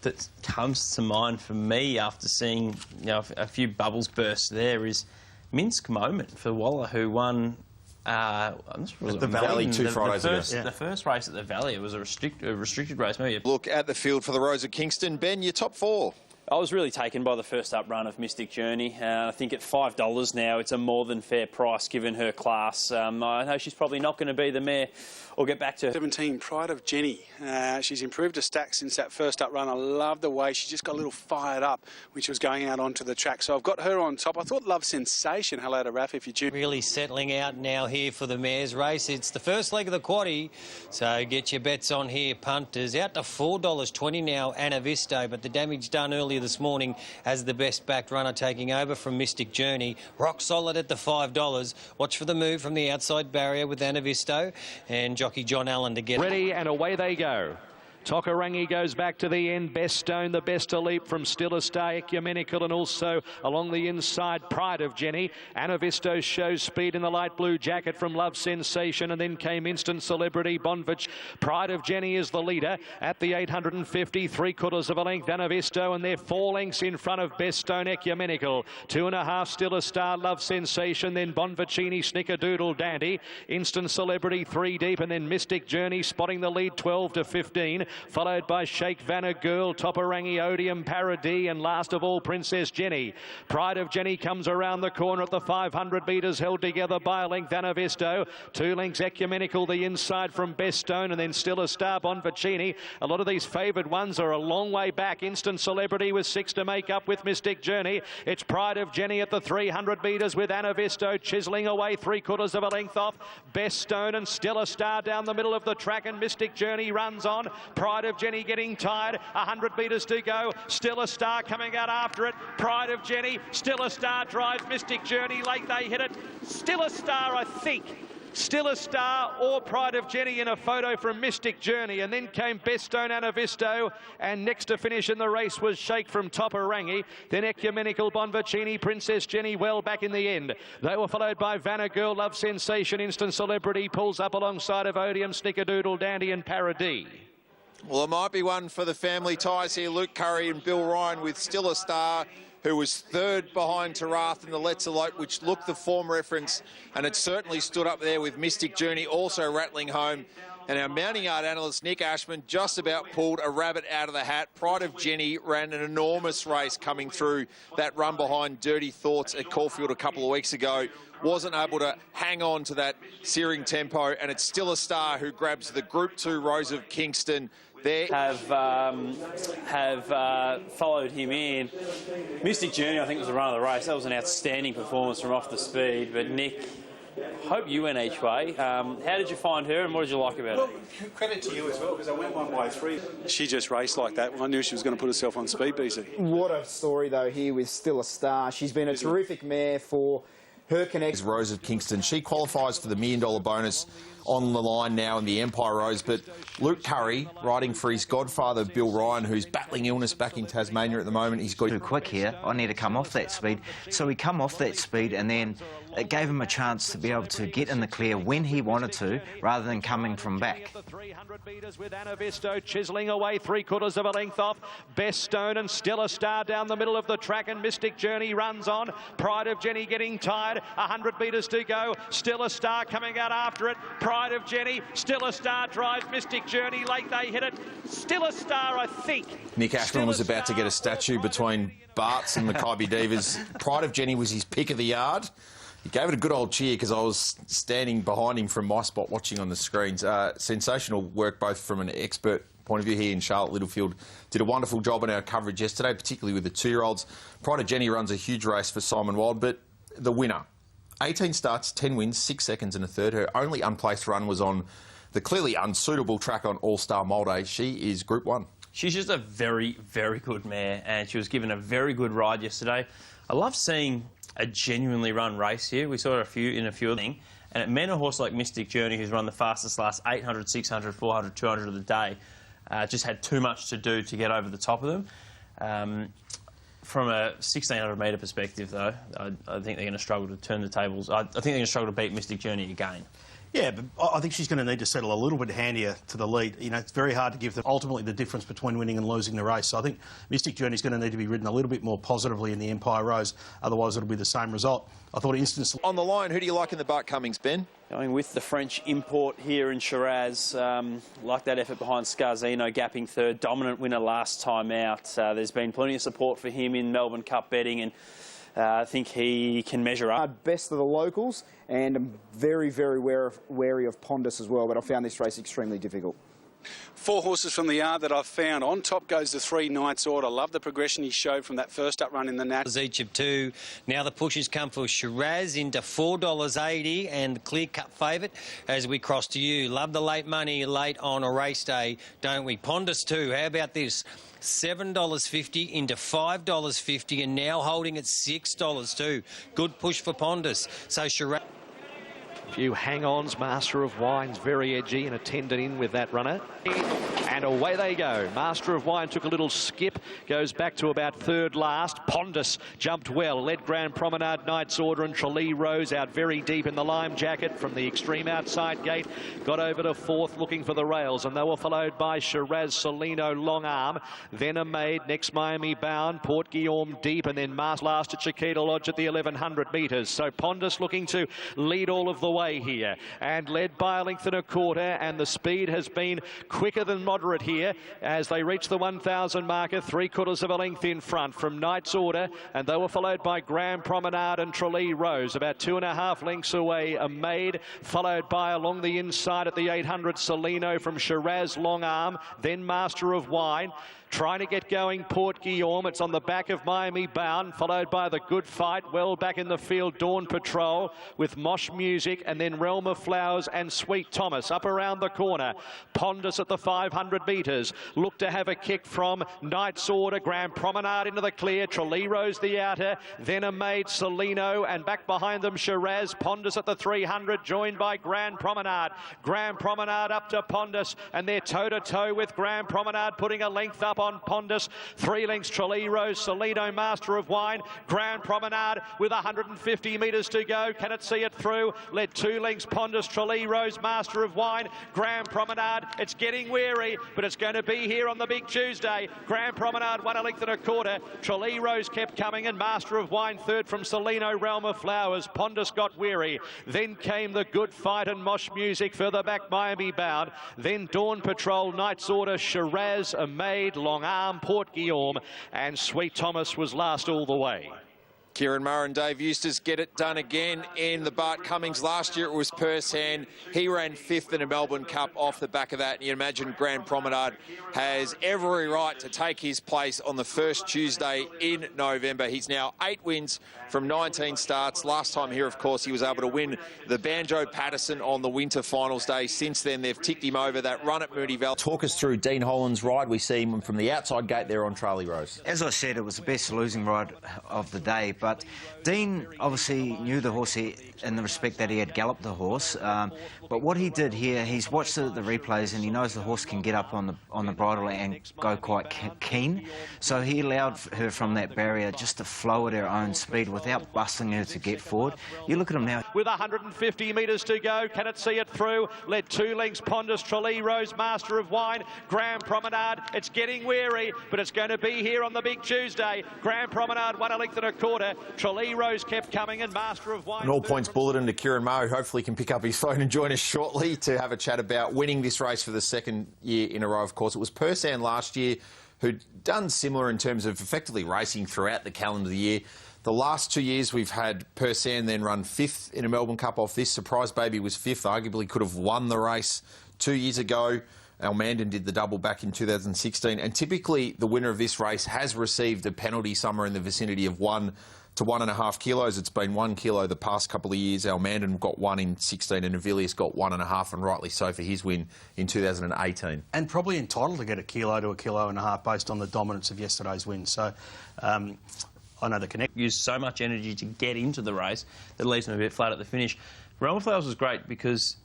that comes to mind for me after seeing a few bubbles burst there is Minsk Moment for Waller, who won at the Valley 2 Fridays ago. The first race at the Valley, it was a restricted race. Maybe Look at the field for the Rose of Kingston. Ben, your top 4. I was really taken by the first up run of Mystic Journey. I think at $5 now, it's a more than fair price given her class. I know she's probably not going to be the mare or get back to... 17, Pride of Jenny. She's improved her stack since that first up run. I love the way she just got a little fired up when she was going out onto the track. So I've got her on top. I thought Love Sensation. Hello to Raph if you tune. Really settling out now here for the mares race. It's the first leg of the quaddie, so get your bets on here, punters. Out to $4.20 now, Anavisto, but the damage done earlier this morning as the best backed runner taking over from Mystic Journey. Rock solid at the $5. Watch for the move from the outside barrier with Anavisto and jockey John Allen to get ready, and away they go. Tokarangi goes back to the end. Best Stone, the best to leap from Still a Star, Ecumenical, and also along the inside, Pride of Jenny. Anavisto shows speed in the light blue jacket from Love Sensation, and then came Instant Celebrity, Bonvich. Pride of Jenny is the leader at the 850, 3/4 of a length, Anavisto, and they're 4 lengths in front of Best Stone, Ecumenical. 2.5, Still a Star, Love Sensation, then Bonvicini, Snickerdoodle Dandy. Instant Celebrity 3 deep, and then Mystic Journey spotting the lead 12 to 15. Followed by Shake Vanna Girl, Toparangi, Odium, Paradis, and last of all, Princess Jenny. Pride of Jenny comes around the corner at the 500 metres, held together by a length, Anavisto. 2 lengths, Ecumenical, the inside from Best Stone, and then Still a Star, Bonvicini. A lot of these favoured ones are a long way back. Instant Celebrity with 6 to make up with Mystic Journey. It's Pride of Jenny at the 300 metres with Anavisto chiselling away 3/4 of a length off Best Stone, and Still a Star down the middle of the track, and Mystic Journey runs on. Pride of Jenny getting tired. 100 metres to go. Still a Star coming out after it. Pride of Jenny. Still a Star drives Mystic Journey. Late they hit it. Still a Star, I think. Still a Star or Pride of Jenny in a photo from Mystic Journey, and then came Bestone Anavisto, and next to finish in the race was Shake from Toparangi, then Ecumenical Bonvicini, Princess Jenny well back in the end. They were followed by Vanna Girl, Love Sensation, Instant Celebrity, pulls up alongside of Odium, Snickerdoodle, Dandy and Paradis. Well, it might be one for the family ties here. Luke Curry and Bill Ryan with Still a Star, who was third behind Tarath in the Let's Elope, which looked the form reference, and it certainly stood up there with Mystic Journey also rattling home. And our mounting yard analyst, Nick Ashman, just about pulled a rabbit out of the hat. Pride of Jenny ran an enormous race coming through that run behind Dirty Thoughts at Caulfield a couple of weeks ago. Wasn't able to hang on to that searing tempo, and it's Still a Star who grabs the Group 2 Rose of Kingston. They have followed him in. Mystic Journey, I think, was the run of the race. That was an outstanding performance from off the speed. But Nick, hope you went each way. How did you find her, and what did you like about her? Credit to you as well, because I went 1x3. She just raced like that. I knew she was going to put herself on speed, BC. What a story, though, here with Still a Star. She's been a terrific mare for her connection. Rose of Kingston. She qualifies for the $1 million bonus on the line now in the Empire Rose, but Luke Curry, riding for his godfather Bill Ryan, who's battling illness back in Tasmania at the moment. He's got too quick here. I need to come off that speed. So he come off that speed, and then it gave him a chance to be able to get in the clear when he wanted to, rather than coming from back. 300 metres with Anavisto chiselling away 3/4 of a length off. Bestone and Still a Star down the middle of the track, and Mystic Journey runs on. Pride of Jenny getting tired. 100 metres to go. Still a Star coming out after it. Pride of Jenny. Still a Star drives Mystic Journey. Late they hit it. Still a Star, I think. Nick Ashman was about to get a statue between Bart's and Mackay Divas. Pride of Jenny was his pick of the yard. He gave it a good old cheer because I was standing behind him from my spot watching on the screens. Sensational work both from an expert point of view here in Charlotte Littlefield. Did a wonderful job on our coverage yesterday, particularly with the 2-year-olds. Pride of Jenny runs a huge race for Simon Wild, but the winner, 18 starts, 10 wins, 6 seconds and a third. Her only unplaced run was on the clearly unsuitable track on All-Star Molde. She is Group 1. She's just a very, very good mare, and she was given a very good ride yesterday. I love seeing a genuinely run race here. We saw it in a few of them, and it meant a horse like Mystic Journey, who's run the fastest last 800, 600, 400, 200 of the day, just had too much to do to get over the top of them. From a 1,600 metre perspective, though, I think they're going to struggle to turn the tables. I think they're going to struggle to beat Mystic Journey again. Yeah, but I think she's going to need to settle a little bit handier to the lead. You know, it's very hard to give them ultimately the difference between winning and losing the race. So I think Mystic Journey's going to need to be ridden a little bit more positively in the Empire Rose. Otherwise, it'll be the same result. I thought Instance... On the line, who do you like in the Bart Cummings, Ben? Going with the French import here in Shiraz. Like that effort behind Scarzino, gapping third. Dominant winner last time out. There's been plenty of support for him in Melbourne Cup betting, and I think he can measure up. Best of the locals, and I'm very, very wary of Pondus as well, but I found this race extremely difficult. 4 horses from the yard that I've found. On top goes the 3 Knights Order. Love the progression he showed from that first up run in the Nat. Each of 2. Now the push has come for Shiraz into $4.80 and the clear-cut favourite as we cross to you. Love the late money late on a race day, don't we? Pondus too. How about this? $7.50 into $5.50 and now holding at $6 too. Good push for Pondus. So Shiraz... Few hang-ons. Master of Wine's very edgy and attended in with that runner. And away they go. Master of Wine took a little skip, goes back to about third last. Pondus jumped well, led Grand Promenade, Knight's Order and Tralee Rose out very deep in the lime jacket from the extreme outside gate. Got over to fourth looking for the rails, and they were followed by Shiraz, Solino, Long Arm, then a Maid, next Miami Bound, Port Guillaume deep, and then Master last at Chiquita Lodge at the 1,100 metres. So Pondus looking to lead all of the way here, and led by a length and a quarter, and the speed has been quicker than moderate here as they reach the 1,000 marker, 3/4 of a length in front from Knight's Order, and they were followed by Grand Promenade and Tralee Rose about 2.5 lengths away. A Maid followed by along the inside at the 800 Solino from Shiraz, Long Arm, then Master of Wine. Trying to get going, Port Guillaume. It's on the back of Miami Bound, followed by the Good Fight. Well back in the field, Dawn Patrol with Mosh Music, and then Realm of Flowers and Sweet Thomas up around the corner. Pondus at the 500 metres. Look to have a kick from Knight's Order. Grand Promenade into the clear. Troliro's the outer. Then a Maid Celino, and back behind them Shiraz. Pondus at the 300, joined by Grand Promenade. Grand Promenade up to Pondus, and they're toe-to-toe with Grand Promenade, putting a length up on Pondus. 3 lengths Troliro's, Celino, Master of Wine. Grand Promenade with 150 metres to go. Can it see it through? Led 2 lengths Pondus, Troliro's, Master of Wine. Grand Promenade, it's getting weary, but it's going to be here on the big Tuesday. Grand Promenade 1 length and a quarter. Troliro's kept coming, and Master of Wine third from Celino, Realm of Flowers. Pondus got weary. Then came the Good Fight and Mosh Music, further back Miami Bound. Then Dawn Patrol, Knight's Order, Shiraz, a Maid, Long Arm, Port Guillaume, and Sweet Thomas was last all the way. Kieran Murray and Dave Eustace get it done again in the Bart Cummings. Last year it was Persan. He ran 5th in a Melbourne Cup off the back of that. And you imagine Grand Promenade has every right to take his place on the first Tuesday in November. He's now 8 wins from 19 starts. Last time here, of course, he was able to win the Banjo Patterson on the winter finals day. Since then, they've ticked him over. That run at Moody Valley. Talk us through Dean Holland's ride. We see him from the outside gate there on Charlie Rose. As I said, it was the best losing ride of the day, but Dean obviously knew the horse in the respect that he had galloped the horse. But what he did here, he's watched the replays and he knows the horse can get up on the bridle and go quite keen. So he allowed her from that barrier just to flow at her own speed without busting her to get forward. You look at him now. With 150 metres to go, can it see it through? Led 2 lengths Pondus, Troliro's, Master of Wine. Grand Promenade, it's getting weary, but it's going to be here on the big Tuesday. Grand Promenade 1 length and a quarter. Troliro's kept coming, and Master of Wine. An all points bulletin to Kieran Murray. Hopefully can pick up his phone and join us shortly to have a chat about winning this race for the 2nd year in a row. Of course, it was Persan last year who'd done similar in terms of effectively racing throughout the calendar year. The last 2 years we've had Persan then run 5th in a Melbourne Cup off this. Surprise Baby was 5th, arguably could have won the race 2 years ago. Almandan did the double back in 2016, and typically the winner of this race has received a penalty somewhere in the vicinity of 1 to 1.5 kilos. It's been 1 kilo the past couple of years. Almandan got 1 in 16 and Avilius got 1.5, and rightly so for his win in 2018. And probably entitled to get a kilo to 1.5 kilos based on the dominance of yesterday's win. So I know the Connect used so much energy to get into the race that leaves him a bit flat at the finish. Realm of Flowers was great because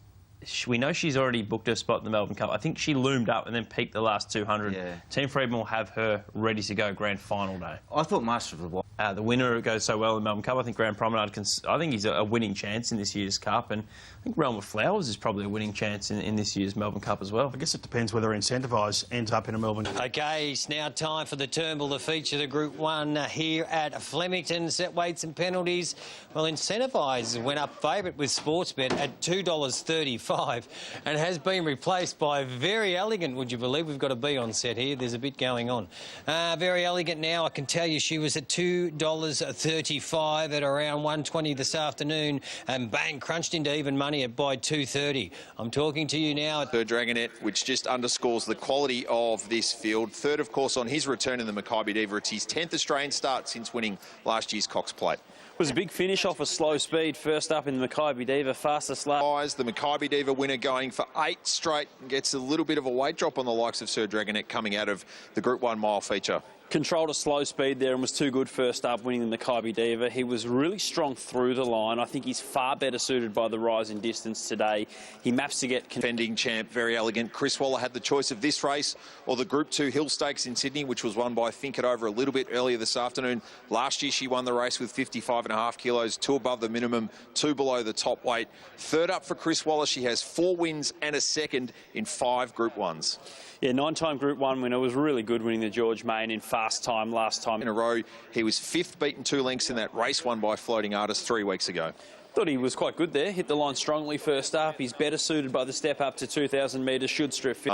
we know she's already booked her spot in the Melbourne Cup. I think she loomed up and then peaked the last 200. Yeah. Team Freedom will have her ready to go grand final day. I thought Master of the Wine. The winner goes so well in the Melbourne Cup. I think Grand Promenade I think he's a winning chance in this year's Cup, and I think Realm of Flowers is probably a winning chance in this year's Melbourne Cup as well. I guess it depends whether Incentivise ends up in a Melbourne Cup. OK, it's now time for the Turnbull to feature the Group 1 here at Flemington. Set weights and penalties. Well, Incentivise went up favourite with Sportsbet at $2.35 and has been replaced by Very Elegant. Would you believe we've got a B on set here? There's a bit going on. Very Elegant now, I can tell you she was at $2.35 at around 1:20 this afternoon, and bang, crunched into even money by 2:30. I'm talking to you now. Third Dragonet, which just underscores the quality of this field. Third, of course, on his return in the Maccabi Diva. It's his 10th Australian start since winning last year's Cox Plate. It was a big finish off a slow speed. First up in the Maccabi Diva, fastest lap. The Maccabi Diva winner going for 8 straight and gets a little bit of a weight drop on the likes of Sir Dragonet coming out of the Group 1 mile feature. Controlled a slow speed there and was too good first up, winning the Maccabi Diva. He was really strong through the line. I think he's far better suited by the rise in distance today. He maps to get... Defending champ, Very Elegant. Chris Waller had the choice of this race or the Group 2 Hill Stakes in Sydney, which was won by Think It Over a little bit earlier this afternoon. Last year she won the race with 55.5 kilos, 2 above the minimum, 2 below the top weight. Third up for Chris Waller. She has 4 wins and a second in 5 Group 1s. Yeah, 9-time Group 1 winner. Was really good winning the George Main in fast time last time. In a row, he was 5th, beaten 2 lengths in that race won by Floating Artist 3 weeks ago. Thought he was quite good there. Hit the line strongly first up. He's better suited by the step up to 2,000 metres. Should strip fit.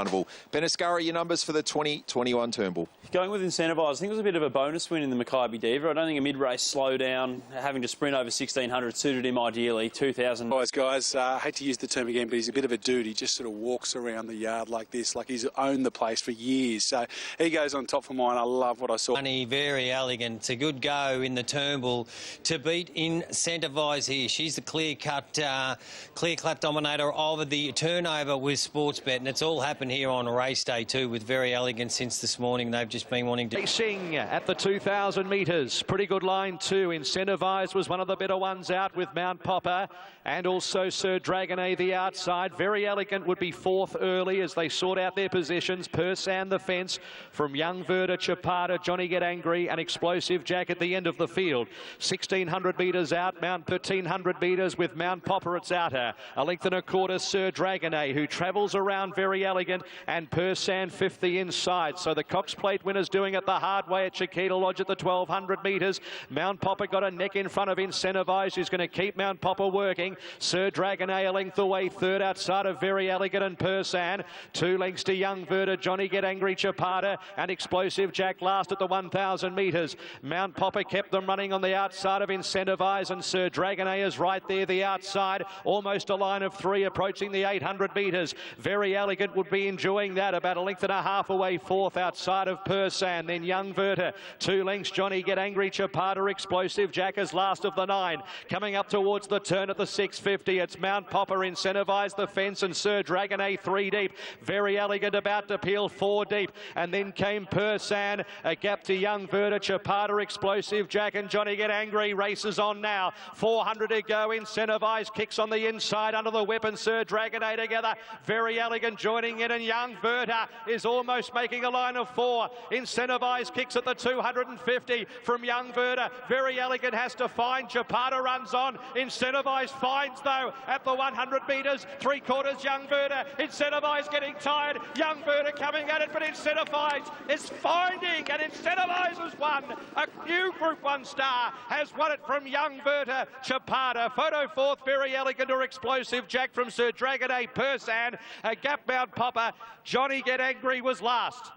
Benascara, your numbers for the 2021 Turnbull. Going with Incentivise, I think it was a bit of a bonus win in the Mackay Diva. I don't think a mid-race slowdown, having to sprint over 1,600 suited him ideally. 2,000. Guys, I hate to use the term again, but he's a bit of a dude. He just sort of walks around the yard like this, like he's owned the place for years. So he goes on top for mine. I love what I saw. Very elegant. It's a good go in the Turnbull to beat Incentivise here. She's the clear-cut dominator of the turnover with Sportsbet, and it's all happened here on race day too with Very Elegant since this morning. They've just been wanting to... Racing at the 2,000 metres. Pretty good line too. Incentivise was one of the better ones out with Mount Popper and also Sir Dragonet the outside. Very Elegant would be fourth early as they sort out their positions. Persan the fence from Young Verda, Chapata, Johnny Get Angry and Explosive Jack at the end of the field. 1,600 metres out, Mount 1,300 metres with Mount Popper its outer. A length and a quarter, Sir Dragonet, who travels around Very Elegant, and Persan 50 inside. So the Cox Plate winners doing it the hard way at Chiquita Lodge at the 1,200 metres. Mount Popper got a neck in front of Incentivise, who's going to keep Mount Popper working. Sir Dragonet a length away, third outside of Very Elegant and Persan. 2 lengths to Young Verda, Johnny Get Angry, Chapata, and Explosive Jack last at the 1,000 metres. Mount Popper kept them running on the outside of Incentivise, and Sir Dragonet is right there, the outside, almost a line of 3 approaching the 800 metres. Very Elegant would be enjoying that, about a length and a half away, fourth outside of Persan. Then Young Verta, 2 lengths, Johnny Get Angry, Chapata, Explosive Jack is last of the 9. Coming up towards the turn at the 650, it's Mount Popper, Incentivise the fence, and Sir Dragonet 3 deep. Very Elegant about to peel 4 deep, and then came Persan, a gap to Young Verta, Chapata, Explosive Jack, and Johnny Get Angry. Races on now, 400 to go. Incentivise kicks on the inside under the whip, and Sir Dragonet together. Very Elegant joining in, and Young Verta is almost making a line of 4. Incentivise kicks at the 250 from Young Verta. Very Elegant has to find. Chapata runs on. Incentivise finds though at the 100 metres. 3/4 Young Verta. Incentivise getting tired. Young Verta coming at it, but Incentivise is finding, and Incentivise has won. A new Group 1 star has won it from Young Verta. Chapata, photo fourth, Very Elegant or Explosive Jack from Sir Dragonet. Persan, a gap Mount Popper. Johnny Get Angry was last.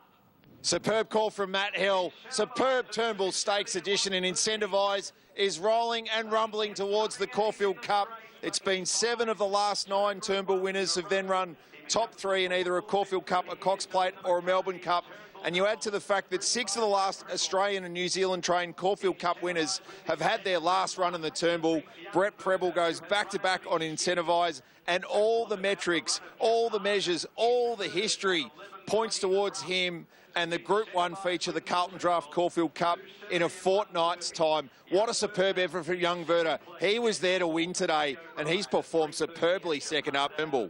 Superb call from Matt Hill. Superb Turnbull Stakes edition, and Incentivise is rolling and rumbling towards the Caulfield Cup. It's been 7 of the last 9 Turnbull winners have then run top 3 in either a Caulfield Cup, a Cox Plate or a Melbourne Cup. And you add to the fact that 6 of the last Australian and New Zealand trained Caulfield Cup winners have had their last run in the Turnbull. Brett Preble goes back-to-back on Incentivise, and all the metrics, all the measures, all the history points towards him and the Group 1 feature, the Carlton Draft Caulfield Cup, in a fortnight's time. What a superb effort from Young Verta. He was there to win today, and he's performed superbly second up. Turnbull.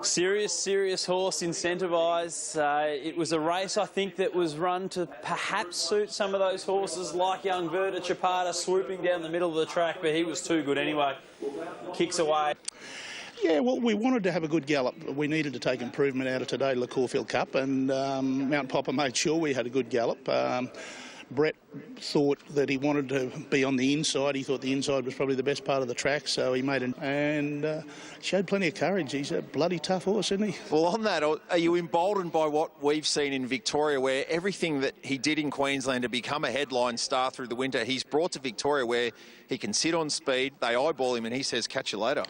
Serious horse, Incentivise. It was a race, I think, that was run to perhaps suit some of those horses like Young Verta, Chapata, swooping down the middle of the track, but he was too good anyway. Kicks away. Yeah, well, we wanted to have a good gallop. We needed to take improvement out of today, the Caulfield Cup, and Mount Popper made sure we had a good gallop. Brett thought that he wanted to be on the inside. He thought the inside was probably the best part of the track, so he made it and showed plenty of courage. He's a bloody tough horse, isn't he? Well, on that, are you emboldened by what we've seen in Victoria, where everything that he did in Queensland to become a headline star through the winter, he's brought to Victoria, where he can sit on speed, they eyeball him, and he says, catch you later?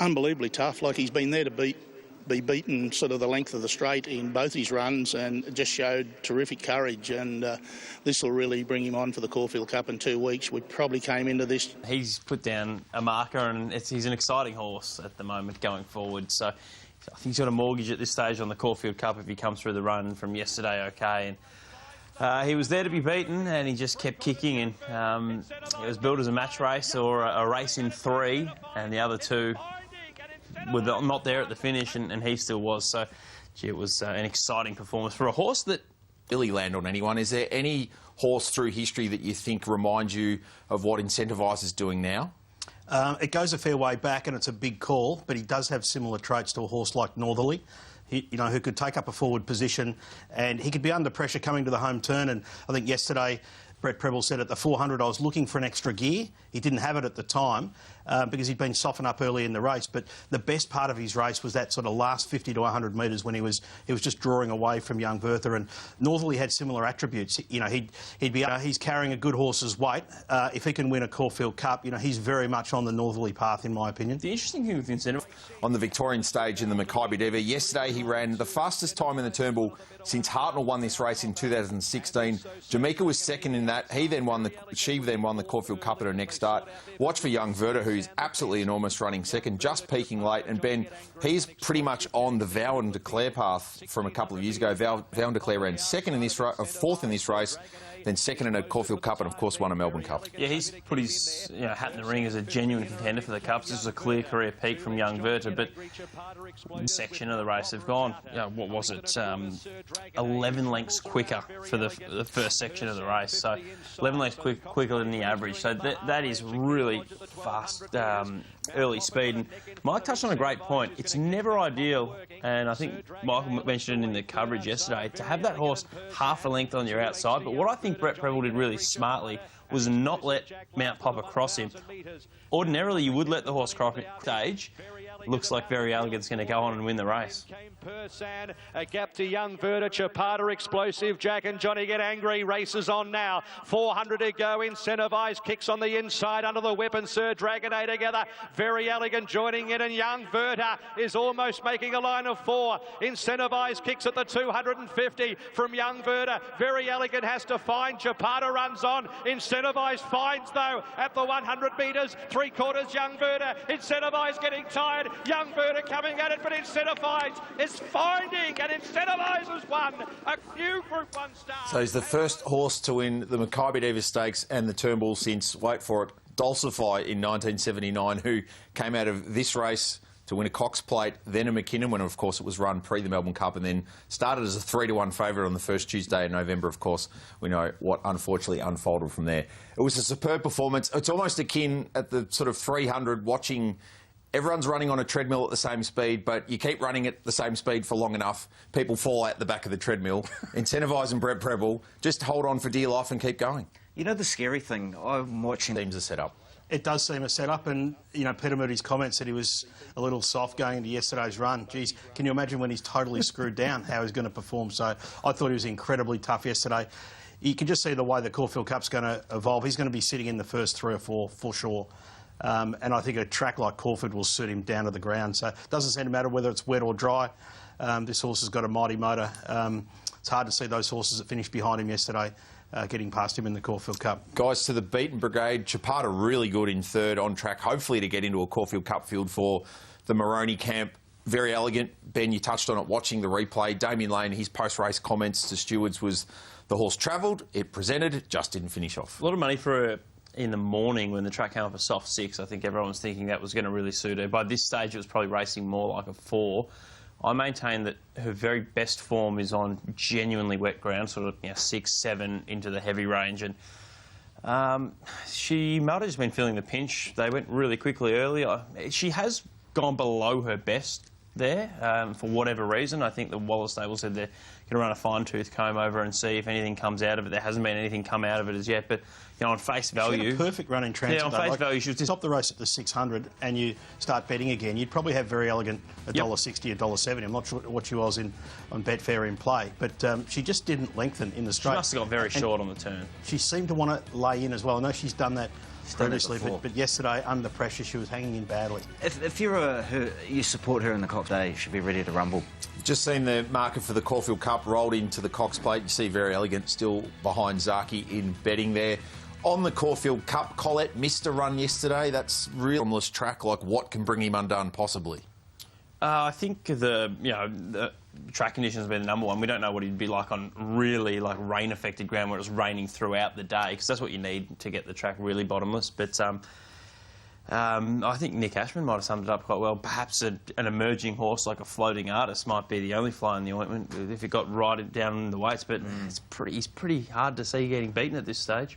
Unbelievably tough. Like, he's been there to be beaten sort of the length of the straight in both his runs, and just showed terrific courage, and this will really bring him on for the Caulfield Cup in 2 weeks. We probably came into this. He's put down a marker, and he's an exciting horse at the moment going forward, so I think he's got a mortgage at this stage on the Caulfield Cup if he comes through the run from yesterday okay. And he was there to be beaten, and he just kept kicking, and it was billed as a match race or a race in 3, and the other 2 were not there at the finish, and he still was. So, gee, it was an exciting performance for a horse that... Billy land on anyone. Is there any horse through history that you think reminds you of what Incentivise is doing now? It goes a fair way back, and it's a big call, but he does have similar traits to a horse like Northerly. Who could take up a forward position, and he could be under pressure coming to the home turn. And I think yesterday Brett Preble said at the 400, I was looking for an extra gear. He didn't have it at the time, because he'd been softened up early in the race. But the best part of his race was that sort of last 50 to 100 metres when he was just drawing away from young Bertha. And Northerly had similar attributes. You know, he's carrying a good horse's weight. If he can win a Caulfield Cup, you know, he's very much on the Northerly path, in my opinion. The interesting thing with Incentive on the Victorian stage in the Mackay Diva yesterday, he ran the fastest time in the Turnbull since Hartnell won this race in 2016. Jamaica was second in that. She then won the Caulfield Cup at her next start. Watch for young Verta, who's absolutely enormous, running second, just peaking late. And Ben, he's pretty much on the Vow and Declare path from a couple of years ago. Vow and Declare ran fourth in this race, then second in a Caulfield Cup, and of course won a Melbourne Cup. Yeah, he's put his hat in the ring as a genuine contender for the Cups. This is a clear career peak from young Verta, but section of the race have gone, you know, what was it, 11 lengths quicker for the first section of the race, so 11 lengths quicker than the average, so that is really fast early speed. And Mike touched on a great point. It's never ideal, and I think Michael mentioned it in the coverage yesterday, to have that horse half a length on your outside, but what I think Brett Preble did really smartly was not let Mount Popper cross him. Ordinarily, you would let the horse cross stage. Looks like Very Elegant's going to go on and win the race. Persan, a gap to young Verta, Chapata explosive, Jack and Johnny get angry, races on now, 400 to go, Incentivised kicks on the inside under the whip and Sir Dragon A together, Very Elegant joining in and young Verta is almost making a line of 4, Incentivised kicks at the 250 from young Verta, Very Elegant has to find, Chapata runs on, Incentivised finds though at the 100 metres, 3/4 young Verta, Incentivised getting tired, young Verta coming at it, but Incentivised is finding, and Incentivised has won a few Group 1 stars. So he's the first horse to win the Mackay Diva Stakes and the Turnbull since, wait for it, Dulcify in 1979, who came out of this race to win a Cox Plate, then a McKinnon, when of course it was run pre the Melbourne Cup, and then started as a 3-1 favourite on the first Tuesday in November. Of course, we know what unfortunately unfolded from there. It was a superb performance. It's almost akin at the sort of 300 watching. Everyone's running on a treadmill at the same speed, but you keep running at the same speed for long enough, people fall out the back of the treadmill. Incentivise and Brett Preble, just hold on for dear life and keep going. You know the scary thing? I'm watching... Teams are set up. It does seem a set-up, and, you know, Peter Moody's comment said he was a little soft going into yesterday's run. Geez, can you imagine when he's totally screwed down, how he's going to perform? So I thought he was incredibly tough yesterday. You can just see the way the Caulfield Cup's going to evolve. He's going to be sitting in the first 3 or 4 for sure. And I think a track like Caulfield will suit him down to the ground. So it doesn't seem to matter whether it's wet or dry. This horse has got a mighty motor. It's hard to see those horses that finished behind him yesterday getting past him in the Caulfield Cup. Guys, to the beaten brigade, Chapata really good in third, on track, hopefully to get into a Caulfield Cup field for the Moroney camp. Very Elegant. Ben, you touched on it watching the replay. Damien Lane, his post-race comments to stewards was the horse travelled, it presented, it just didn't finish off. A lot of money for in the morning when the track came up a soft 6. I think everyone was thinking that was going to really suit her. By this stage, it was probably racing more like a 4. I maintain that her very best form is on genuinely wet ground, sort of 6, 7 into the heavy range. And she might have just been feeling the pinch. They went really quickly earlier. She has gone below her best there for whatever reason. I think the Wallace stable said they're going to run a fine-tooth comb over and see if anything comes out of it. There hasn't been anything come out of it as yet, but you know, on face value... She had a perfect run in transit. Yeah, on face value, she was just... Stop the race at the 600 and you start betting again, you'd probably have Very Elegant $1.60, $1.70. I'm not sure what she was on Betfair in play, but she just didn't lengthen in the straight. She must have got very short on the turn. She seemed to want to lay in as well. I know she's done that previously, but yesterday, under pressure, she was hanging in badly. If you're you support her in the Cox Day, you should be ready to rumble. Just seen the market for the Caulfield Cup rolled into the Cox Plate. You see Very Elegant still behind Zaki in betting there. On the Caulfield Cup, Colette missed a run yesterday. That's really harmless track. Like, what can bring him undone, possibly? I think the track conditions have been the number one. We don't know what he'd be like on really rain-affected ground where it's raining throughout the day, because that's what you need to get the track really bottomless. But I think Nick Ashman might have summed it up quite well. Perhaps an emerging horse like a Floating Artist might be the only fly in the ointment if it got right down in the weights. But he's pretty hard to see getting beaten at this stage.